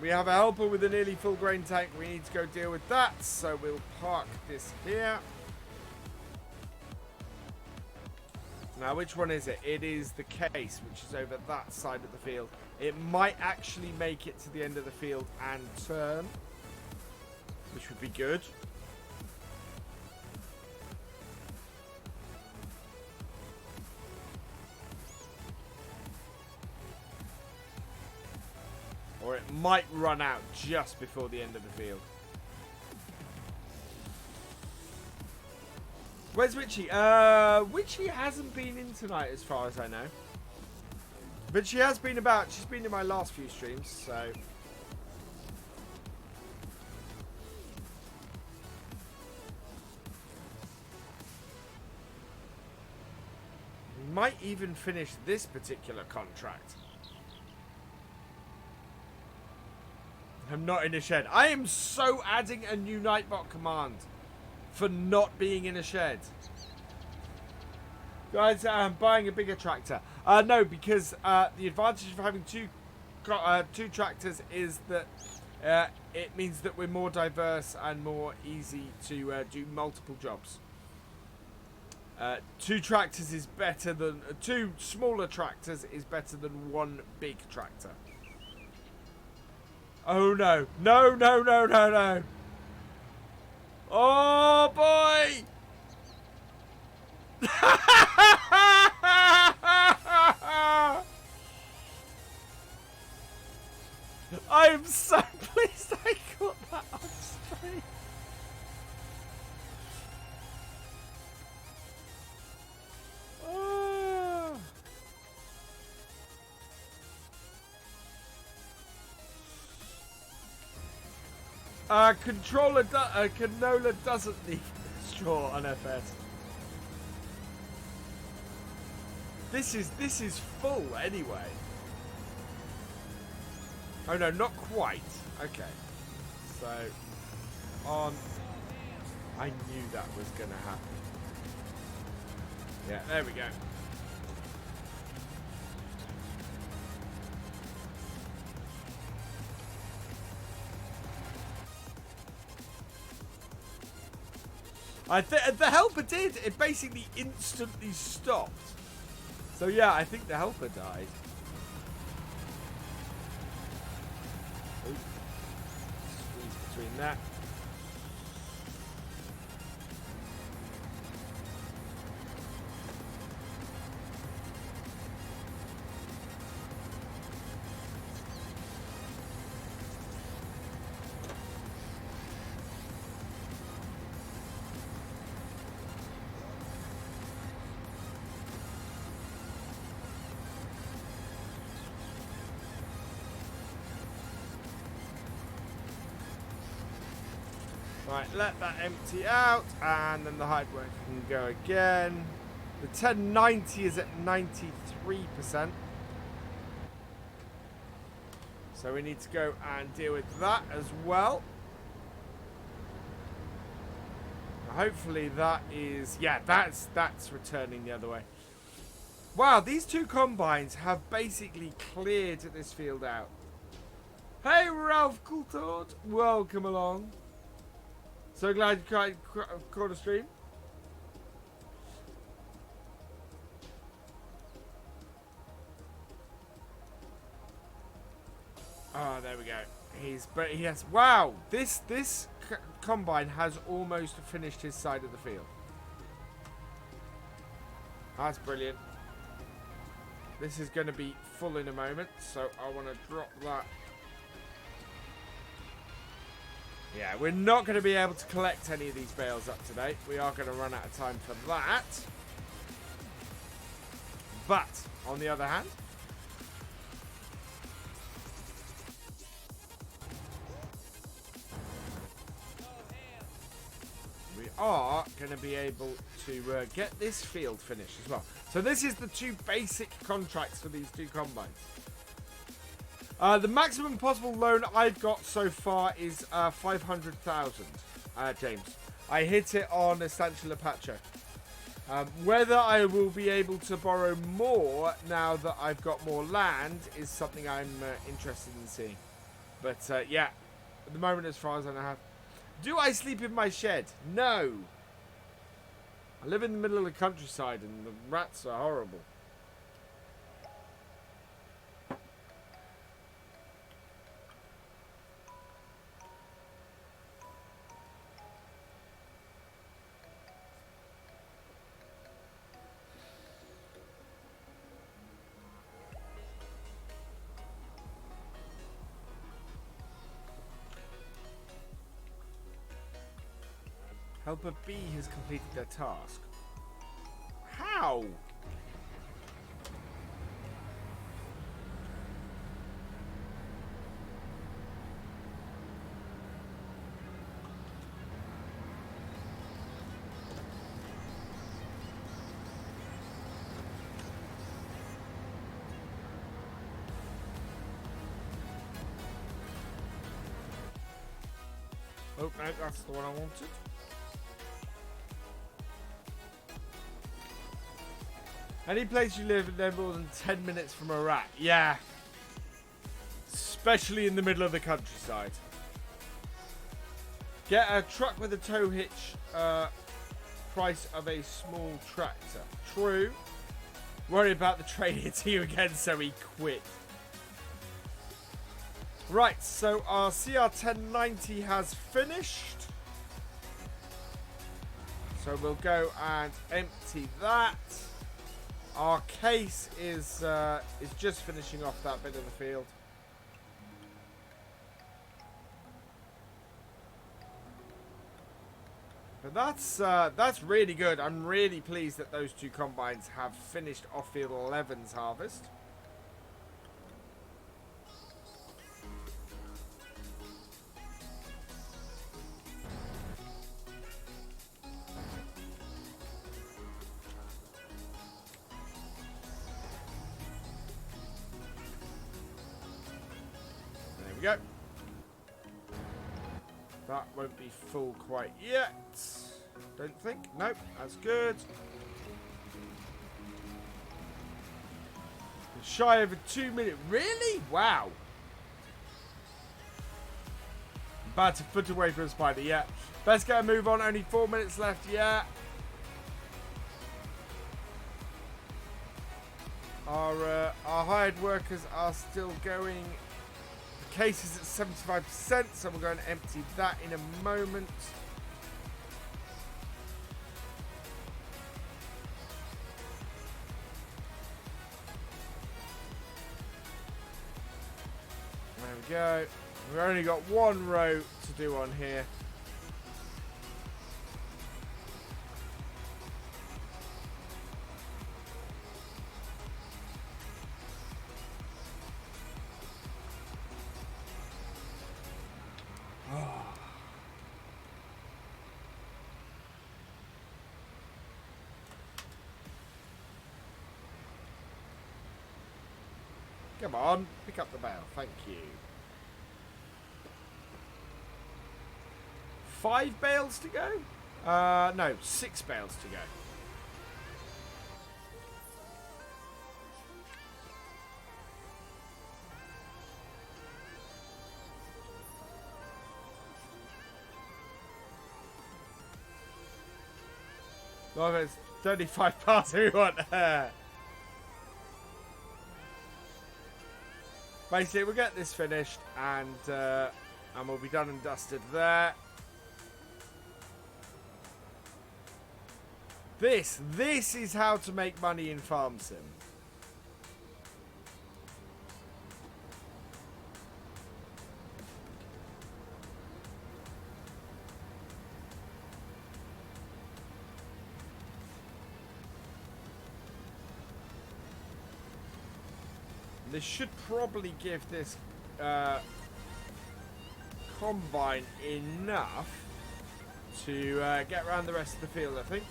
We have a helper with a nearly full grain tank. We need to go deal with that, so we'll park this here. Now, which one is it? It is the case, which is over that side of the field. It might actually make it to the end of the field and turn, which would be good. Or it might run out just before the end of the field. Where's Witchy? Witchy hasn't been in tonight as far as I know. But she has been about. She's been in my last few streams, so... We might even finish this particular contract. I'm not in a shed. I am so adding a new Nightbot command for not being in a shed. Guys, I'm buying a bigger tractor. No, because the advantage of having two tractors is that it means that we're more diverse and more easy to do multiple jobs. Two tractors is better than... two smaller tractors is better than one big tractor. Oh no. No, no, no, no, no. Oh boy! I am so pleased I got that on stream. Oh. Canola doesn't need straw on FS. This is full anyway. Oh no, not quite. Okay. So on I knew that was gonna happen. Yeah, there we go. The helper did. It basically instantly stopped. So yeah, I think the helper died. Ooh. Squeeze between that. Right, let that empty out, and then the hide work can go again. The 1090 is at 93%. So we need to go and deal with that as well. Hopefully that is... yeah, that's returning the other way. Wow, these two combines have basically cleared this field out. Hey, Ralph Coulthard, welcome along. So glad you caught a stream. Oh, there we go. But he has. Wow, this combine has almost finished his side of the field. That's brilliant. This is going to be full in a moment, so I want to drop that. Yeah, we're not going to be able to collect any of these bales up today. We are going to run out of time for that. But, on the other hand, we are going to be able to get this field finished as well. So this is the two basic contracts for these two combines. The maximum possible loan I've got so far is 500,000, James. I hit it on Estancia Pacho. Whether I will be able to borrow more now that I've got more land is something I'm interested in seeing. But yeah, at the moment, as far as I know, do I sleep in my shed? No. I live in the middle of the countryside and the rats are horrible. Helper B has completed their task. How? Oh, no, that's the one I wanted. Any place you live, they're more than 10 minutes from a rat. Yeah. Especially in the middle of the countryside. Get a truck with a tow hitch. Price of a small tractor. True. Worry about the train hitting you again, so he quit. Right, so our CR1090 has finished. So we'll go and empty that. Our case is just finishing off that bit of the field. But that's really good. I'm really pleased that those two combines have finished off-field 11's harvest. Go. That won't be full quite yet. Don't think. Nope, that's good. Shy over 2 minutes. Really? Wow. About to foot away from a spider. Yeah. Let's get a move on. Only 4 minutes left. Yeah. Our hired workers are still going. Case is at 75%, so we're going to empty that in a moment. There we go. We've only got one row to do on here. Come on, pick up the bale. Thank you. 5 bales to go? No, 6 bales to go. Well, it's 35 past we want. Basically, we'll get this finished and we'll be done and dusted there. This is how to make money in Farm Sim. This should probably give this combine enough to get around the rest of the field, I think.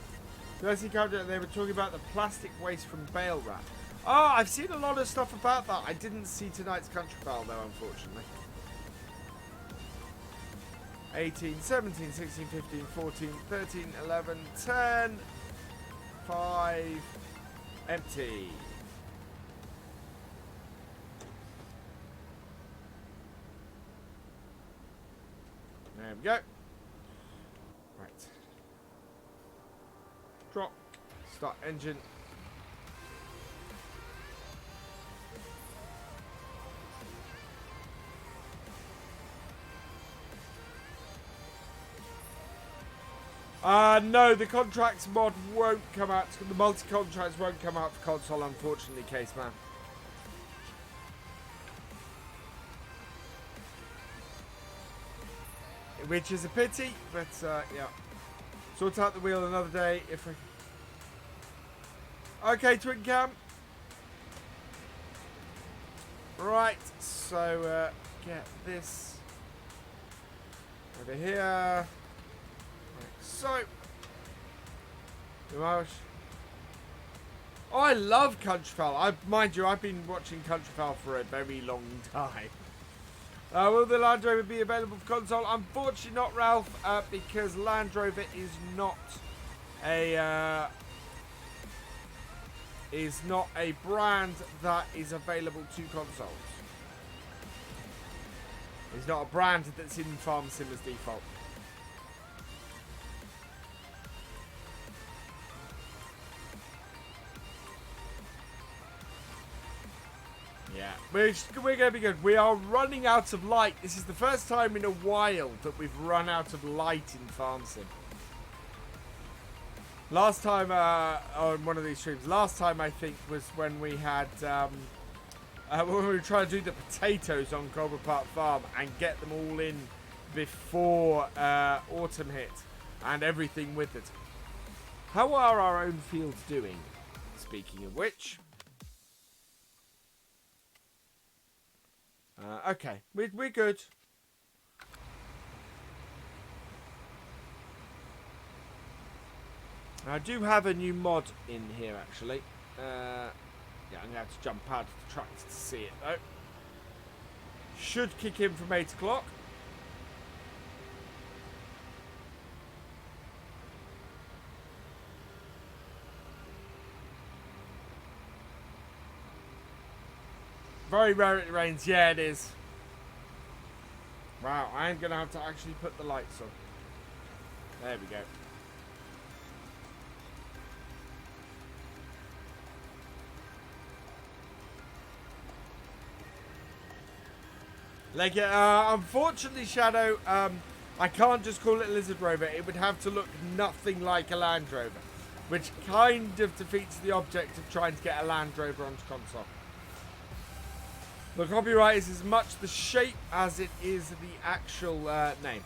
They were talking about the plastic waste from bale wrap. Oh, I've seen a lot of stuff about that. I didn't see tonight's Country Fowl, though, unfortunately. 18, 17, 16, 15, 14, 13, 11, 10, 5, empty. There we go. Right. Drop. Start engine. No, the contracts mod won't come out. The multi-contracts won't come out for console, unfortunately, Case Man. Which is a pity, but yeah. Sort out the wheel another day if we... Okay, Twin Cam. Right, so get this over here. Like so. Oh, I love Country Fowl. Mind you, I've been watching Country Fowl for a very long time. Will the Land Rover be available for console? Unfortunately not, Ralph, because Land Rover is not a brand that is available to consoles. It's not a brand that's in Farm Sim as default. Yeah, we're going to be good. We are running out of light. This is the first time in a while that we've run out of light in Farm Sim. Last time on one of these streams, last time I think was when we had when we were trying to do the potatoes on Cobra Park Farm and get them all in before autumn hit and everything with it. How are our own fields doing? Speaking of which. Okay, we're good. I do have a new mod in here, actually. Yeah, I'm going to have to jump out of the tracks to see it, though. Should kick in from 8 o'clock. Very rare it rains. Yeah, it is. Wow, I am going to have to actually put the lights on. There we go. Like, unfortunately, Shadow, I can't just call it a Lizard Rover. It would have to look nothing like a Land Rover, which kind of defeats the object of trying to get a Land Rover onto console. The copyright is as much the shape as it is the actual name.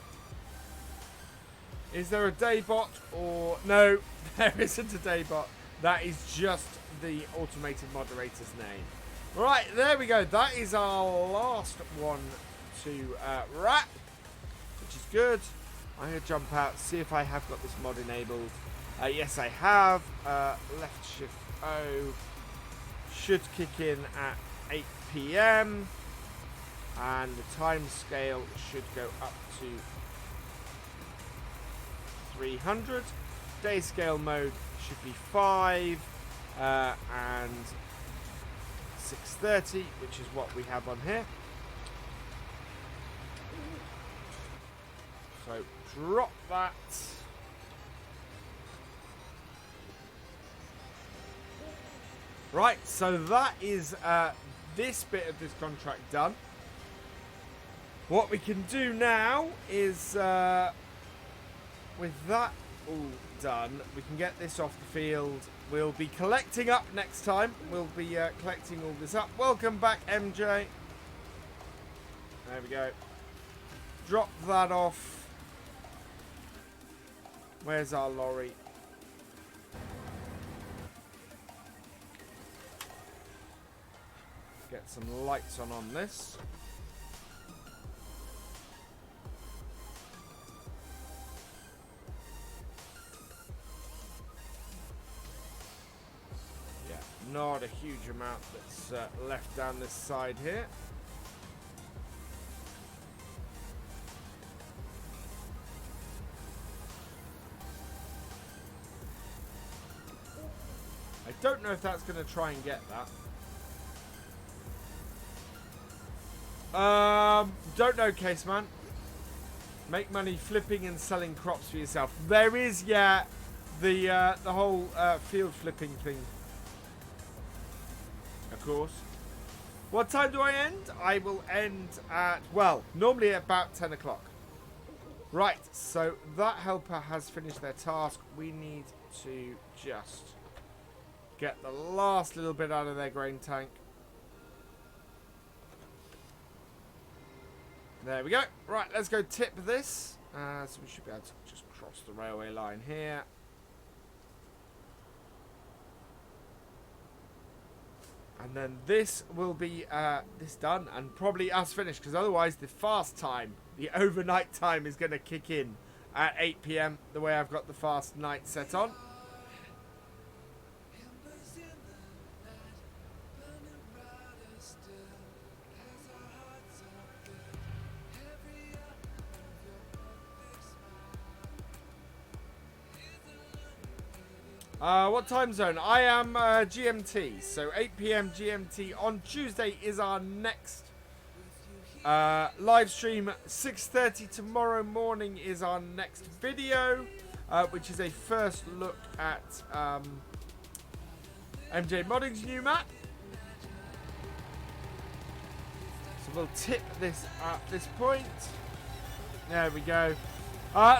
Is there a daybot or... No, there isn't a daybot. That is just the automated moderator's name. Right, there we go. That is our last one to wrap, which is good. I'm going to jump out, see if I have got this mod enabled. Yes, I have. Left shift O should kick in at 8 PM. And the time scale should go up to 300. Day scale mode should be 5. And 630, which is what we have on here. So drop that. Right, so that is this bit of this contract done. What we can do now is, with that all done, we can get this off the field. We'll be collecting up next time. We'll be collecting all this up. Welcome back, MJ. There we go. Drop that off. Where's our lorry? Get some lights on this. Yeah, not a huge amount that's left down this side here. I don't know if that's going to try and get that. Don't know, Caseman. Make money flipping and selling crops for yourself. There is, yeah, the whole field flipping thing. Of course. What time do I end? I will end at, well, normally at about 10 o'clock. Right, so that helper has finished their task. We need to just get the last little bit out of their grain tank. There we go. Right, let's go tip this. So we should be able to just cross the railway line here. And then this will be this done and probably us finished, because otherwise the fast time, the overnight time, is going to kick in at 8 PM, the way I've got the fast night set on. What time zone? I am GMT, so 8 PM GMT on Tuesday is our next live stream. 6:30 tomorrow morning is our next video, which is a first look at MJ Modding's new map. So we'll tip this at this point. There we go.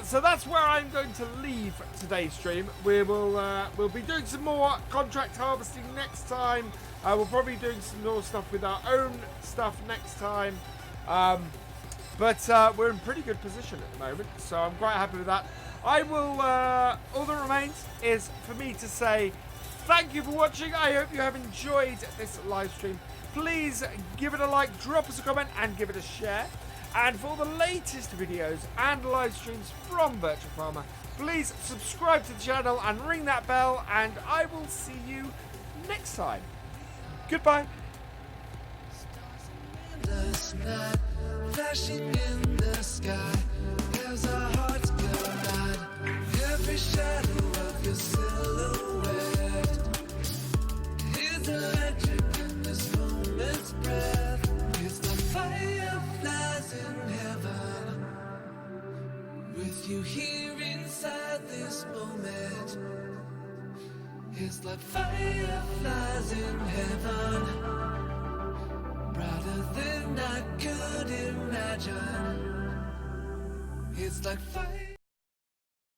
So that's where I'm going to leave today's stream. We'll be doing some more contract harvesting next time. We'll probably be doing some more stuff with our own stuff next time. But we're in pretty good position at the moment, so I'm quite happy with that. I will. All that remains is for me to say thank you for watching. I hope you have enjoyed this live stream. Please give it a like, drop us a comment, and give it a share. And for the latest videos and live streams from FendtFarmer, please subscribe to the channel and ring that bell, and I will see you next time. Goodbye. Flashing in the sky as our hearts collide. Every shadow of your silhouette is electric in this moment's breath. It's the fireflies in heaven, with you here inside this moment. It's like fireflies in heaven, brighter than I could imagine. It's like fire.